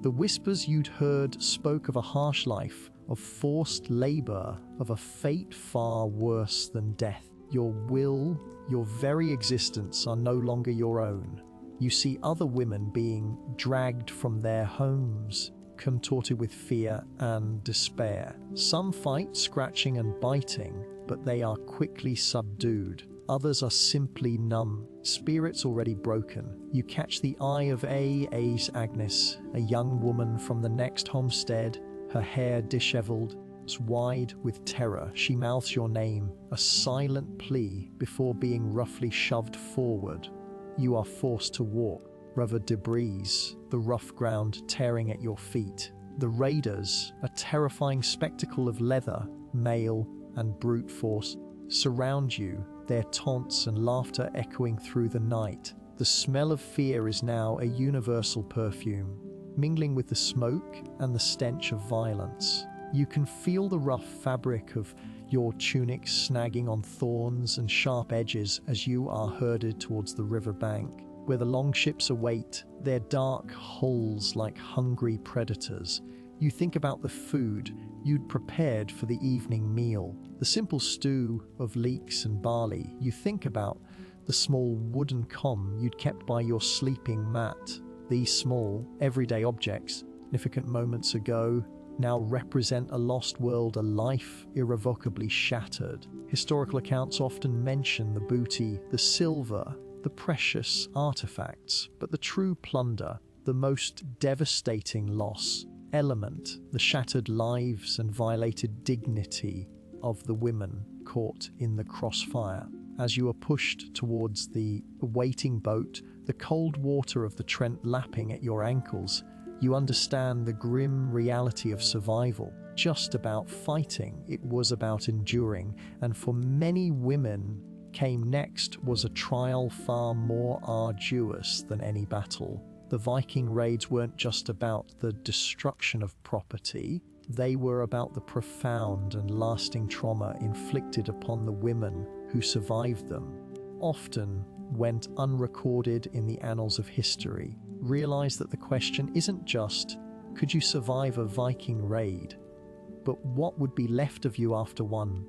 The whispers you'd heard spoke of a harsh life, of forced labor, of a fate far worse than death. Your will, your very existence are no longer your own. You see other women being dragged from their homes, contorted with fear and despair. Some fight, scratching and biting, but they are quickly subdued. Others are simply numb, spirits already broken. You catch the eye of A's Agnes, a young woman from the next homestead, her hair disheveled, wide with terror. She mouths your name, a silent plea before being roughly shoved forward. You are forced to walk, rather debris, the rough ground tearing at your feet. The raiders, a terrifying spectacle of leather, mail, and brute force, surround you, their taunts and laughter echoing through the night. The smell of fear is now a universal perfume, mingling with the smoke and the stench of violence. You can feel the rough fabric of your tunic snagging on thorns and sharp edges as you are herded towards the river bank, where the longships await, their dark hulls like hungry predators. You think about the food you'd prepared for the evening meal, the simple stew of leeks and barley. You think about the small wooden comb you'd kept by your sleeping mat. These small, everyday objects, significant moments ago, now represent a lost world, a life irrevocably shattered. Historical accounts often mention the booty, the silver, the precious artifacts, but the true plunder, the most devastating loss element, the shattered lives and violated dignity of the women caught in the crossfire. As you are pushed towards the waiting boat, the cold water of the Trent lapping at your ankles, you understand the grim reality of survival. Just about fighting, it was about enduring, and for many women, came next was a trial far more arduous than any battle. The Viking raids weren't just about the destruction of property, they were about the profound and lasting trauma inflicted upon the women who survived them. Often went unrecorded in the annals of history. Realize that the question isn't just, could you survive a Viking raid? but what would be left of you after one?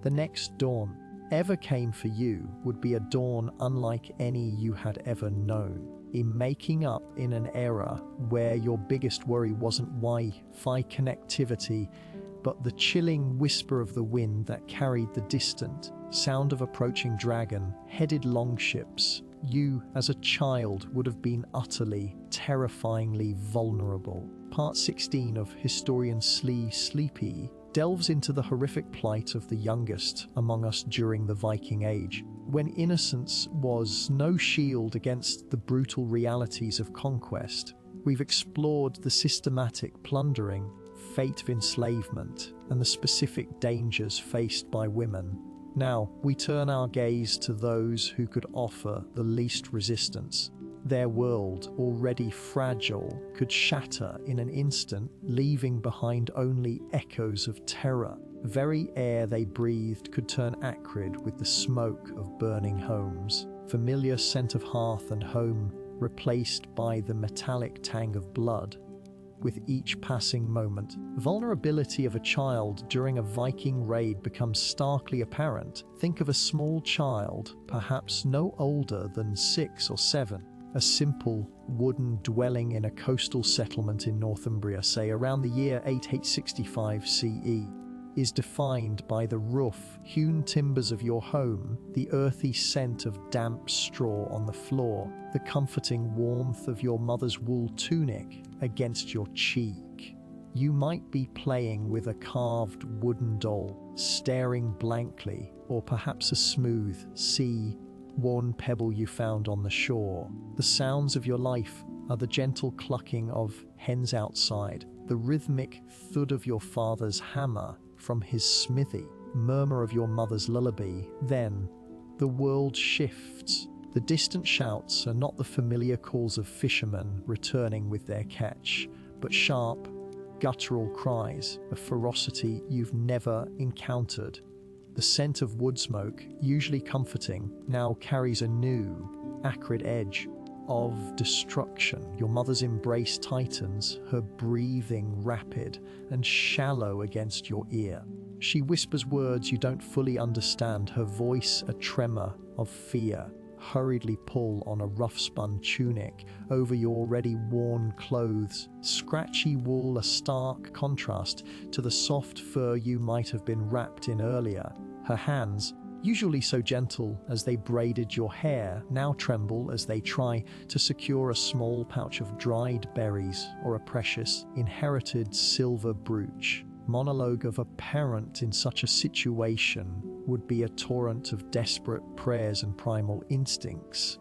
The next dawn ever came for you would be a dawn unlike any you had ever known. In making up in an era where your biggest worry wasn't Wi-Fi connectivity, but the chilling whisper of the wind that carried the distant sound of approaching dragon-headed longships, you, as a child, would have been utterly, terrifyingly vulnerable. Part 16 of historian Sleepy delves into the horrific plight of the youngest among us during the Viking Age, when innocence was no shield against the brutal realities of conquest. We've explored the systematic plundering, fate of enslavement, and the specific dangers faced by women. Now, we turn our gaze to those who could offer the least resistance. Their world, already fragile, could shatter in an instant, leaving behind only echoes of terror. The very air they breathed could turn acrid with the smoke of burning homes. Familiar scent of hearth and home replaced by the metallic tang of blood. With each passing moment, vulnerability of a child during a Viking raid becomes starkly apparent. Think of a small child, perhaps no older than 6 or 7. A simple wooden dwelling in a coastal settlement in Northumbria, say around the year 865 CE, is defined by the rough-hewn timbers of your home, the earthy scent of damp straw on the floor, the comforting warmth of your mother's wool tunic against your cheek. You might be playing with a carved wooden doll, staring blankly, or perhaps a smooth, sea-worn pebble you found on the shore. The sounds of your life are the gentle clucking of hens outside, the rhythmic thud of your father's hammer from his smithy, murmur of your mother's lullaby. Then, the world shifts. The distant shouts are not the familiar calls of fishermen returning with their catch, but sharp, guttural cries of ferocity you've never encountered. The scent of wood smoke, usually comforting, now carries a new, acrid edge of destruction. Your mother's embrace tightens, her breathing rapid and shallow against your ear. She whispers words you don't fully understand, her voice a tremor of fear. Hurriedly pull on a rough-spun tunic over your already worn clothes, scratchy wool a stark contrast to the soft fur you might have been wrapped in earlier. Her hands, usually so gentle as they braided your hair, now tremble as they try to secure a small pouch of dried berries or a precious, inherited silver brooch. Monologue of a parent in such a situation would be a torrent of desperate prayers and primal instincts.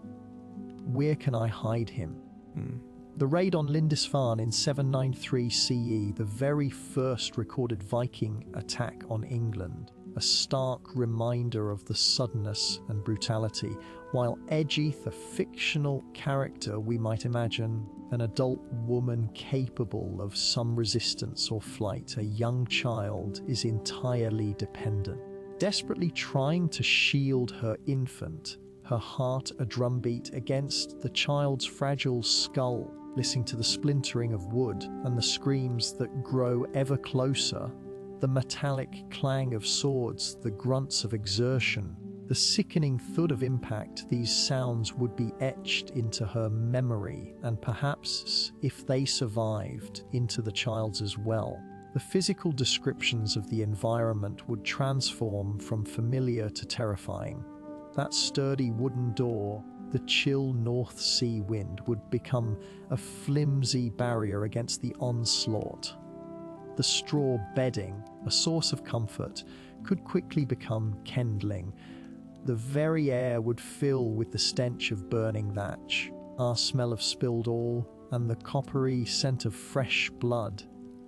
Where can I hide him? The raid on Lindisfarne in 793 CE, the very first recorded Viking attack on England, a stark reminder of the suddenness and brutality. While Edgith, a fictional character we might imagine, an adult woman capable of some resistance or flight, a young child is entirely dependent. Desperately trying to shield her infant, her heart a drumbeat against the child's fragile skull, listening to the splintering of wood and the screams that grow ever closer, the metallic clang of swords, the grunts of exertion, the sickening thud of impact. These sounds would be etched into her memory, and perhaps, if they survived, into the child's as well. The physical descriptions of the environment would transform from familiar to terrifying. That sturdy wooden door, the chill North Sea wind, would become a flimsy barrier against the onslaught. The straw bedding, a source of comfort, could quickly become kindling. The very air would fill with the stench of burning thatch, our smell of spilled oil, and the coppery scent of fresh blood.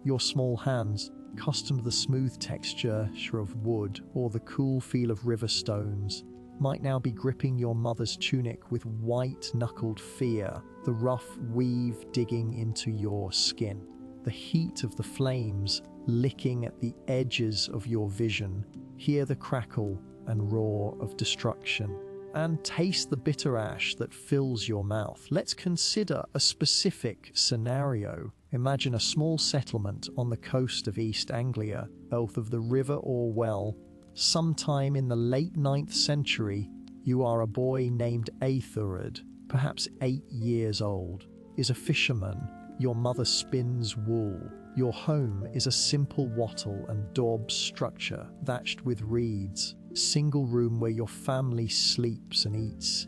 Your small hands, accustomed to the smooth texture of wood or the cool feel of river stones, might now be gripping your mother's tunic with white-knuckled fear, the rough weave digging into your skin. The heat of the flames licking at the edges of your vision. Hear the crackle and roar of destruction, and taste the bitter ash that fills your mouth. Let's consider a specific scenario. Imagine a small settlement on the coast of East Anglia, south of the River Orwell. Sometime in the late 9th century, you are a boy named Aethurad, perhaps 8 years old, is a fisherman. Your mother spins wool. Your home is a simple wattle and daub structure thatched with reeds, single room where your family sleeps and eats.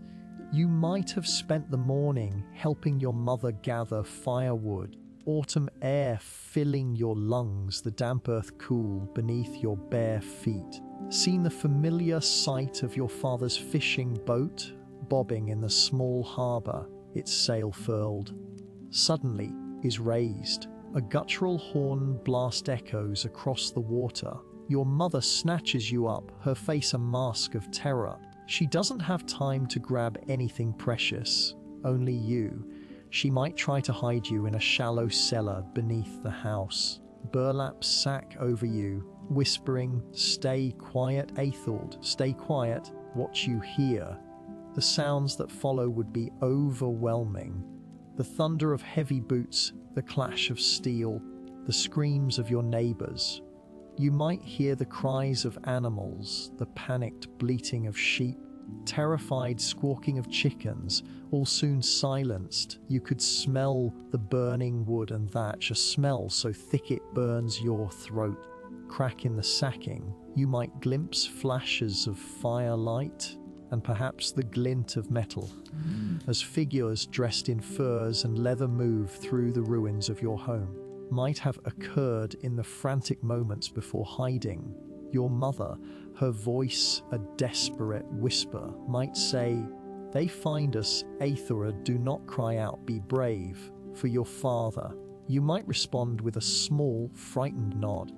You might have spent the morning helping your mother gather firewood, autumn air filling your lungs, the damp earth cool beneath your bare feet. Seen the familiar sight of your father's fishing boat bobbing in the small harbour, its sail furled. Suddenly is raised. A guttural horn blast echoes across the water. Your mother snatches you up, her face a mask of terror. She doesn't have time to grab anything precious, only you. She might try to hide you in a shallow cellar beneath the house. Burlap sack over you, whispering, "Stay quiet, Aethald, stay quiet." What you hear. The sounds that follow would be overwhelming. The thunder of heavy boots, the clash of steel, the screams of your neighbors. You might hear the cries of animals, the panicked bleating of sheep, terrified squawking of chickens, all soon silenced. You could smell the burning wood and thatch, a smell so thick it burns your throat. Crack in the sacking, you might glimpse flashes of firelight and perhaps the glint of metal, as figures dressed in furs and leather move through the ruins of your home. Might have occurred in the frantic moments before hiding. Your mother, her voice a desperate whisper, might say, "They find us, Aethura, do not cry out, be brave, for your father." You might respond with a small, frightened nod,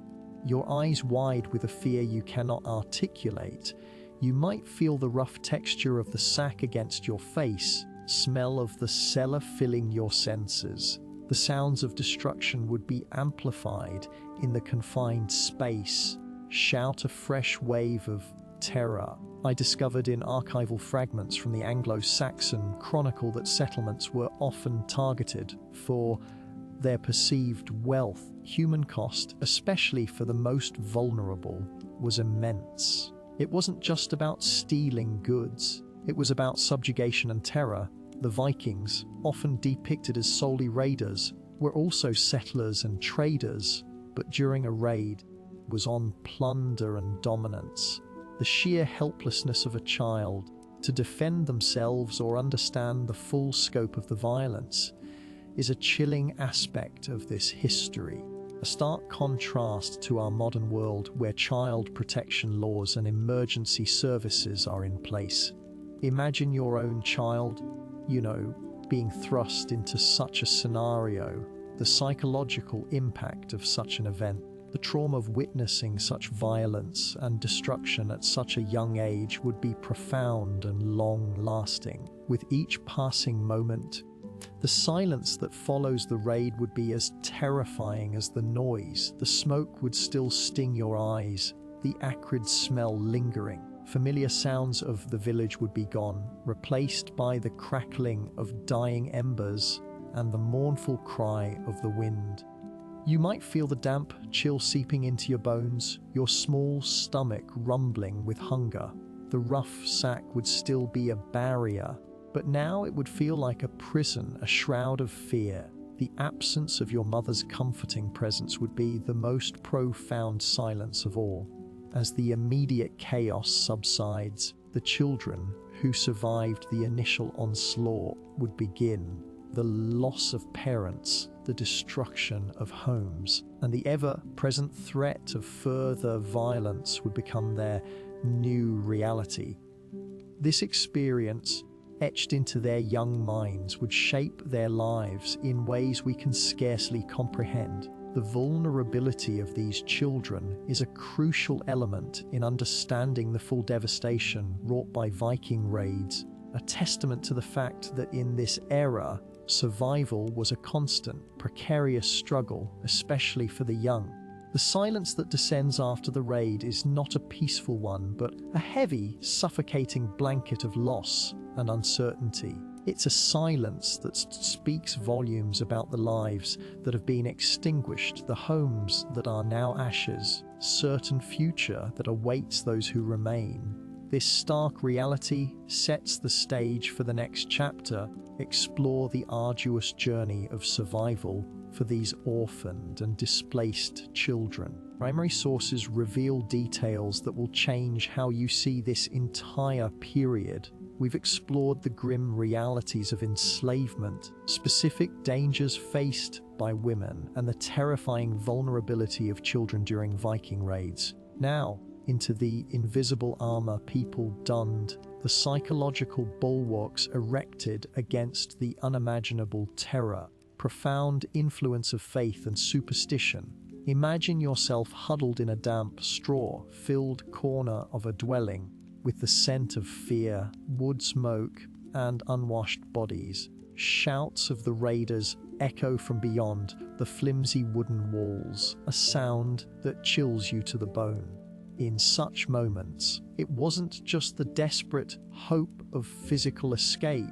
your eyes wide with a fear you cannot articulate. You might feel the rough texture of the sack against your face, smell of the cellar filling your senses. The sounds of destruction would be amplified in the confined space. Shout a fresh wave of terror. I discovered in archival fragments from the Anglo-Saxon Chronicle that settlements were often targeted for their perceived wealth. Human cost, especially for the most vulnerable, was immense. It wasn't just about stealing goods. It was about subjugation and terror. The Vikings, often depicted as solely raiders, were also settlers and traders, but during a raid, was on plunder and dominance. The sheer helplessness of a child to defend themselves or understand the full scope of the violence is a chilling aspect of this history. A stark contrast to our modern world where child protection laws and emergency services are in place. Imagine your own child, being thrust into such a scenario, the psychological impact of such an event, the trauma of witnessing such violence and destruction at such a young age would be profound and long-lasting. With each passing moment, the silence that follows the raid would be as terrifying as the noise. The smoke would still sting your eyes, the acrid smell lingering. Familiar sounds of the village would be gone, replaced by the crackling of dying embers and the mournful cry of the wind. You might feel the damp chill seeping into your bones, your small stomach rumbling with hunger. The rough sack would still be a barrier, but now it would feel like a prison, a shroud of fear. The absence of your mother's comforting presence would be the most profound silence of all. As the immediate chaos subsides, the children who survived the initial onslaught would begin. The loss of parents, the destruction of homes, and the ever-present threat of further violence would become their new reality. This experience, etched into their young minds, would shape their lives in ways we can scarcely comprehend. The vulnerability of these children is a crucial element in understanding the full devastation wrought by Viking raids, a testament to the fact that in this era, survival was a constant, precarious struggle, especially for the young. The silence that descends after the raid is not a peaceful one, but a heavy, suffocating blanket of loss and uncertainty. It's a silence that speaks volumes about the lives that have been extinguished, the homes that are now ashes, certain future that awaits those who remain. This stark reality sets the stage for the next chapter. Explore the arduous journey of survival for these orphaned and displaced children. Primary sources reveal details that will change how you see this entire period. We've explored the grim realities of enslavement, specific dangers faced by women, and the terrifying vulnerability of children during Viking raids. Now, into the invisible armor people donned, the psychological bulwarks erected against the unimaginable terror, profound influence of faith and superstition. Imagine yourself huddled in a damp, straw-filled corner of a dwelling, with the scent of fear, wood smoke, and unwashed bodies. Shouts of the raiders echo from beyond the flimsy wooden walls, a sound that chills you to the bone. In such moments, it wasn't just the desperate hope of physical escape,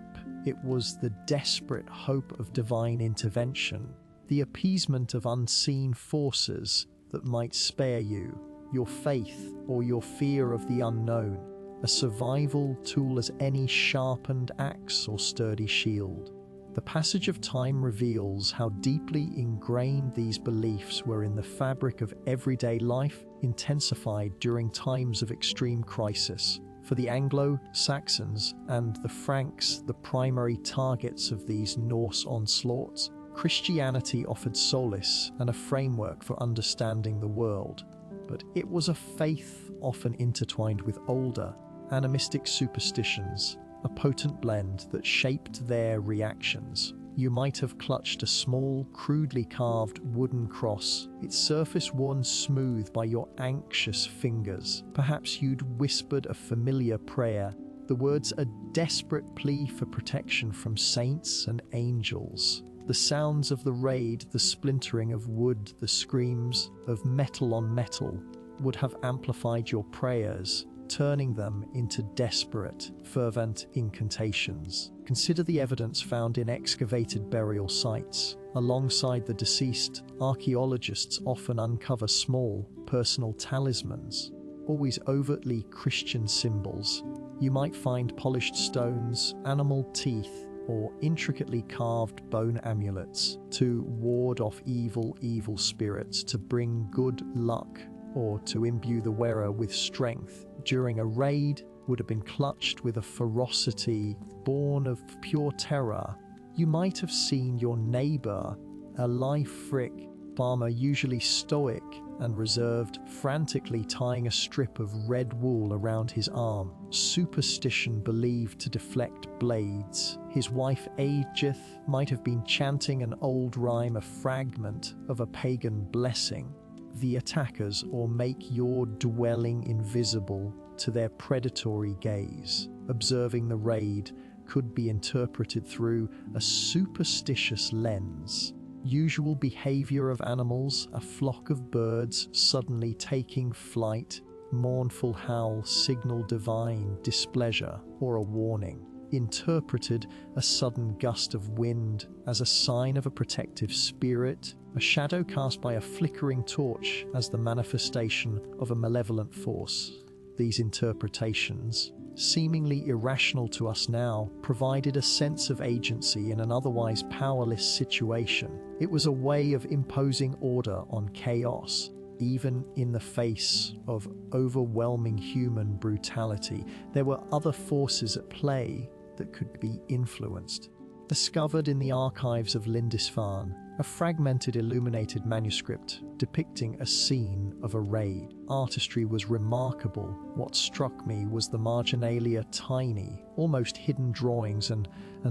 it was the desperate hope of divine intervention, the appeasement of unseen forces that might spare you, your faith or your fear of the unknown, a survival tool as any sharpened axe or sturdy shield. The passage of time reveals how deeply ingrained these beliefs were in the fabric of everyday life, intensified during times of extreme crisis. For the Anglo-Saxons and the Franks, the primary targets of these Norse onslaughts, Christianity offered solace and a framework for understanding the world. But it was a faith often intertwined with older, animistic superstitions, a potent blend that shaped their reactions. You might have clutched a small, crudely carved wooden cross, its surface worn smooth by your anxious fingers. Perhaps you'd whispered a familiar prayer, the words a desperate plea for protection from saints and angels. The sounds of the raid, the splintering of wood, the screams of metal on metal would have amplified your prayers, turning them into desperate, fervent incantations. Consider the evidence found in excavated burial sites. Alongside the deceased, archaeologists often uncover small, personal talismans, always overtly Christian symbols. You might find polished stones, animal teeth, or intricately carved bone amulets to ward off evil spirits, to bring good luck, or to imbue the wearer with strength. During a raid would have been clutched with a ferocity born of pure terror. You might have seen your neighbor, a life-frick farmer, usually stoic and reserved, frantically tying a strip of red wool around his arm, superstition believed to deflect blades. His wife Aegith might have been chanting an old rhyme, a fragment of a pagan blessing. The attackers, or make your dwelling invisible to their predatory gaze. Observing the raid could be interpreted through a superstitious lens. Usual behavior of animals, a flock of birds suddenly taking flight, mournful howl signal divine displeasure or a warning. Interpreted a sudden gust of wind as a sign of a protective spirit, a shadow cast by a flickering torch as the manifestation of a malevolent force. These interpretations, seemingly irrational to us now, provided a sense of agency in an otherwise powerless situation. It was a way of imposing order on chaos. Even in the face of overwhelming human brutality, there were other forces at play that could be influenced. Discovered in the archives of Lindisfarne, a fragmented illuminated manuscript depicting a scene of a raid. Artistry was remarkable. What struck me was the marginalia, tiny, almost hidden drawings and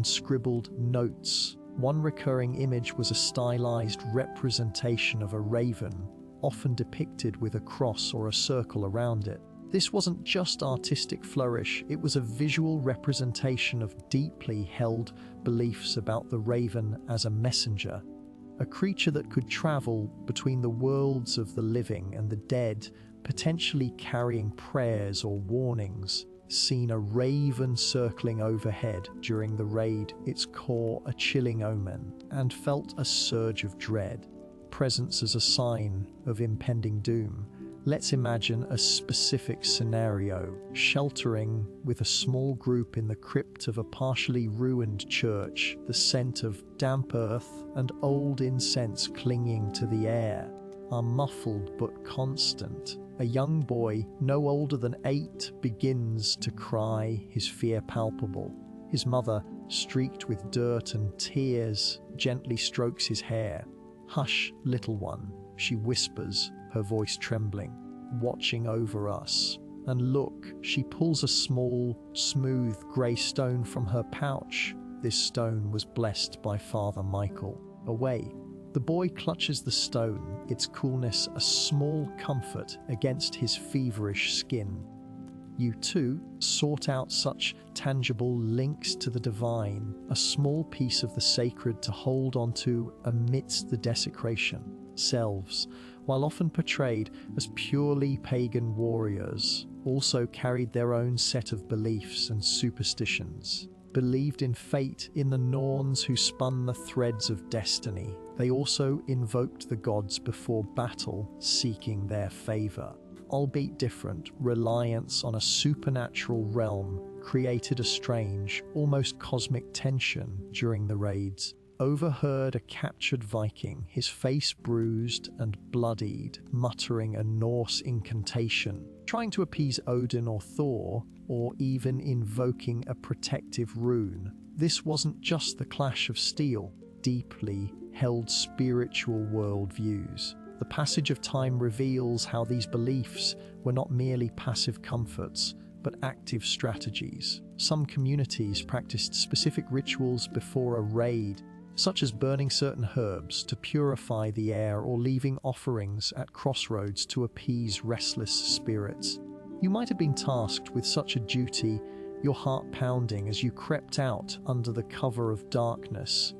scribbled notes. One recurring image was a stylized representation of a raven, often depicted with a cross or a circle around it. This wasn't just artistic flourish, it was a visual representation of deeply held beliefs about the raven as a messenger, a creature that could travel between the worlds of the living and the dead, potentially carrying prayers or warnings. seen a raven circling overhead during the raid, its core a chilling omen, and felt a surge of dread. Presence as a sign of impending doom. Let's imagine a specific scenario, sheltering with a small group in the crypt of a partially ruined church, the scent of damp earth and old incense clinging to the air are muffled but constant. A young boy, no older than 8, begins to cry, his fear palpable. His mother, streaked with dirt and tears, gently strokes his hair. "Hush, little one," she whispers, her voice trembling, "watching over us. And look," she pulls a small, smooth grey stone from her pouch. This stone was blessed by Father Michael. Away. The boy clutches the stone, its coolness a small comfort against his feverish skin. You too sought out such tangible links to the divine, a small piece of the sacred to hold onto amidst the desecration. Selves, while often portrayed as purely pagan warriors, also carried their own set of beliefs and superstitions. Believed in fate, in the Norns who spun the threads of destiny. They also invoked the gods before battle, seeking their favor. Albeit different, reliance on a supernatural realm created a strange, almost cosmic tension during the raids. Overheard a captured Viking, his face bruised and bloodied, muttering a Norse incantation, trying to appease Odin or Thor, or even invoking a protective rune. This wasn't just the clash of steel, deeply held spiritual worldviews. The passage of time reveals how these beliefs were not merely passive comforts, but active strategies. Some communities practiced specific rituals before a raid, such as burning certain herbs to purify the air or leaving offerings at crossroads to appease restless spirits. You might have been tasked with such a duty, your heart pounding as you crept out under the cover of darkness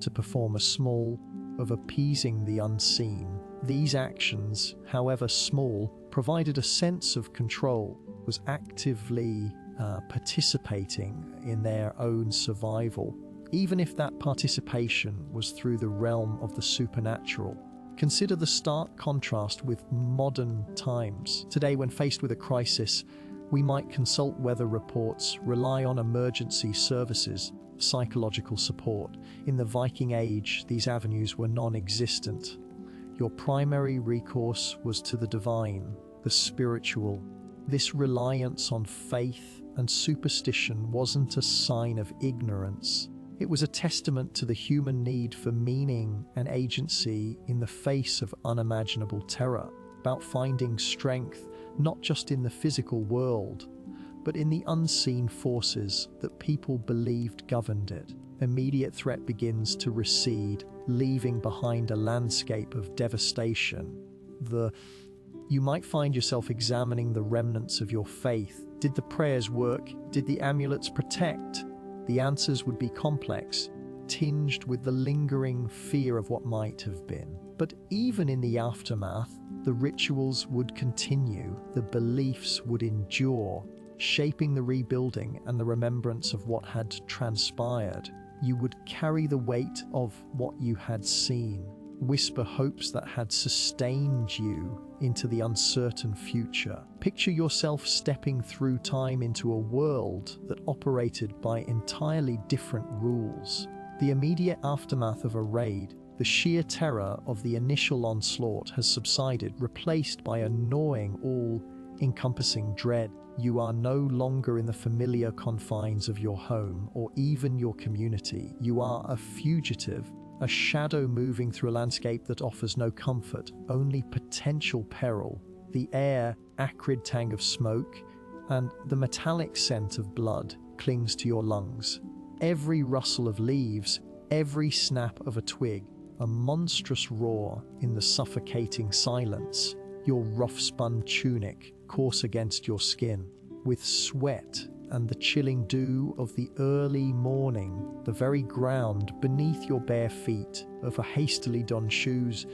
to perform a small of appeasing the unseen. These actions, however small, provided a sense of control, was actively participating in their own survival, even if that participation was through the realm of the supernatural. Consider the stark contrast with modern times. Today, when faced with a crisis, we might consult weather reports, rely on emergency services, psychological support. In the Viking Age, these avenues were non-existent. Your primary recourse was to the divine, the spiritual. This reliance on faith and superstition wasn't a sign of ignorance. It was a testament to the human need for meaning and agency in the face of unimaginable terror, about finding strength not just in the physical world, but in the unseen forces that people believed governed it. Immediate threat begins to recede, leaving behind a landscape of devastation. You might find yourself examining the remnants of your faith. Did the prayers work? Did the amulets protect? The answers would be complex, tinged with the lingering fear of what might have been. But even in the aftermath, the rituals would continue, the beliefs would endure, shaping the rebuilding and the remembrance of what had transpired. You would carry the weight of what you had seen, whisper hopes that had sustained you into the uncertain future. Picture yourself stepping through time into a world that operated by entirely different rules. The immediate aftermath of a raid, the sheer terror of the initial onslaught has subsided, replaced by a gnawing, all-encompassing dread. You are no longer in the familiar confines of your home or even your community. You are a fugitive, a shadow moving through a landscape that offers no comfort, only potential peril. The air, acrid tang of smoke, and the metallic scent of blood clings to your lungs. Every rustle of leaves, every snap of a twig, a monstrous roar in the suffocating silence. Your rough-spun tunic coarse against your skin, with sweat and the chilling dew of the early morning, the very ground beneath your bare feet over hastily donned shoes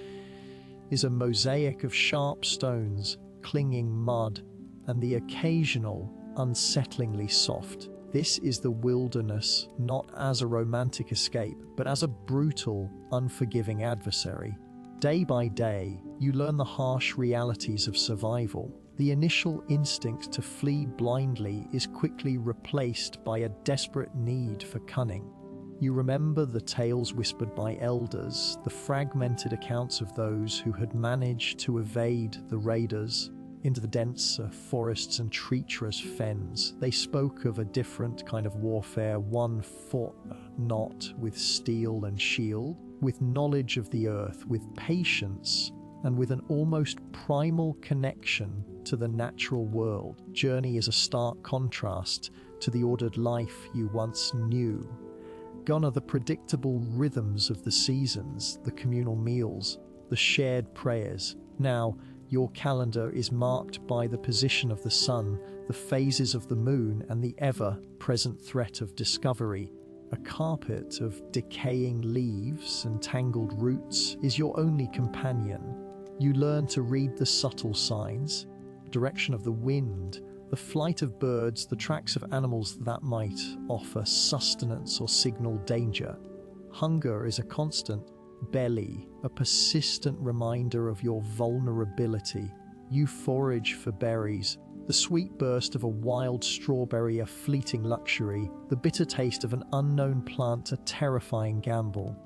is a mosaic of sharp stones, clinging mud, and the occasional unsettlingly soft. This is the wilderness not as a romantic escape, but as a brutal, unforgiving adversary. Day by day, you learn the harsh realities of survival. The initial instinct to flee blindly is quickly replaced by a desperate need for cunning. You remember the tales whispered by elders, the fragmented accounts of those who had managed to evade the raiders into the denser forests and treacherous fens. They spoke of a different kind of warfare, one fought not with steel and shield, with knowledge of the earth, with patience, and with an almost primal connection to the natural world. Journey is a stark contrast to the ordered life you once knew. Gone are the predictable rhythms of the seasons, the communal meals, the shared prayers. Now, your calendar is marked by the position of the sun, the phases of the moon, and the ever-present threat of discovery. A carpet of decaying leaves and tangled roots is your only companion. You learn to read the subtle signs, direction of the wind, the flight of birds, the tracks of animals that might offer sustenance or signal danger. Hunger is a constant. Belly, a persistent reminder of your vulnerability. You forage for berries, the sweet burst of a wild strawberry a fleeting luxury, the bitter taste of an unknown plant a terrifying gamble.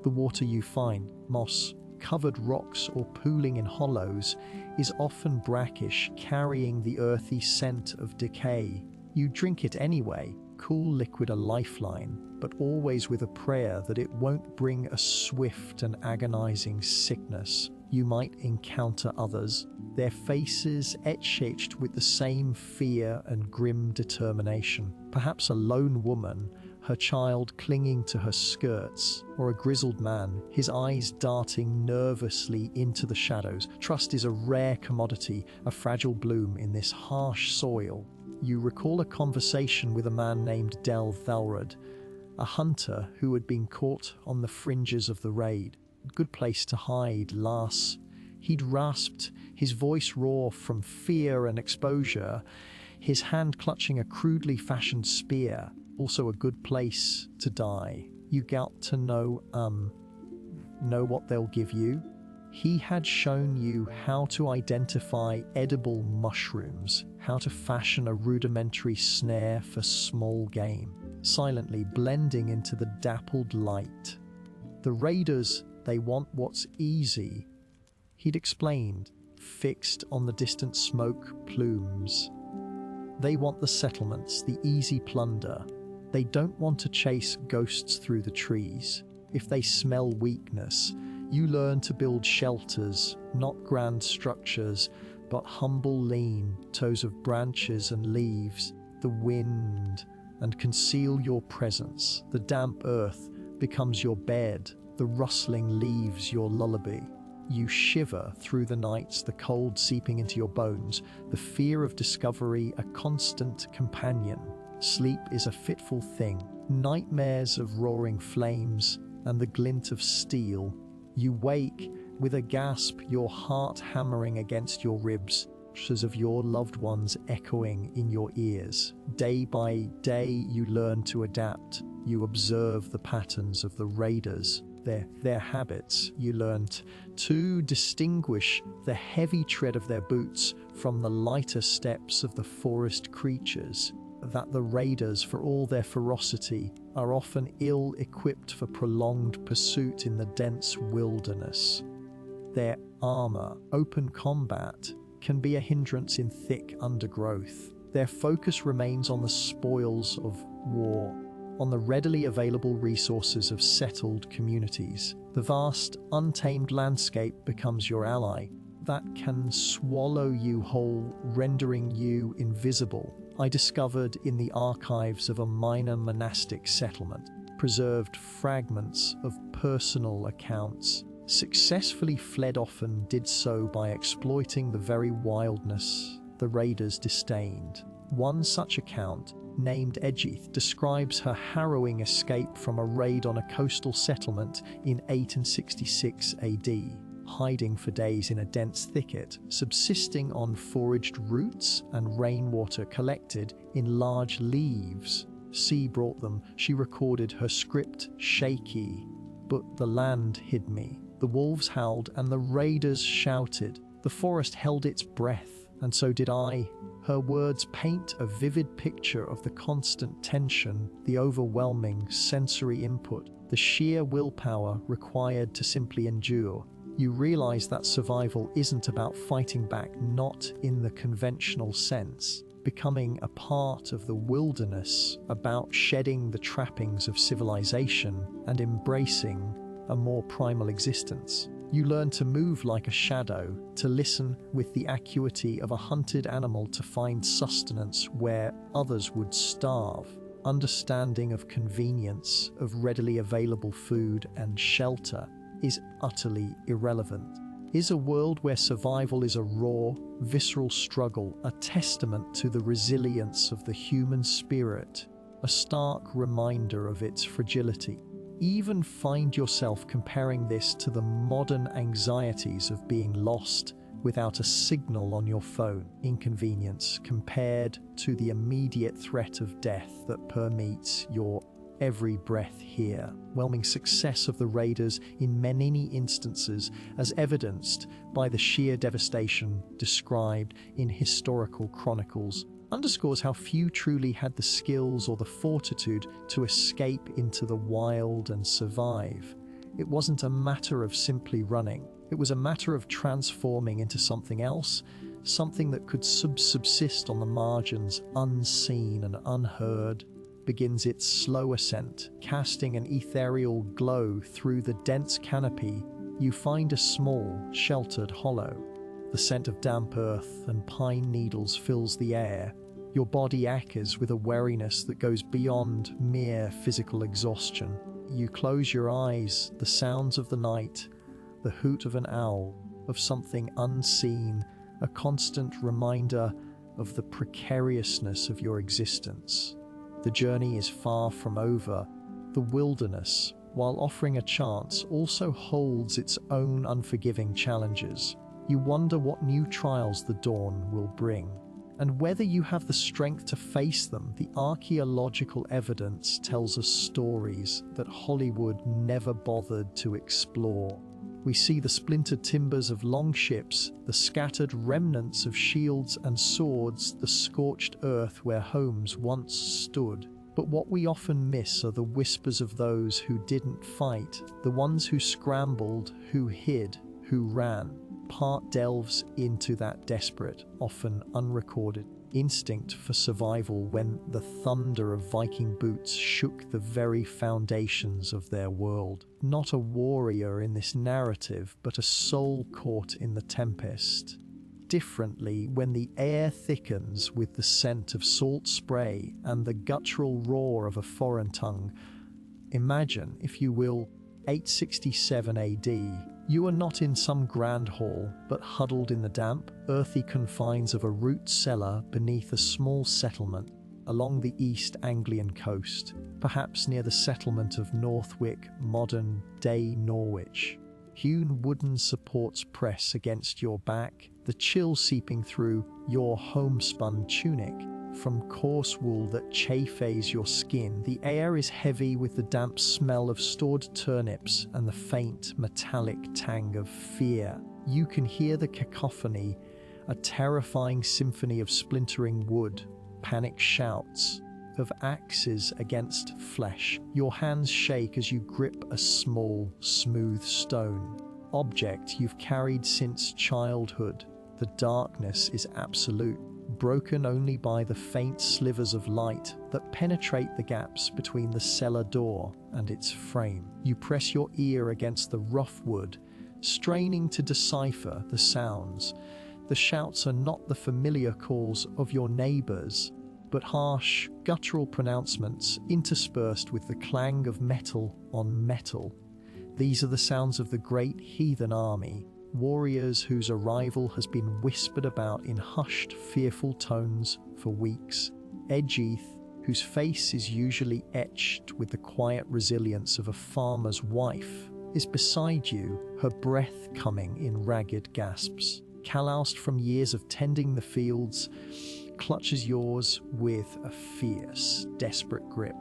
The water you find, moss-covered rocks or pooling in hollows, is often brackish, carrying the earthy scent of decay. You drink it anyway, cool liquid a lifeline, but always with a prayer that it won't bring a swift and agonizing sickness. You might encounter others, their faces etched with the same fear and grim determination. Perhaps a lone woman, her child clinging to her skirts, or a grizzled man, his eyes darting nervously into the shadows. Trust is a rare commodity, a fragile bloom in this harsh soil. You recall a conversation with a man named Del Thalrod, a hunter who had been caught on the fringes of the raid. Good place to hide, lass. He'd rasped, his voice raw from fear and exposure, his hand clutching a crudely fashioned spear. Also a good place to die. You got to know what they'll give you? He had shown you how to identify edible mushrooms, how to fashion a rudimentary snare for small game, silently blending into the dappled light. The raiders, they want what's easy, he'd explained, fixed on the distant smoke plumes. They want the settlements, the easy plunder. They don't want to chase ghosts through the trees. If they smell weakness, you learn to build shelters, not grand structures, but humble lean toes of branches and leaves, the wind, and conceal your presence. The damp earth becomes your bed, the rustling leaves your lullaby. You shiver through the nights, the cold seeping into your bones, the fear of discovery a constant companion. Sleep is a fitful thing, nightmares of roaring flames and the glint of steel. You wake with a gasp, your heart hammering against your ribs, voices of your loved ones echoing in your ears. Day by day, you learn to adapt. You observe the patterns of the raiders, their habits. You learned to distinguish the heavy tread of their boots from the lighter steps of the forest creatures. That the raiders, for all their ferocity, are often ill-equipped for prolonged pursuit in the dense wilderness. Their armor, open combat, can be a hindrance in thick undergrowth. Their focus remains on the spoils of war, on the readily available resources of settled communities. The vast, untamed landscape becomes your ally. That can swallow you whole, rendering you invisible. I discovered in the archives of a minor monastic settlement preserved fragments of personal accounts. Successfully fled often did so by exploiting the very wildness the raiders disdained. One such account, named Edgith, describes her harrowing escape from a raid on a coastal settlement in 866 AD. hiding for days in a dense thicket, subsisting on foraged roots and rainwater collected in large leaves. Sea brought them. She recorded her script shaky. But the land hid me. The wolves howled and the raiders shouted. The forest held its breath, and so did I. Her words paint a vivid picture of the constant tension, the overwhelming sensory input, the sheer willpower required to simply endure. You realize that survival isn't about fighting back, not in the conventional sense. Becoming a part of the wilderness, about shedding the trappings of civilization and embracing a more primal existence. You learn to move like a shadow, to listen with the acuity of a hunted animal, to find sustenance where others would starve. Understanding of convenience, of readily available food and shelter is utterly irrelevant. Is a world where survival is a raw, visceral struggle, a testament to the resilience of the human spirit, a stark reminder of its fragility. Even find yourself comparing this to the modern anxieties of being lost without a signal on your phone, inconvenience compared to the immediate threat of death that permeates your every breath here. Overwhelming success of the raiders in many instances, as evidenced by the sheer devastation described in historical chronicles, underscores how few truly had the skills or the fortitude to escape into the wild and survive. It wasn't a matter of simply running. It was a matter of transforming into something else, something that could subsist on the margins, unseen and unheard. Begins its slow ascent, casting an ethereal glow through the dense canopy. You find a small, sheltered hollow. The scent of damp earth and pine needles fills the air. Your body achers with a wariness that goes beyond mere physical exhaustion. You close your eyes, the sounds of the night, the hoot of an owl, of something unseen, a constant reminder of the precariousness of your existence. The journey is far from over. The wilderness, while offering a chance, also holds its own unforgiving challenges. You wonder what new trials the dawn will bring, and whether you have the strength to face them. The archaeological evidence tells us stories that Hollywood never bothered to explore. We see the splintered timbers of longships, the scattered remnants of shields and swords, the scorched earth where homes once stood. But what we often miss are the whispers of those who didn't fight, the ones who scrambled, who hid, who ran. Part delves into that desperate, often unrecorded instinct for survival when the thunder of Viking boots shook the very foundations of their world. Not a warrior in this narrative, but a soul caught in the tempest. Differently, when the air thickens with the scent of salt spray and the guttural roar of a foreign tongue, imagine, if you will, 867 AD. You are not in some grand hall, but huddled in the damp, earthy confines of a root cellar beneath a small settlement along the East Anglian coast, perhaps near the settlement of Northwick, modern-day Norwich. Hewn wooden supports press against your back, the chill seeping through your homespun tunic. From coarse wool that chafes your skin, the air is heavy with the damp smell of stored turnips and the faint metallic tang of fear. You can hear the cacophony, a terrifying symphony of splintering wood, panic shouts, of axes against flesh. Your hands shake as you grip a small, smooth stone, object you've carried since childhood. The darkness is absolute, broken only by the faint slivers of light that penetrate the gaps between the cellar door and its frame. You press your ear against the rough wood, straining to decipher the sounds. The shouts are not the familiar calls of your neighbors, but harsh, guttural pronouncements interspersed with the clang of metal on metal. These are the sounds of the great heathen army, warriors whose arrival has been whispered about in hushed, fearful tones for weeks. Edgeith, whose face is usually etched with the quiet resilience of a farmer's wife, is beside you, her breath coming in ragged gasps. Calloused from years of tending the fields, clutches yours with a fierce, desperate grip.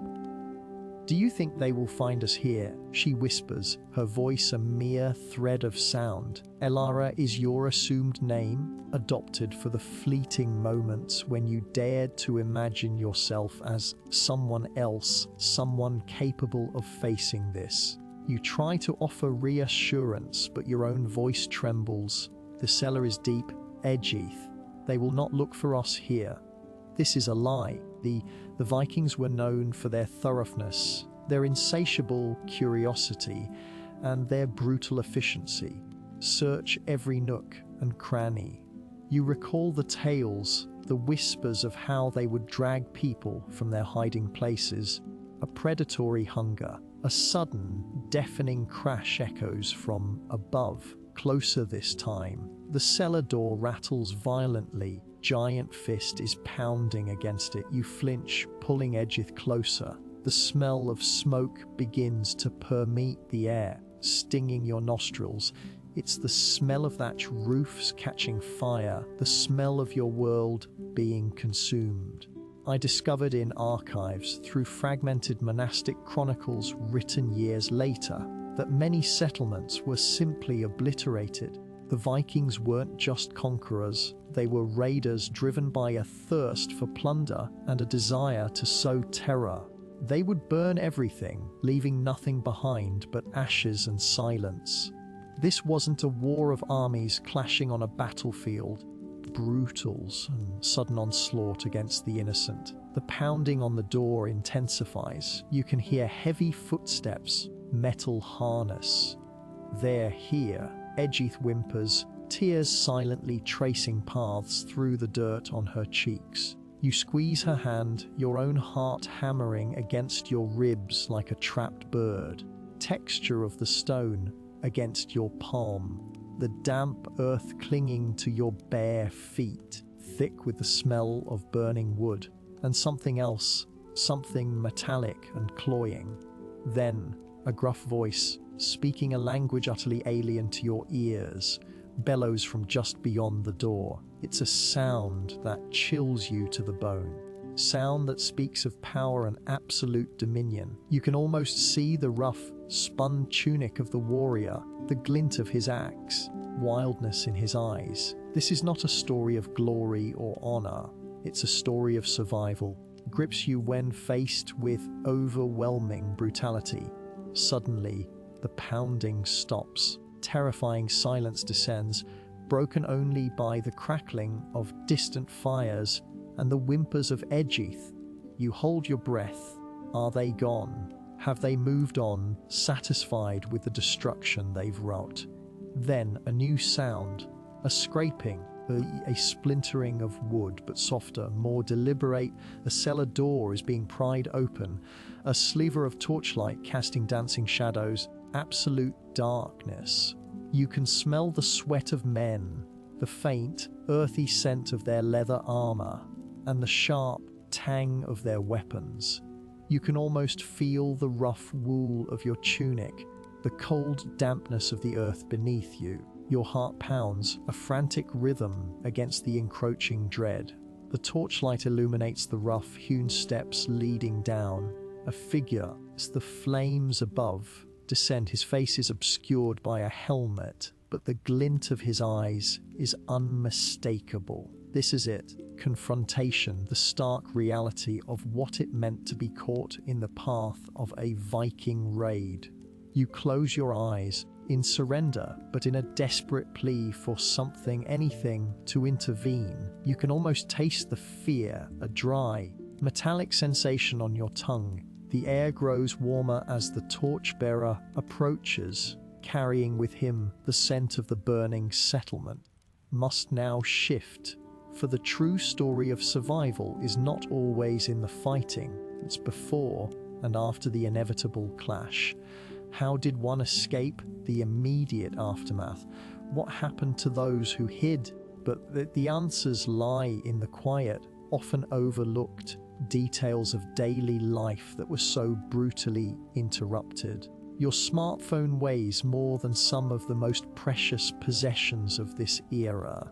"Do you think they will find us here?" she whispers, her voice a mere thread of sound. Elara is your assumed name, adopted for the fleeting moments when you dared to imagine yourself as someone else, someone capable of facing this. You try to offer reassurance, but your own voice trembles. "The cellar is deep, Edgeith. They will not look for us here." This is a lie. The Vikings were known for their thoroughness, their insatiable curiosity, and their brutal efficiency. Search every nook and cranny. You recall the tales, the whispers of how they would drag people from their hiding places. A predatory hunger, a sudden, deafening crash echoes from above, closer this time. The cellar door rattles violently. Giant fist is pounding against it. You flinch, pulling Edgeith closer. The smell of smoke begins to permeate the air, stinging your nostrils. It's the smell of thatch roofs catching fire, the smell of your world being consumed. I discovered in archives, through fragmented monastic chronicles written years later, that many settlements were simply obliterated. The Vikings weren't just conquerors, they were raiders driven by a thirst for plunder and a desire to sow terror. They would burn everything, leaving nothing behind but ashes and silence. This wasn't a war of armies clashing on a battlefield, brutals and sudden onslaught against the innocent. The pounding on the door intensifies. You can hear heavy footsteps, metal harness. "They're here," Edgeith whimpers, tears silently tracing paths through the dirt on her cheeks. You squeeze her hand, your own heart hammering against your ribs like a trapped bird. Texture of the stone against your palm. The damp earth clinging to your bare feet, thick with the smell of burning wood. And something else, something metallic and cloying. Then, a gruff voice, speaking a language utterly alien to your ears, bellows from just beyond the door. It's a sound that chills you to the bone. Sound that speaks of power and absolute dominion. You can almost see the rough, spun tunic of the warrior, the glint of his axe, wildness in his eyes. This is not a story of glory or honor. It's a story of survival. Grips you when faced with overwhelming brutality. Suddenly, the pounding stops. Terrifying silence descends, broken only by the crackling of distant fires and the whimpers of Edgeith. You hold your breath. Are they gone? Have they moved on, satisfied with the destruction they've wrought? Then a new sound, a scraping, a splintering of wood, but softer, more deliberate. A cellar door is being pried open, a sliver of torchlight casting dancing shadows, absolute darkness. You can smell the sweat of men, the faint, earthy scent of their leather armor, and the sharp tang of their weapons. You can almost feel the rough wool of your tunic, the cold dampness of the earth beneath you. Your heart pounds, a frantic rhythm against the encroaching dread. The torchlight illuminates the rough-hewn steps leading down. A figure, as the flames above descend, his face is obscured by a helmet, but the glint of his eyes is unmistakable. This is it, confrontation, the stark reality of what it meant to be caught in the path of a Viking raid. You close your eyes, in surrender, but in a desperate plea for something, anything, to intervene. You can almost taste the fear, a dry, metallic sensation on your tongue. The air grows warmer as the torchbearer approaches, carrying with him the scent of the burning settlement. Must now shift, for the true story of survival is not always in the fighting, it's before and after the inevitable clash. How did one escape the immediate aftermath? What happened to those who hid? But the answers lie in the quiet, often overlooked details of daily life that were so brutally interrupted. Your smartphone weighs more than some of the most precious possessions of this era.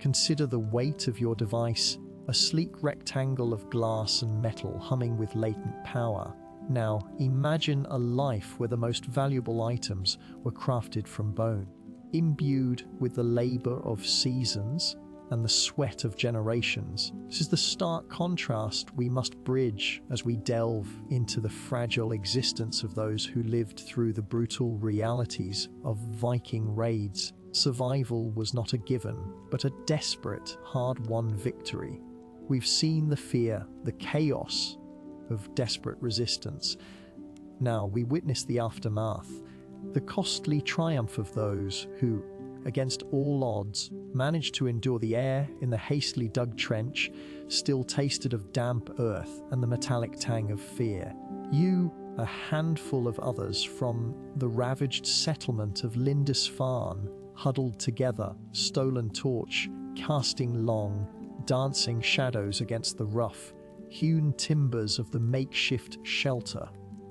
Consider the weight of your device, a sleek rectangle of glass and metal humming with latent power. Now, imagine a life where the most valuable items were crafted from bone, imbued with the labor of seasons and the sweat of generations. This is the stark contrast we must bridge as we delve into the fragile existence of those who lived through the brutal realities of Viking raids. Survival was not a given, but a desperate, hard-won victory. We've seen the fear, the chaos of desperate resistance. Now we witness the aftermath, the costly triumph of those who, against all odds, managed to endure the air in the hastily dug trench, still tasted of damp earth and the metallic tang of fear. You, a handful of others from the ravaged settlement of Lindisfarne, huddled together, stolen torch, casting long, dancing shadows against the rough, hewn timbers of the makeshift shelter.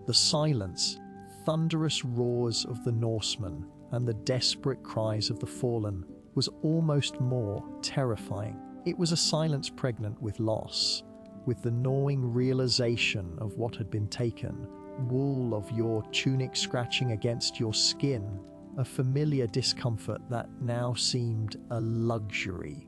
The silence, thunderous roars of the Norsemen, and the desperate cries of the fallen was almost more terrifying. It was a silence pregnant with loss, with the gnawing realization of what had been taken, wool of your tunic scratching against your skin, a familiar discomfort that now seemed a luxury.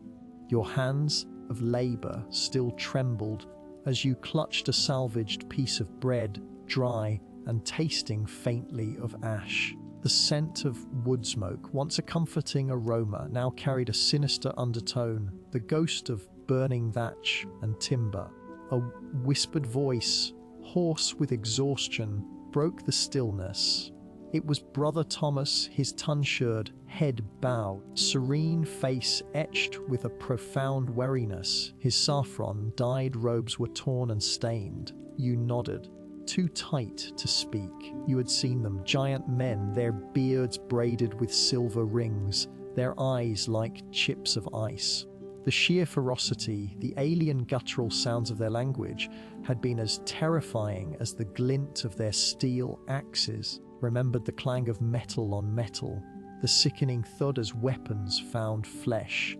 Your hands of labor still trembled as you clutched a salvaged piece of bread, dry and tasting faintly of ash. The scent of wood smoke, once a comforting aroma, now carried a sinister undertone, the ghost of burning thatch and timber. A whispered voice, hoarse with exhaustion, broke the stillness. It was Brother Thomas, his tonsured, head bowed, serene face etched with a profound weariness. His saffron-dyed robes were torn and stained. You nodded. Too tight to speak. You had seen them, giant men, their beards braided with silver rings, their eyes like chips of ice. The sheer ferocity, the alien guttural sounds of their language had been as terrifying as the glint of their steel axes. Remembered the clang of metal on metal, the sickening thud as weapons found flesh.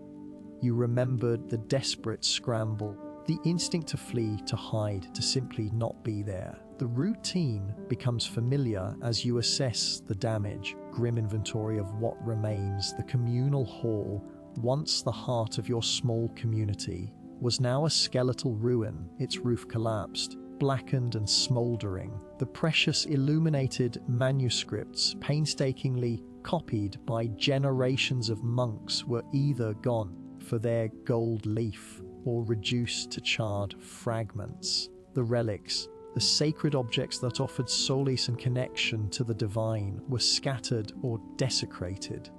You remembered the desperate scramble, the instinct to flee, to hide, to simply not be there. The routine becomes familiar as you assess the damage, grim inventory of what remains. The communal hall, once the heart of your small community, was now a skeletal ruin, its roof collapsed, blackened and smouldering. The precious illuminated manuscripts, painstakingly copied by generations of monks, were either gone for their gold leaf or reduced to charred fragments. The relics, the sacred objects that offered solace and connection to the divine, were scattered or desecrated.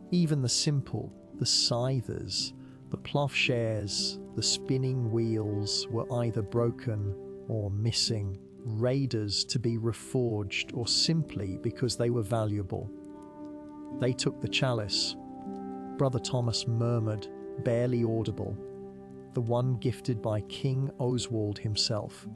Even the simple, the scythers, the plowshares, the spinning wheels were either broken or missing, raiders to be reforged or simply because they were valuable. They took the chalice. Brother Thomas murmured, barely audible, the one gifted by King Oswald himself.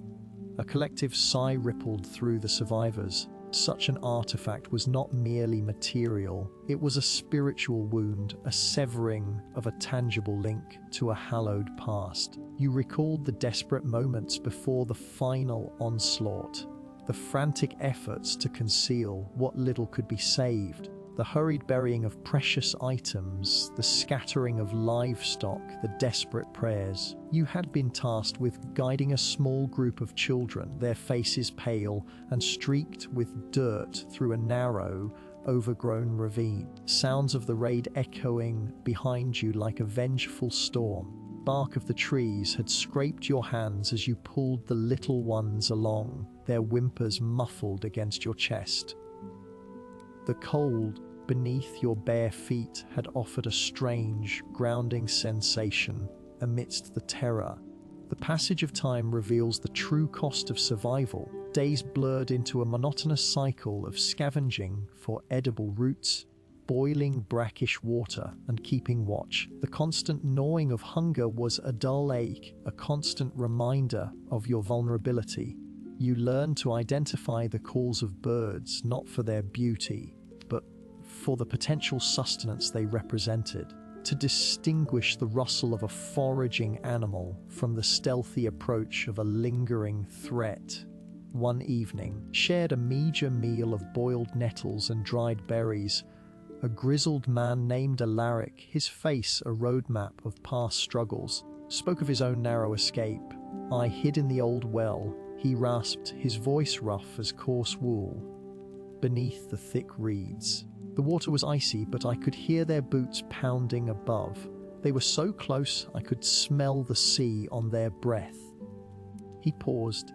A collective sigh rippled through the survivors. Such an artifact was not merely material, it was a spiritual wound, a severing of a tangible link to a hallowed past. You recalled the desperate moments before the final onslaught, the frantic efforts to conceal what little could be saved, the hurried burying of precious items, the scattering of livestock, the desperate prayers. You had been tasked with guiding a small group of children, their faces pale and streaked with dirt, through a narrow, overgrown ravine. Sounds of the raid echoing behind you like a vengeful storm. Bark of the trees had scraped your hands as you pulled the little ones along, their whimpers muffled against your chest. The cold beneath your bare feet had offered a strange, grounding sensation amidst the terror. The passage of time reveals the true cost of survival. Days blurred into a monotonous cycle of scavenging for edible roots, boiling brackish water, and keeping watch. The constant gnawing of hunger was a dull ache, a constant reminder of your vulnerability. You learn to identify the calls of birds not for their beauty, but for the potential sustenance they represented, to distinguish the rustle of a foraging animal from the stealthy approach of a lingering threat. One evening, shared a meager meal of boiled nettles and dried berries. A grizzled man named Alaric, his face a roadmap of past struggles, spoke of his own narrow escape. I hid in the old well, he rasped, his voice rough as coarse wool, beneath the thick reeds. The water was icy, but I could hear their boots pounding above. They were so close I could smell the sea on their breath. He paused.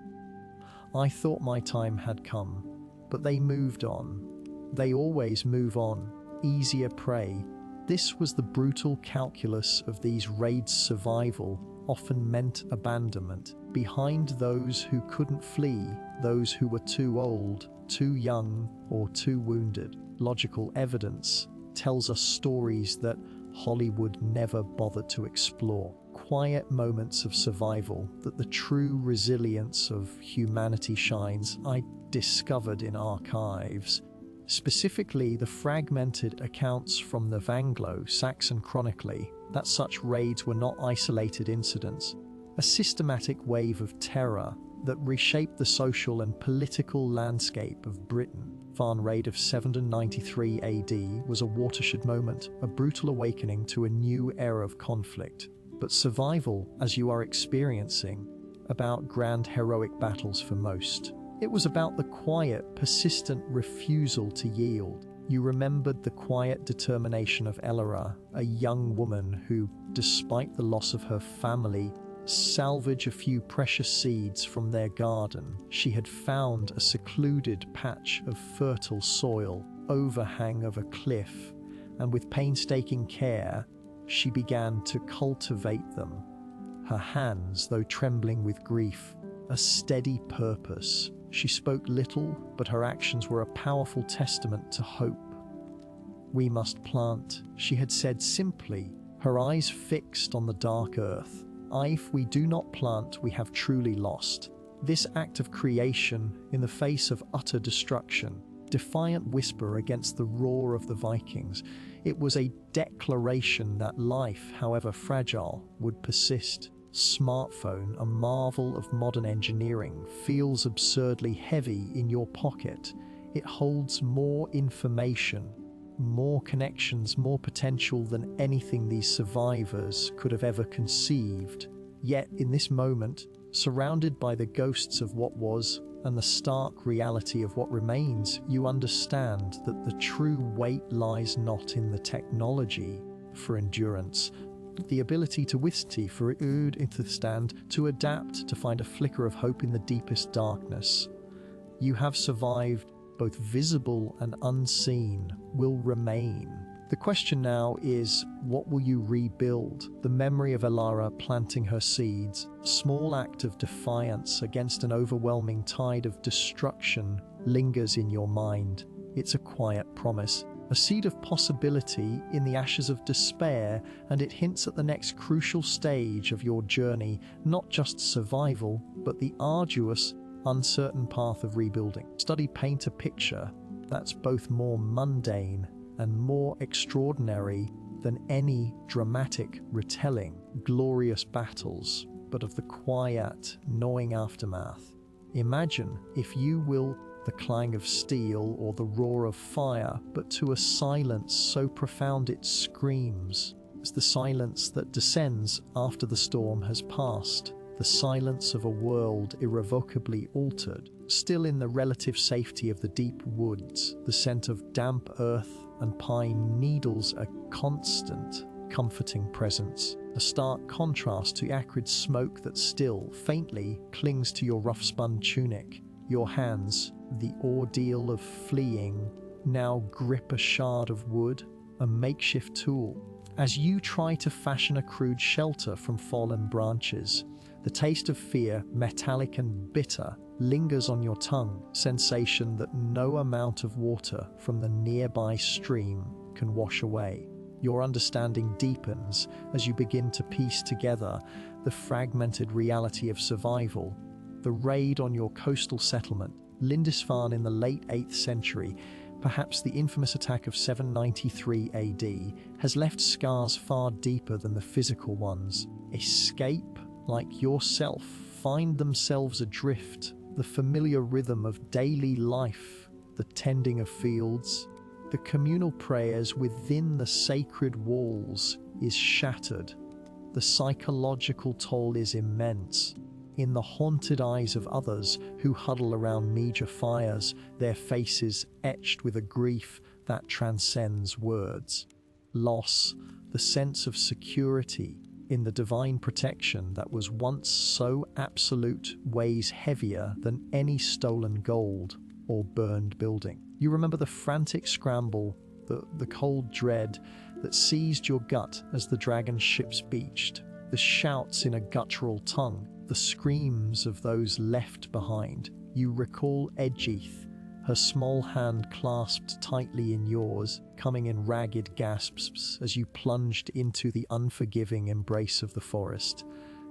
I thought my time had come, but they moved on. They always move on, easier prey. This was the brutal calculus of these raids' survival, often meant abandonment. Behind those who couldn't flee, those who were too old, too young, or too wounded. Logical evidence tells us stories that Hollywood never bothered to explore. Quiet moments of survival that the true resilience of humanity shines. I discovered in archives, specifically the fragmented accounts from the Anglo-Saxon Chronicles, that such raids were not isolated incidents, a systematic wave of terror that reshaped the social and political landscape of Britain. Van Raid of 793 AD was a watershed moment, a brutal awakening to a new era of conflict. But survival, as you are experiencing, about grand heroic battles for most. It was about the quiet, persistent refusal to yield. You remembered the quiet determination of Elara, a young woman who, despite the loss of her family, salvaged a few precious seeds from their garden. She had found a secluded patch of fertile soil, overhang of a cliff, and with painstaking care, she began to cultivate them. Her hands, though trembling with grief, a steady purpose. She spoke little, but her actions were a powerful testament to hope. We must plant, she had said simply, her eyes fixed on the dark earth. If we do not plant, we have truly lost. This act of creation, in the face of utter destruction, defiant whisper against the roar of the Vikings, it was a declaration that life, however fragile, would persist. Smartphone, a marvel of modern engineering, feels absurdly heavy in your pocket. It holds more information, more connections, more potential than anything these survivors could have ever conceived. Yet, in this moment, surrounded by the ghosts of what was and the stark reality of what remains, you understand that the true weight lies not in the technology for endurance, the ability to withstand, for to adapt, to find a flicker of hope in the deepest darkness. You have survived, both visible and unseen, will remain. The question now is, what will you rebuild? The memory of Elara planting her seeds, a small act of defiance against an overwhelming tide of destruction, lingers in your mind. It's a quiet promise, a seed of possibility in the ashes of despair, and it hints at the next crucial stage of your journey, not just survival, but the arduous, uncertain path of rebuilding. Paint a picture that's both more mundane and more extraordinary than any dramatic retelling, glorious battles, but of the quiet, gnawing aftermath. Imagine, if you will, the clang of steel or the roar of fire, but to a silence so profound it screams. It's the silence that descends after the storm has passed, the silence of a world irrevocably altered, still in the relative safety of the deep woods, the scent of damp earth and pine needles a constant, comforting presence, a stark contrast to acrid smoke that still, faintly, clings to your rough-spun tunic. Your hands, the ordeal of fleeing, now grip a shard of wood, a makeshift tool. As you try to fashion a crude shelter from fallen branches, the taste of fear, metallic and bitter, lingers on your tongue, sensation that no amount of water from the nearby stream can wash away. Your understanding deepens as you begin to piece together the fragmented reality of survival, the raid on your coastal settlement, Lindisfarne in the late 8th century, perhaps the infamous attack of 793 AD, has left scars far deeper than the physical ones. Escape, like yourself, find themselves adrift, the familiar rhythm of daily life, the tending of fields, the communal prayers within the sacred walls is shattered. The psychological toll is immense. In the haunted eyes of others who huddle around meagre fires, their faces etched with a grief that transcends words. Loss, the sense of security in the divine protection that was once so absolute, weighs heavier than any stolen gold or burned building. You remember the frantic scramble, the cold dread that seized your gut as the dragon ships beached, the shouts in a guttural tongue, the screams of those left behind. You recall Edgeith, her small hand clasped tightly in yours, coming in ragged gasps as you plunged into the unforgiving embrace of the forest.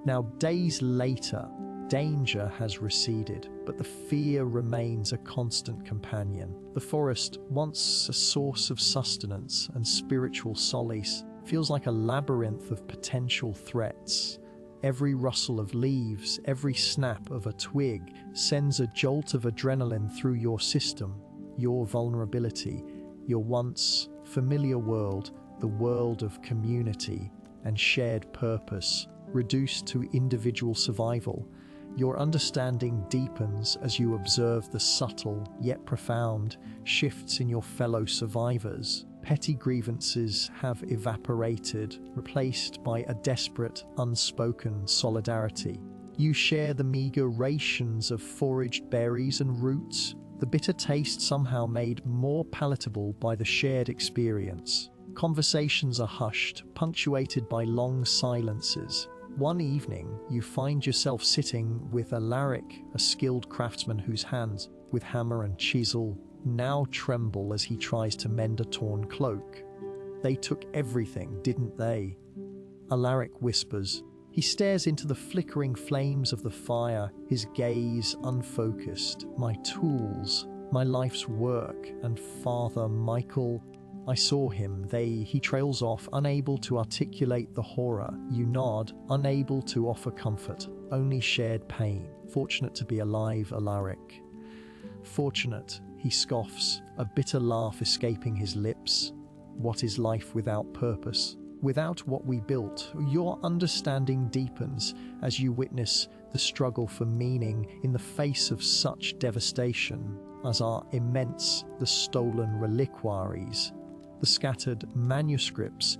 Now, days later, danger has receded, but the fear remains a constant companion. The forest, once a source of sustenance and spiritual solace, feels like a labyrinth of potential threats. Every rustle of leaves, every snap of a twig sends a jolt of adrenaline through your system. Your vulnerability, your once familiar world, the world of community and shared purpose, reduced to individual survival. Your understanding deepens as you observe the subtle yet profound shifts in your fellow survivors. Petty grievances have evaporated, replaced by a desperate, unspoken solidarity. You share the meager rations of foraged berries and roots, the bitter taste somehow made more palatable by the shared experience. Conversations are hushed, punctuated by long silences. One evening, you find yourself sitting with Alaric, a skilled craftsman whose hands, with hammer and chisel, now tremble as he tries to mend a torn cloak. "They took everything, didn't they?" Alaric whispers. He stares into the flickering flames of the fire, his gaze unfocused. "My tools, my life's work, and Father Michael." "I saw him. He trails off, unable to articulate the horror. You nod, unable to offer comfort, only shared pain. Fortunate to be alive, Alaric." "Fortunate," he scoffs, a bitter laugh escaping his lips. "What is life without purpose? Without what we built?" Your understanding deepens as you witness the struggle for meaning in the face of such devastation as are immense, the stolen reliquaries, the scattered manuscripts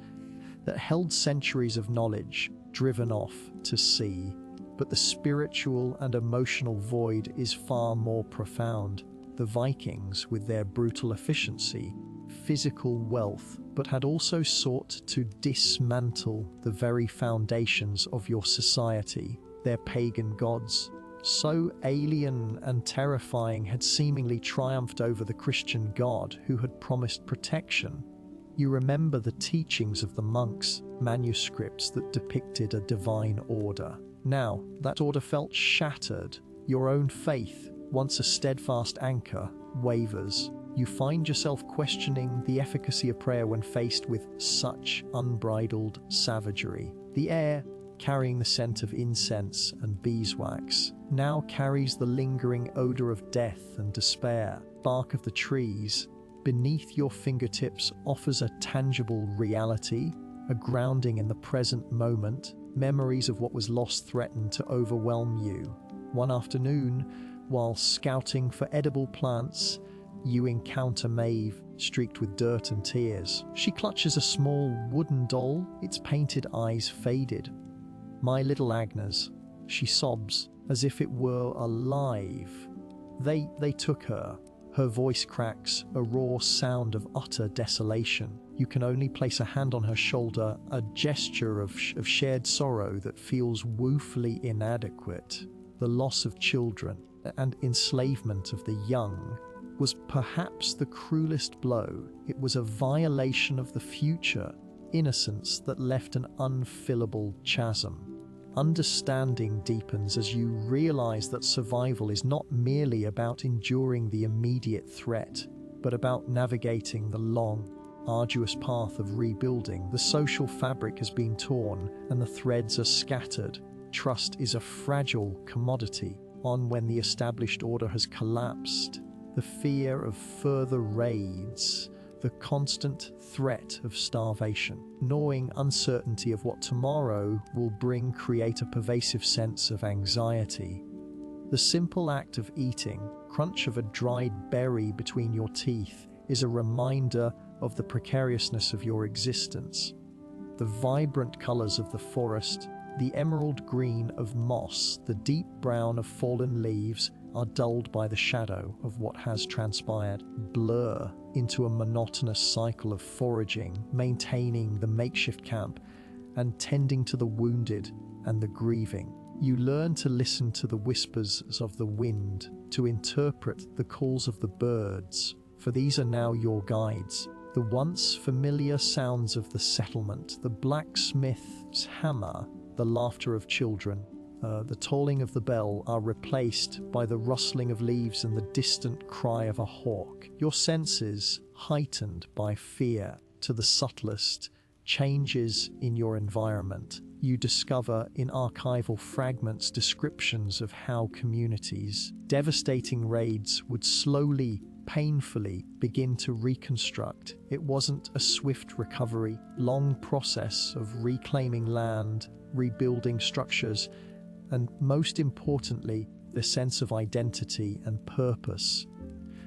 that held centuries of knowledge driven off to sea. But the spiritual and emotional void is far more profound. The Vikings, with their brutal efficiency, physical wealth, but had also sought to dismantle the very foundations of your society. Their pagan gods, so alien and terrifying, had seemingly triumphed over the Christian God who had promised protection. You remember the teachings of the monks, manuscripts that depicted a divine order. Now, that order felt shattered. Your own faith, once a steadfast anchor, wavers. You find yourself questioning the efficacy of prayer when faced with such unbridled savagery. The air, carrying the scent of incense and beeswax, now carries the lingering odor of death and despair. Bark of the trees beneath your fingertips offers a tangible reality, a grounding in the present moment. Memories of what was lost threaten to overwhelm you. One afternoon, while scouting for edible plants, you encounter Maeve, streaked with dirt and tears. She clutches a small wooden doll, its painted eyes faded. "My little Agnes," she sobs, as if it were alive. They took her." Her voice cracks, a raw sound of utter desolation. You can only place a hand on her shoulder, a gesture of shared sorrow that feels woefully inadequate. The loss of children and enslavement of the young was perhaps the cruelest blow. It was a violation of the future innocence that left an unfillable chasm. Understanding deepens as you realize that survival is not merely about enduring the immediate threat, but about navigating the long, arduous path of rebuilding. The social fabric has been torn and the threads are scattered. Trust is a fragile commodity on when the established order has collapsed. The fear of further raids, the constant threat of starvation, gnawing uncertainty of what tomorrow will bring create a pervasive sense of anxiety. The simple act of eating, crunch of a dried berry between your teeth, is a reminder of the precariousness of your existence. The vibrant colors of the forest, the emerald green of moss, the deep brown of fallen leaves are dulled by the shadow of what has transpired, blur into a monotonous cycle of foraging, maintaining the makeshift camp, and tending to the wounded and the grieving. You learn to listen to the whispers of the wind, to interpret the calls of the birds, for these are now your guides. The once familiar sounds of the settlement, the blacksmith's hammer, the laughter of children, the tolling of the bell are replaced by the rustling of leaves and the distant cry of a hawk. Your senses, heightened by fear to the subtlest changes in your environment. You discover in archival fragments descriptions of how communities, devastating raids would slowly, painfully begin to reconstruct. It wasn't a swift recovery, long process of reclaiming land, rebuilding structures, and most importantly, the sense of identity and purpose.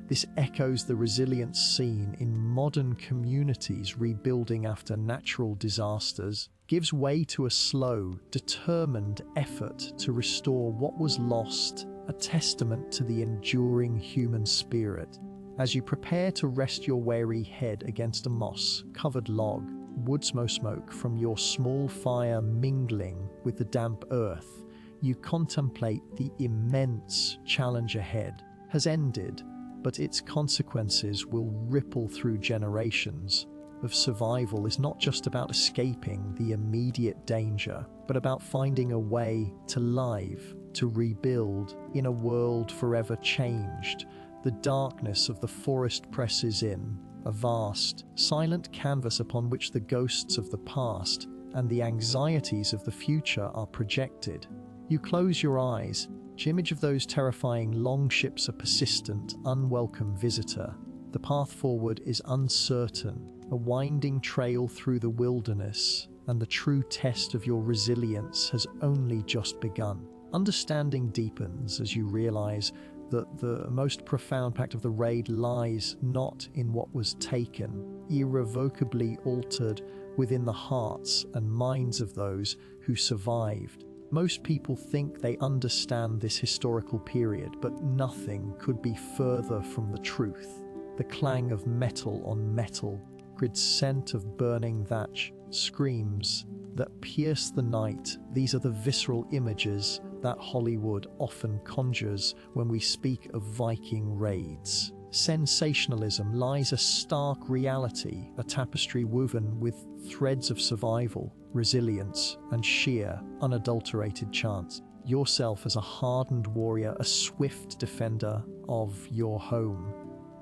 This echoes the resilience seen in modern communities rebuilding after natural disasters, gives way to a slow, determined effort to restore what was lost, a testament to the enduring human spirit. As you prepare to rest your weary head against a moss-covered log, wood smoke from your small fire mingling with the damp earth, you contemplate the immense challenge ahead. Has ended, but its consequences will ripple through generations. Of survival is not just about escaping the immediate danger, but about finding a way to live, to rebuild in a world forever changed. The darkness of the forest presses in, a vast, silent canvas upon which the ghosts of the past and the anxieties of the future are projected. You close your eyes. The image of those terrifying longships a persistent, unwelcome visitor. The path forward is uncertain, a winding trail through the wilderness, and the true test of your resilience has only just begun. Understanding deepens as you realize that the most profound impact of the raid lies not in what was taken, irrevocably altered within the hearts and minds of those who survived. Most people think they understand this historical period, but nothing could be further from the truth. The clang of metal on metal, grid scent of burning thatch, screams that pierce the night. These are the visceral images that Hollywood often conjures when we speak of Viking raids. Sensationalism lies a stark reality, a tapestry woven with threads of survival, resilience, and sheer, unadulterated chance. Yourself as a hardened warrior, a swift defender of your home.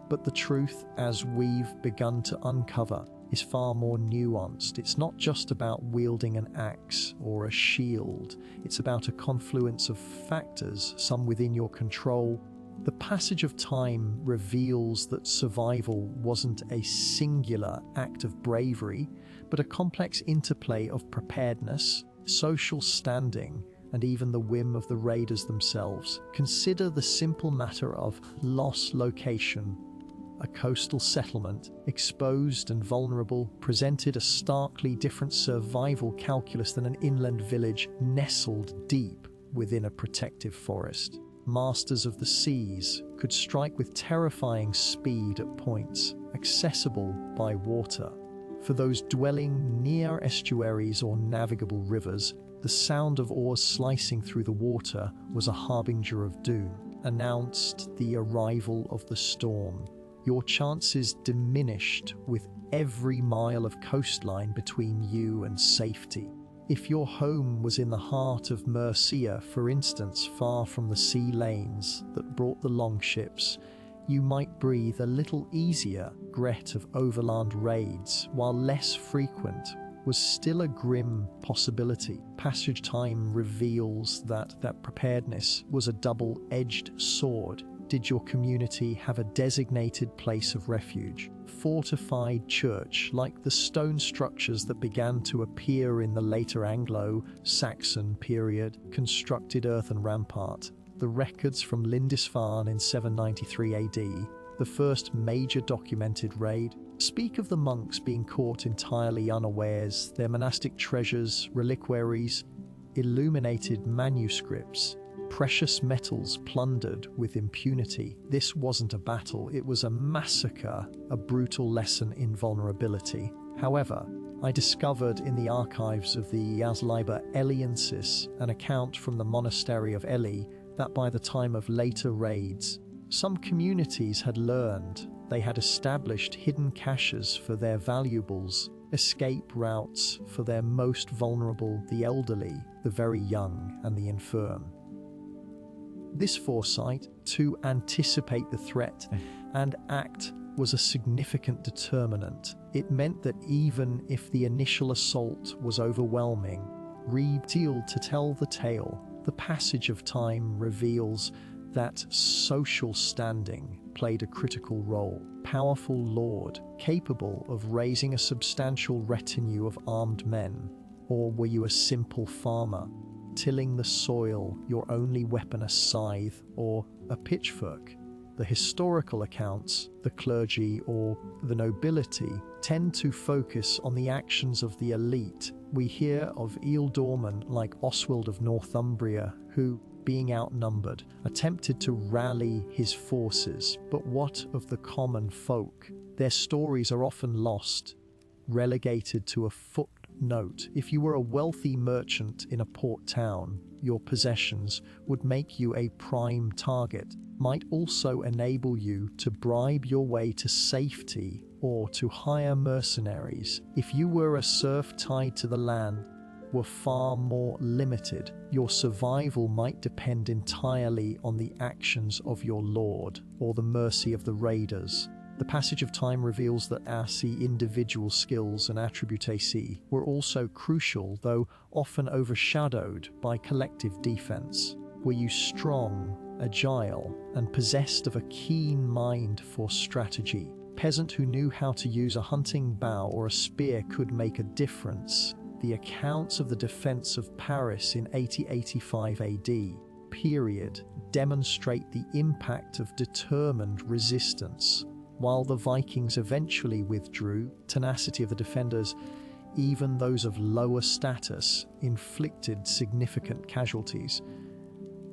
But the truth, as we've begun to uncover, is far more nuanced. It's not just about wielding an axe or a shield. It's about a confluence of factors, some within your control. The passage of time reveals that survival wasn't a singular act of bravery, but a complex interplay of preparedness, social standing, and even the whim of the raiders themselves. Consider the simple matter of loss location. A coastal settlement, exposed and vulnerable, presented a starkly different survival calculus than an inland village nestled deep within a protective forest. Masters of the seas could strike with terrifying speed at points accessible by water. For those dwelling near estuaries or navigable rivers, the sound of oars slicing through the water was a harbinger of doom, announced the arrival of the storm. Your chances diminished with every mile of coastline between you and safety. If your home was in the heart of Mercia, for instance, far from the sea lanes that brought the longships, you might breathe a little easier. Threat of overland raids, while less frequent, was still a grim possibility. Passage time reveals that preparedness was a double-edged sword. Did your community have a designated place of refuge? Fortified church, like the stone structures that began to appear in the later Anglo-Saxon period, constructed earthen rampart. The records from Lindisfarne in 793 AD, the first major documented raid, speak of the monks being caught entirely unawares, their monastic treasures, reliquaries, illuminated manuscripts, precious metals plundered with impunity. This wasn't a battle, it was a massacre, a brutal lesson in vulnerability. However, I discovered in the archives of the Asliber Eliensis an account from the monastery of Ely that by the time of later raids, some communities had learned. They had established hidden caches for their valuables, escape routes for their most vulnerable, the elderly, the very young, and the infirm. This foresight to anticipate the threat and act was a significant determinant. It meant that even if the initial assault was overwhelming, revealed to tell the tale. The passage of time reveals that social standing played a critical role. Powerful lord, capable of raising a substantial retinue of armed men, or were you a simple farmer, tilling the soil, your only weapon a scythe or a pitchfork? The historical accounts, the clergy or the nobility, tend to focus on the actions of the elite. We hear of ealdormen like Oswald of Northumbria, who, being outnumbered, attempted to rally his forces. But what of the common folk? Their stories are often lost, relegated to a footnote. If you were a wealthy merchant in a port town, your possessions would make you a prime target, might also enable you to bribe your way to safety or to hire mercenaries. If you were a serf tied to the land, were far more limited. Your survival might depend entirely on the actions of your lord or the mercy of the raiders. The passage of time reveals that our individual skills and attributes were also crucial, though often overshadowed by collective defense. Were you strong, agile, and possessed of a keen mind for strategy? Peasant who knew how to use a hunting bow or a spear could make a difference. The accounts of the defense of Paris in 80-85 AD period demonstrate the impact of determined resistance. While the Vikings eventually withdrew, tenacity of the defenders, even those of lower status, inflicted significant casualties.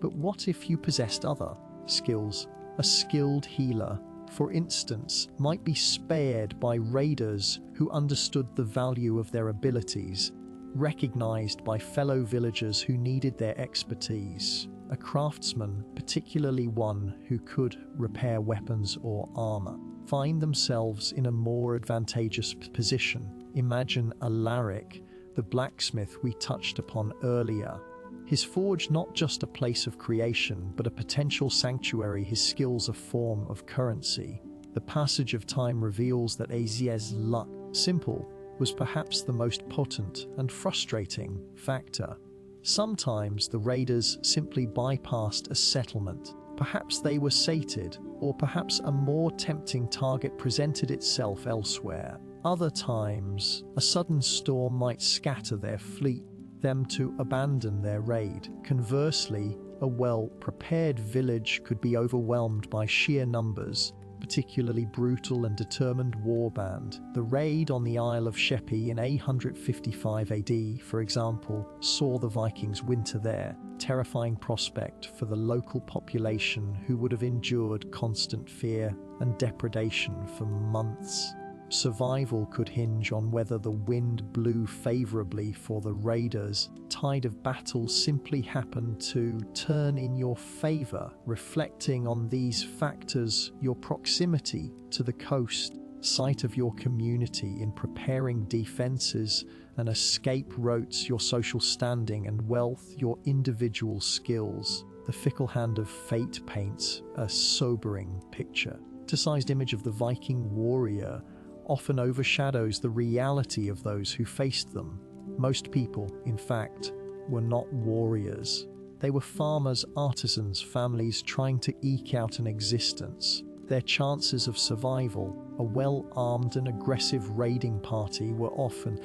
But what if you possessed other skills? A skilled healer, for instance, might be spared by raiders who understood the value of their abilities, recognized by fellow villagers who needed their expertise. A craftsman, particularly one who could repair weapons or armor, find themselves in a more advantageous position. Imagine Alaric, the blacksmith we touched upon earlier. His forge not just a place of creation, but a potential sanctuary, his skills a form of currency. The passage of time reveals that Aziez's luck, simple, was perhaps the most potent and frustrating factor. Sometimes the raiders simply bypassed a settlement. Perhaps they were sated, or perhaps a more tempting target presented itself elsewhere. Other times, a sudden storm might scatter their fleet, them to abandon their raid. Conversely, a well-prepared village could be overwhelmed by sheer numbers, particularly brutal and determined warband. The raid on the Isle of Sheppey in 855 AD, for example, saw the Vikings winter there, terrifying prospect for the local population who would have endured constant fear and depredation for months. Survival could hinge on whether the wind blew favorably for the raiders. Tide of battle simply happened to turn in your favor. Reflecting on these factors, your proximity to the coast, site of your community in preparing defenses, An escape rotes your social standing and wealth, your individual skills. The fickle hand of fate paints a sobering picture. The sized image of the Viking warrior often overshadows the reality of those who faced them. Most people, in fact, were not warriors. They were farmers, artisans, families trying to eke out an existence. Their chances of survival, a well-armed and aggressive raiding party, were often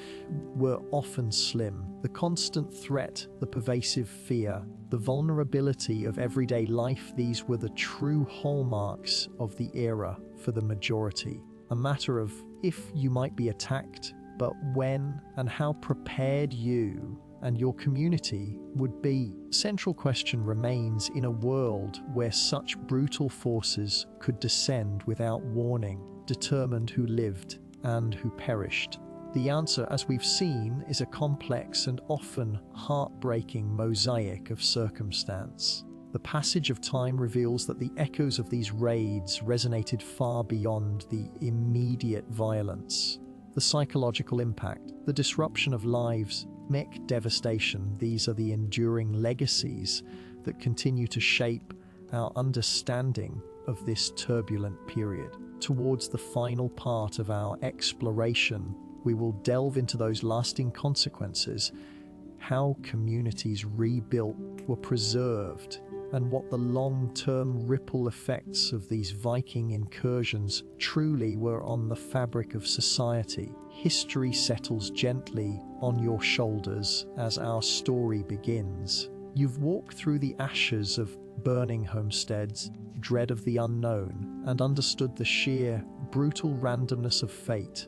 slim. The constant threat, the pervasive fear, the vulnerability of everyday life, these were the true hallmarks of the era for the majority. A matter of if you might be attacked, but when and how prepared you and your community would be. Central question remains: in a world where such brutal forces could descend without warning, determined who lived and who perished. The answer, as we've seen, is a complex and often heartbreaking mosaic of circumstance. The passage of time reveals that the echoes of these raids resonated far beyond the immediate violence. The psychological impact, the disruption of lives, economic devastation, these are the enduring legacies that continue to shape our understanding of this turbulent period. Towards the final part of our exploration, we will delve into those lasting consequences, how communities rebuilt were preserved, and what the long-term ripple effects of these Viking incursions truly were on the fabric of society. History settles gently on your shoulders as our story begins. You've walked through the ashes of burning homesteads, dread of the unknown, and understood the sheer, brutal randomness of fate.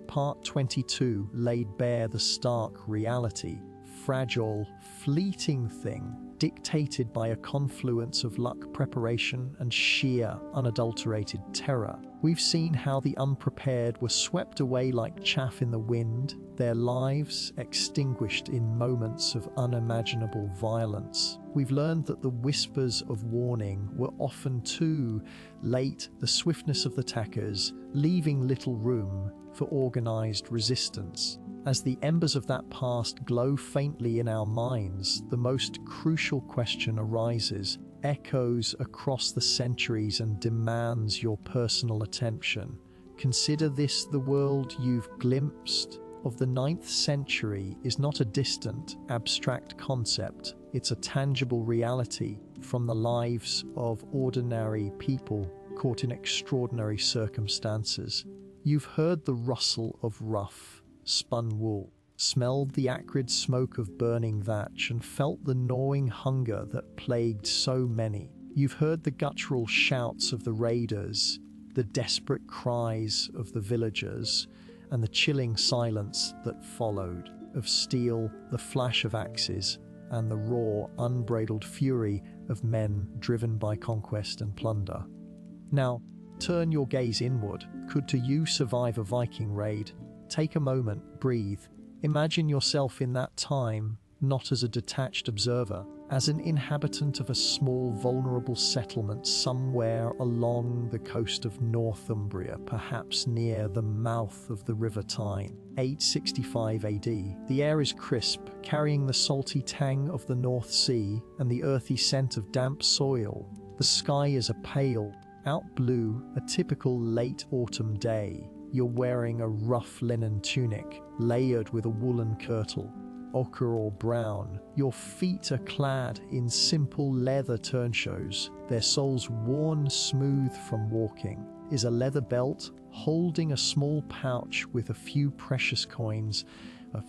Part 22 laid bare the stark reality, fragile, fleeting thing, dictated by a confluence of luck, preparation, and sheer, unadulterated terror. We've seen how the unprepared were swept away like chaff in the wind, their lives extinguished in moments of unimaginable violence. We've learned that the whispers of warning were often too late, the swiftness of the attackers leaving little room for organized resistance. As the embers of that past glow faintly in our minds, the most crucial question arises, echoes across the centuries, and demands your personal attention. Consider this: the world you've glimpsed of the 9th century is not a distant, abstract concept. It's a tangible reality from the lives of ordinary people caught in extraordinary circumstances. You've heard the rustle of rough, spun wool, smelled the acrid smoke of burning thatch, and felt the gnawing hunger that plagued so many. You've heard the guttural shouts of the raiders, the desperate cries of the villagers, and the chilling silence that followed, of steel, the flash of axes, and the raw, unbridled fury of men driven by conquest and plunder. Now, turn your gaze inward. Could you survive a Viking raid? Take a moment, breathe. Imagine yourself in that time, not as a detached observer, as an inhabitant of a small, vulnerable settlement somewhere along the coast of Northumbria, perhaps near the mouth of the River Tyne. 865 AD. The air is crisp, carrying the salty tang of the North Sea and the earthy scent of damp soil. The sky is a pale, out blue, a typical late autumn day. You're wearing a rough linen tunic, layered with a woolen kirtle, ochre or brown. Your feet are clad in simple leather turnshos, their soles worn smooth from walking. Is a leather belt holding a small pouch with a few precious coins, a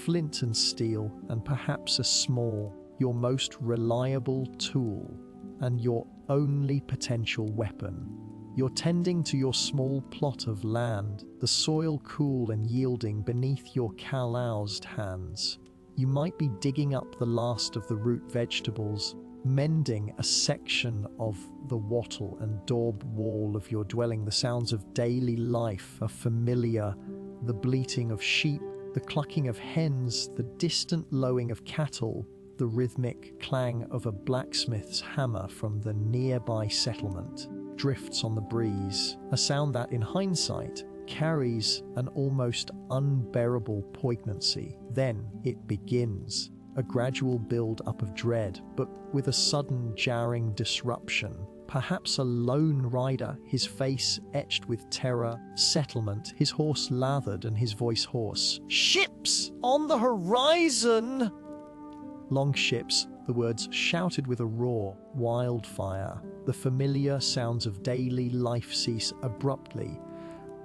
flint and steel, and perhaps a small, your most reliable tool, and your only potential weapon. You're tending to your small plot of land, the soil cool and yielding beneath your calloused hands. You might be digging up the last of the root vegetables, mending a section of the wattle and daub wall of your dwelling. The sounds of daily life are familiar, the bleating of sheep, the clucking of hens, the distant lowing of cattle, the rhythmic clang of a blacksmith's hammer from the nearby settlement drifts on the breeze, a sound that, in hindsight, carries an almost unbearable poignancy. Then it begins, a gradual build-up of dread, but with a sudden jarring disruption. Perhaps a lone rider, his face etched with terror, settlement, his horse lathered and his voice hoarse. "Ships on the horizon!" Long ships, the words shouted with a roar. Wildfire. The familiar sounds of daily life cease abruptly,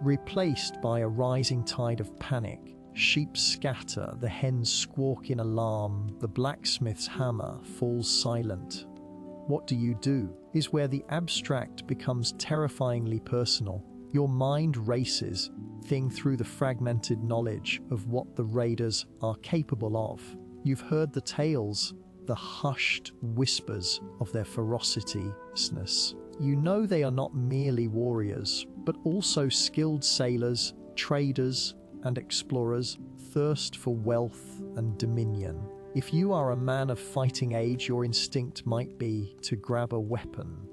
replaced by a rising tide of panic. Sheep scatter, the hens squawk in alarm, the blacksmith's hammer falls silent. What do you do? Is where the abstract becomes terrifyingly personal. Your mind races, thinking through the fragmented knowledge of what the raiders are capable of. You've heard the tales, the hushed whispers of their ferocity. You know they are not merely warriors, but also skilled sailors, traders, and explorers, thirst for wealth and dominion. If you are a man of fighting age, your instinct might be to grab a weapon.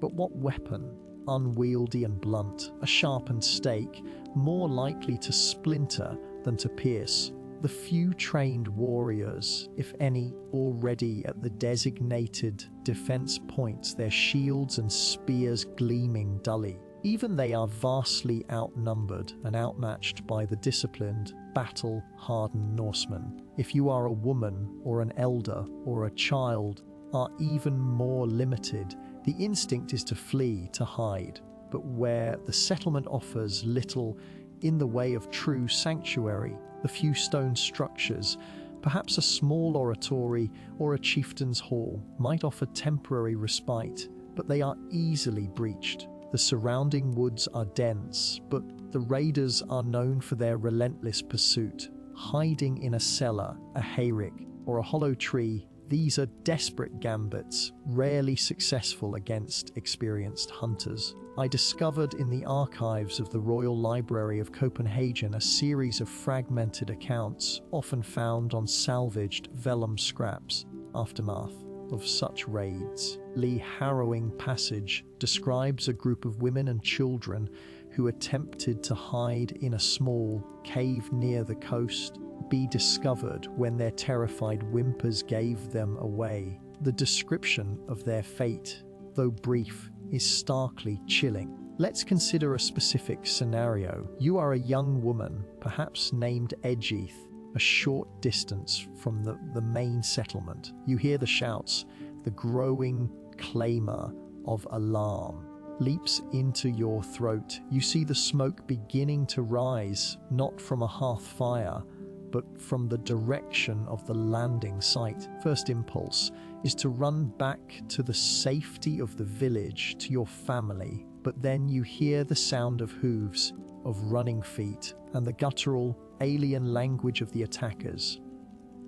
But what weapon? Unwieldy and blunt, a sharpened stake, more likely to splinter than to pierce. The few trained warriors, if any, already at the designated defense points, their shields and spears gleaming dully. Even they are vastly outnumbered and outmatched by the disciplined, battle-hardened Norsemen. If you are a woman or an elder or a child, are even more limited. The instinct is to flee, to hide. But where the settlement offers little in the way of true sanctuary, the few stone structures, perhaps a small oratory or a chieftain's hall, might offer temporary respite, but they are easily breached. The surrounding woods are dense, but the raiders are known for their relentless pursuit. Hiding in a cellar, a hayrick, or a hollow tree, these are desperate gambits, rarely successful against experienced hunters. I discovered in the archives of the Royal Library of Copenhagen a series of fragmented accounts, often found on salvaged vellum scraps, aftermath of such raids. Lee's harrowing passage describes a group of women and children who attempted to hide in a small cave near the coast, be discovered when their terrified whimpers gave them away. The description of their fate, though brief, is starkly chilling. Let's consider a specific scenario. You are a young woman, perhaps named Edgeith, a short distance from the main settlement. You hear the shouts, the growing clamor of alarm leaps into your throat. You see the smoke beginning to rise, not from a hearth fire, but from the direction of the landing site. First impulse is to run back to the safety of the village, to your family, but then you hear the sound of hooves, of running feet, and the guttural, alien language of the attackers.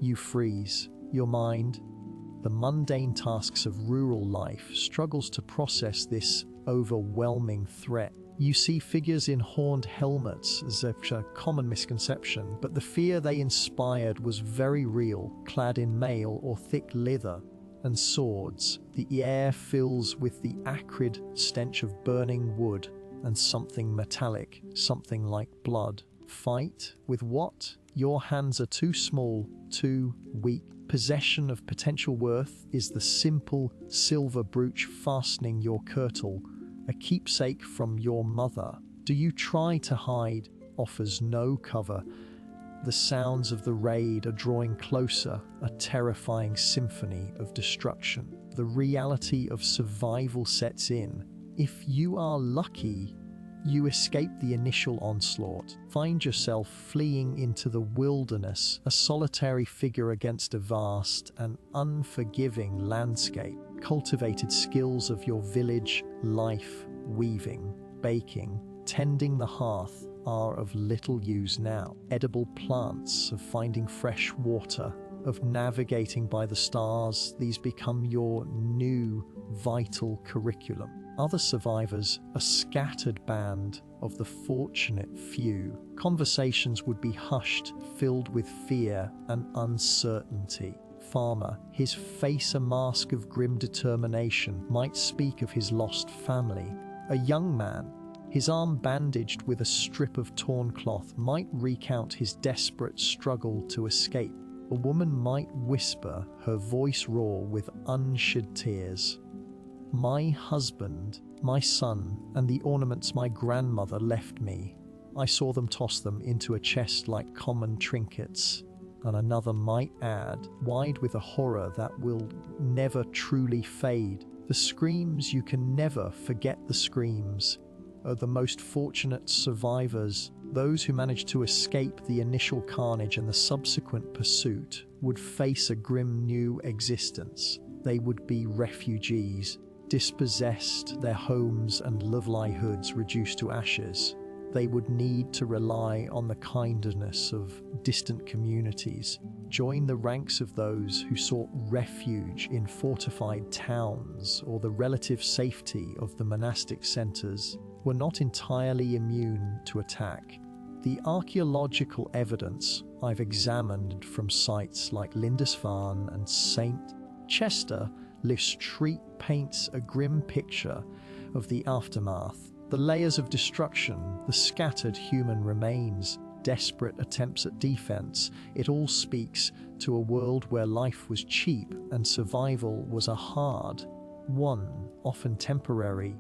You freeze. Your mind, the mundane tasks of rural life, struggles to process this overwhelming threat. You see figures in horned helmets as a common misconception, but the fear they inspired was very real, clad in mail or thick leather and swords. The air fills with the acrid stench of burning wood and something metallic, something like blood. Fight with what? Your hands are too small, too weak. Possession of potential worth is the simple silver brooch fastening your kirtle, a keepsake from your mother. Do you try to hide? Offers no cover. The sounds of the raid are drawing closer, a terrifying symphony of destruction. The reality of survival sets in. If you are lucky, you escape the initial onslaught. Find yourself fleeing into the wilderness, a solitary figure against a vast and unforgiving landscape. Cultivated skills of your village life, weaving, baking, tending the hearth, are of little use now. Edible plants, of finding fresh water, of navigating by the stars, these become your new vital curriculum. Other survivors, a scattered band of the fortunate few. Conversations would be hushed, filled with fear and uncertainty. Farmer, his face a mask of grim determination, might speak of his lost family. A young man, His arm bandaged with a strip of torn cloth might recount his desperate struggle to escape. A woman might whisper, her voice raw with unshed tears. My husband, my son, and the ornaments my grandmother left me. I saw them toss them into a chest like common trinkets. And another might add, wide with a horror that will never truly fade. The screams, you can never forget the screams, are the most fortunate survivors. Those who managed to escape the initial carnage and the subsequent pursuit would face a grim new existence. They would be refugees, dispossessed, their homes and livelihoods reduced to ashes. They would need to rely on the kindness of distant communities, join the ranks of those who sought refuge in fortified towns or the relative safety of the monastic centers, were not entirely immune to attack. The archaeological evidence I've examined from sites like Lindisfarne and St. Chester Street paints a grim picture of the aftermath. The layers of destruction, the scattered human remains, desperate attempts at defense, it all speaks to a world where life was cheap and survival was a hard one, often temporary.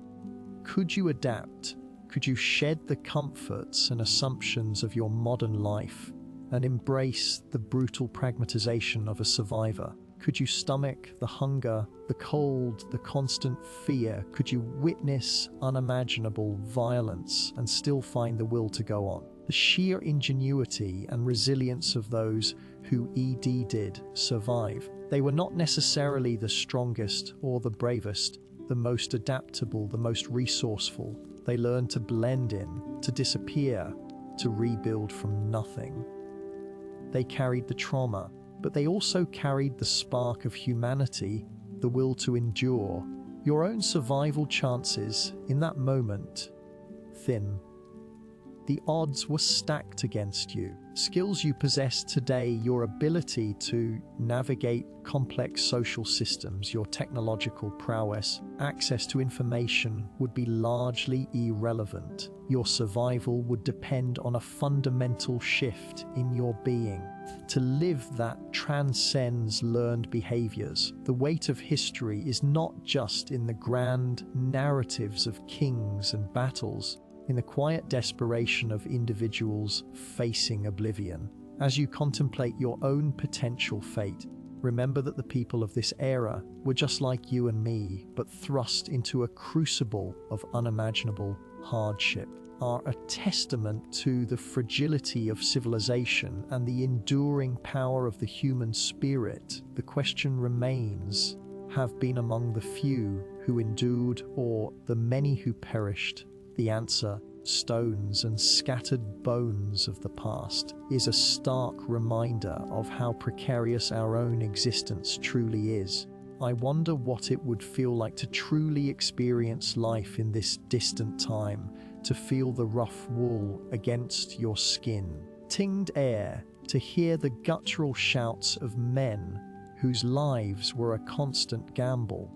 Could you adapt? Could you shed the comforts and assumptions of your modern life and embrace the brutal pragmatization of a survivor? Could you stomach the hunger, the cold, the constant fear? Could you witness unimaginable violence and still find the will to go on? The sheer ingenuity and resilience of those who did survive. They were not necessarily the strongest or the bravest, the most adaptable, the most resourceful. They learned to blend in, to disappear, to rebuild from nothing. They carried the trauma, but they also carried the spark of humanity, the will to endure. Your own survival chances in that moment, thin. The odds were stacked against you. Skills you possess today, your ability to navigate complex social systems, your technological prowess, access to information would be largely irrelevant. Your survival would depend on a fundamental shift in your being. To live that transcends learned behaviors. The weight of history is not just in the grand narratives of kings and battles, in the quiet desperation of individuals facing oblivion. As you contemplate your own potential fate, remember that the people of this era were just like you and me, but thrust into a crucible of unimaginable hardship, are a testament to the fragility of civilization and the enduring power of the human spirit. The question remains, have been among the few who endured or the many who perished? The answer, stones and scattered bones of the past, is a stark reminder of how precarious our own existence truly is. I wonder what it would feel like to truly experience life in this distant time, to feel the rough wool against your skin, tinged air, to hear the guttural shouts of men whose lives were a constant gamble.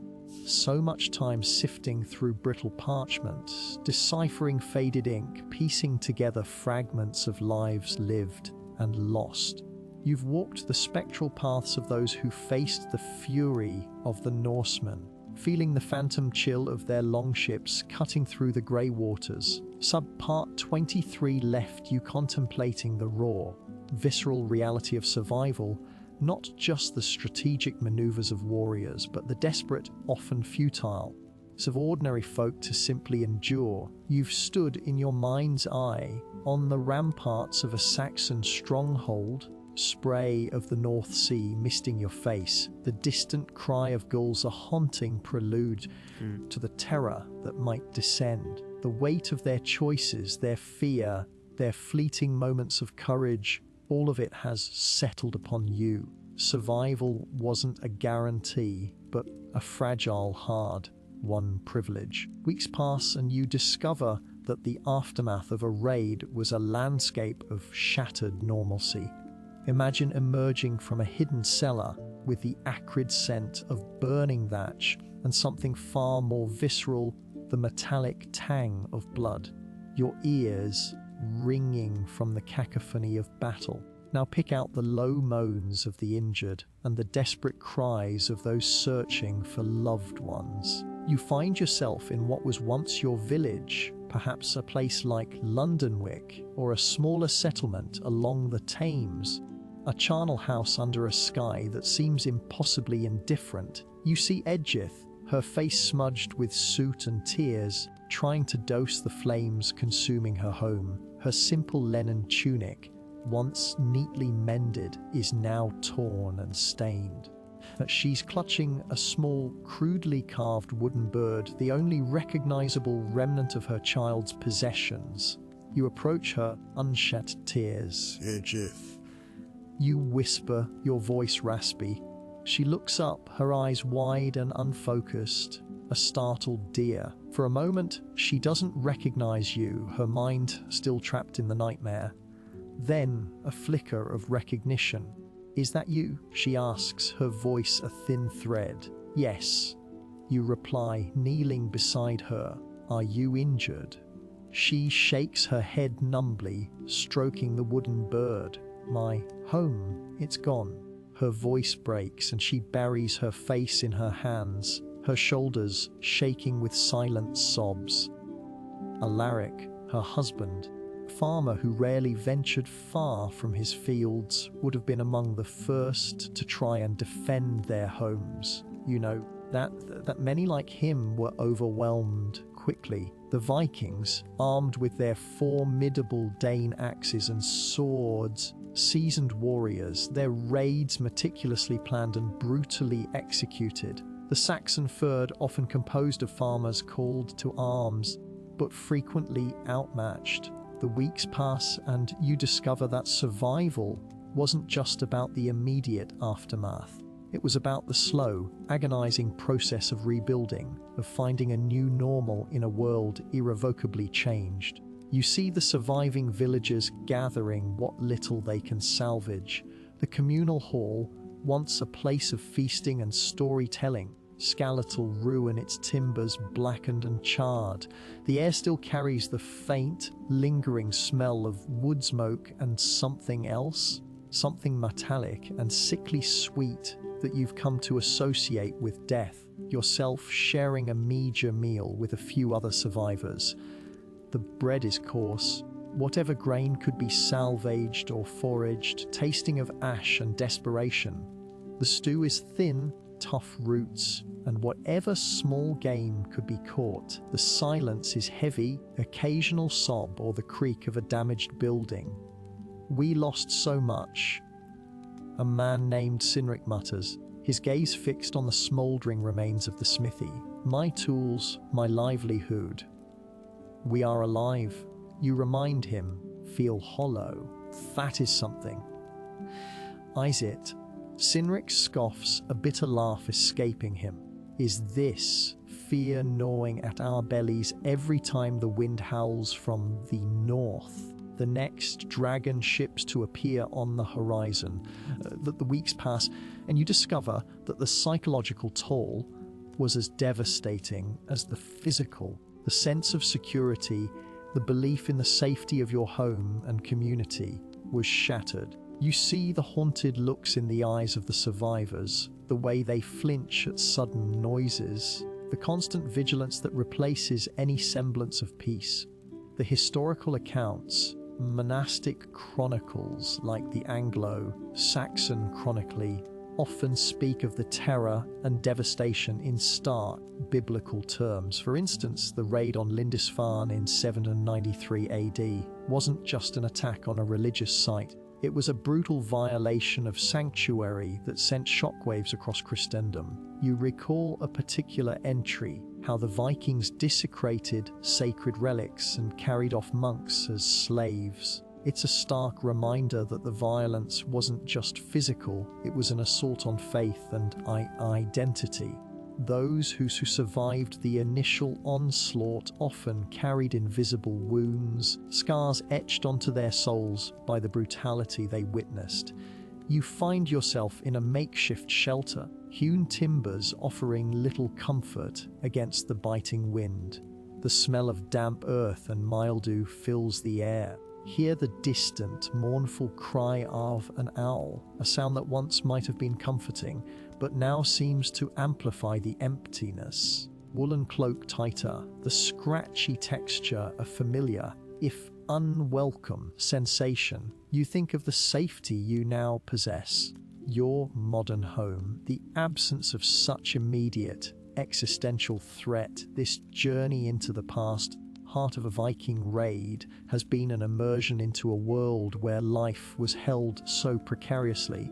So much time sifting through brittle parchment, deciphering faded ink, piecing together fragments of lives lived and lost. You've walked the spectral paths of those who faced the fury of the Norsemen, feeling the phantom chill of their longships cutting through the grey waters. Subpart 23 left you contemplating the raw, visceral reality of survival, not just the strategic maneuvers of warriors, but the desperate, often futile, of ordinary folk to simply endure. You've stood in your mind's eye on the ramparts of a Saxon stronghold, spray of the North Sea misting your face, the distant cry of gulls a haunting prelude to the terror that might descend. The weight of their choices, their fear, their fleeting moments of courage, all of it has settled upon you. Survival wasn't a guarantee, but a fragile, hard-won privilege. Weeks pass and you discover that the aftermath of a raid was a landscape of shattered normalcy. Imagine emerging from a hidden cellar with the acrid scent of burning thatch and something far more visceral, the metallic tang of blood. your ears ringing from the cacophony of battle. Now pick out the low moans of the injured and the desperate cries of those searching for loved ones. You find yourself in what was once your village, perhaps a place like Londonwick or a smaller settlement along the Thames, a charnel house under a sky that seems impossibly indifferent. You see Edgith, her face smudged with soot and tears, trying to douse the flames consuming her home. Her simple linen tunic, once neatly mended, is now torn and stained. She's clutching a small, crudely carved wooden bird, the only recognizable remnant of her child's possessions. You approach her, unshed tears. Edgith. You whisper, your voice raspy. She looks up, her eyes wide and unfocused, a startled deer. For a moment, she doesn't recognize you, her mind still trapped in the nightmare. Then, a flicker of recognition. "Is that you?" she asks, her voice a thin thread. "Yes," you reply, kneeling beside her. "Are you injured?" She shakes her head numbly, stroking the wooden bird. "My home, it's gone." Her voice breaks and she buries her face in her hands, her shoulders shaking with silent sobs. Alaric, her husband, farmer who rarely ventured far from his fields, would have been among the first to try and defend their homes. You know, that many like him were overwhelmed quickly. The Vikings, armed with their formidable Dane axes and swords, seasoned warriors, their raids meticulously planned and brutally executed. The Saxon Fyrd, often composed of farmers called to arms, but frequently outmatched. The weeks pass and you discover that survival wasn't just about the immediate aftermath. It was about the slow, agonizing process of rebuilding, of finding a new normal in a world irrevocably changed. You see the surviving villagers gathering what little they can salvage. The communal hall, once a place of feasting and storytelling, skeletal ruin, its timbers blackened and charred. The air still carries the faint, lingering smell of wood smoke and something else, something metallic and sickly sweet that you've come to associate with death, yourself sharing a meager meal with a few other survivors. The bread is coarse, whatever grain could be salvaged or foraged, tasting of ash and desperation. The stew is thin, tough roots, and whatever small game could be caught. The silence is heavy, occasional sob or the creak of a damaged building. "We lost so much," a man named Sinric mutters, his gaze fixed on the smouldering remains of the smithy. "My tools, my livelihood." "We are alive," you remind him, feel hollow. "That is something." "Is it?" Sinric scoffs, a bitter laugh escaping him. "Is this fear gnawing at our bellies every time the wind howls from the north? The next dragon ships to appear on the horizon." The weeks pass, and you discover that the psychological toll was as devastating as the physical. The sense of security, the belief in the safety of your home and community, was shattered. You see the haunted looks in the eyes of the survivors, the way they flinch at sudden noises, the constant vigilance that replaces any semblance of peace. The historical accounts, monastic chronicles like the Anglo-Saxon Chronicles, often speak of the terror and devastation in stark biblical terms. For instance, the raid on Lindisfarne in 793 AD wasn't just an attack on a religious site. It was a brutal violation of sanctuary that sent shockwaves across Christendom. You recall a particular entry, how the Vikings desecrated sacred relics and carried off monks as slaves. It's a stark reminder that the violence wasn't just physical, it was an assault on faith and identity. Those who survived the initial onslaught often carried invisible wounds, scars etched onto their souls by the brutality they witnessed. You find yourself in a makeshift shelter, hewn timbers offering little comfort against the biting wind. The smell of damp earth and mildew fills the air. Hear the distant, mournful cry of an owl, a sound that once might have been comforting, but now seems to amplify the emptiness. Woolen cloak tighter, the scratchy texture a familiar, if unwelcome, sensation. You think of the safety you now possess. Your modern home, the absence of such immediate, existential threat. This journey into the past, heart of a Viking raid, has been an immersion into a world where life was held so precariously.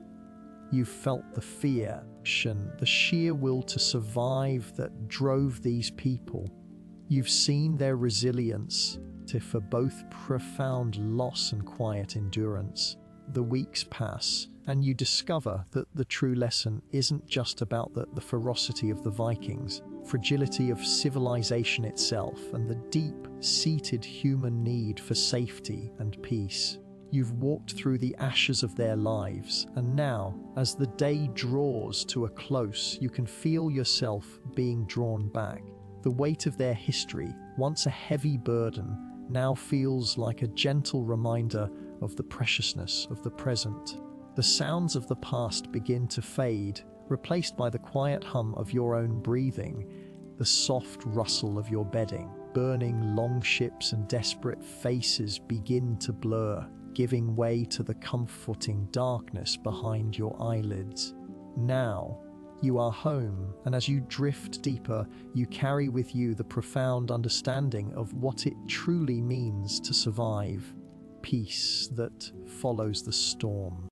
You've felt the fear, the sheer will to survive that drove these people. You've seen their resilience for both profound loss and quiet endurance. The weeks pass, and you discover that the true lesson isn't just about the ferocity of the Vikings, fragility of civilization itself, and the deep-seated human need for safety and peace. You've walked through the ashes of their lives, and now, as the day draws to a close, you can feel yourself being drawn back. The weight of their history, once a heavy burden, now feels like a gentle reminder of the preciousness of the present. The sounds of the past begin to fade, replaced by the quiet hum of your own breathing, the soft rustle of your bedding. Burning longships and desperate faces begin to blur, giving way to the comforting darkness behind your eyelids. Now, you are home, and as you drift deeper, you carry with you the profound understanding of what it truly means to survive. Peace that follows the storm.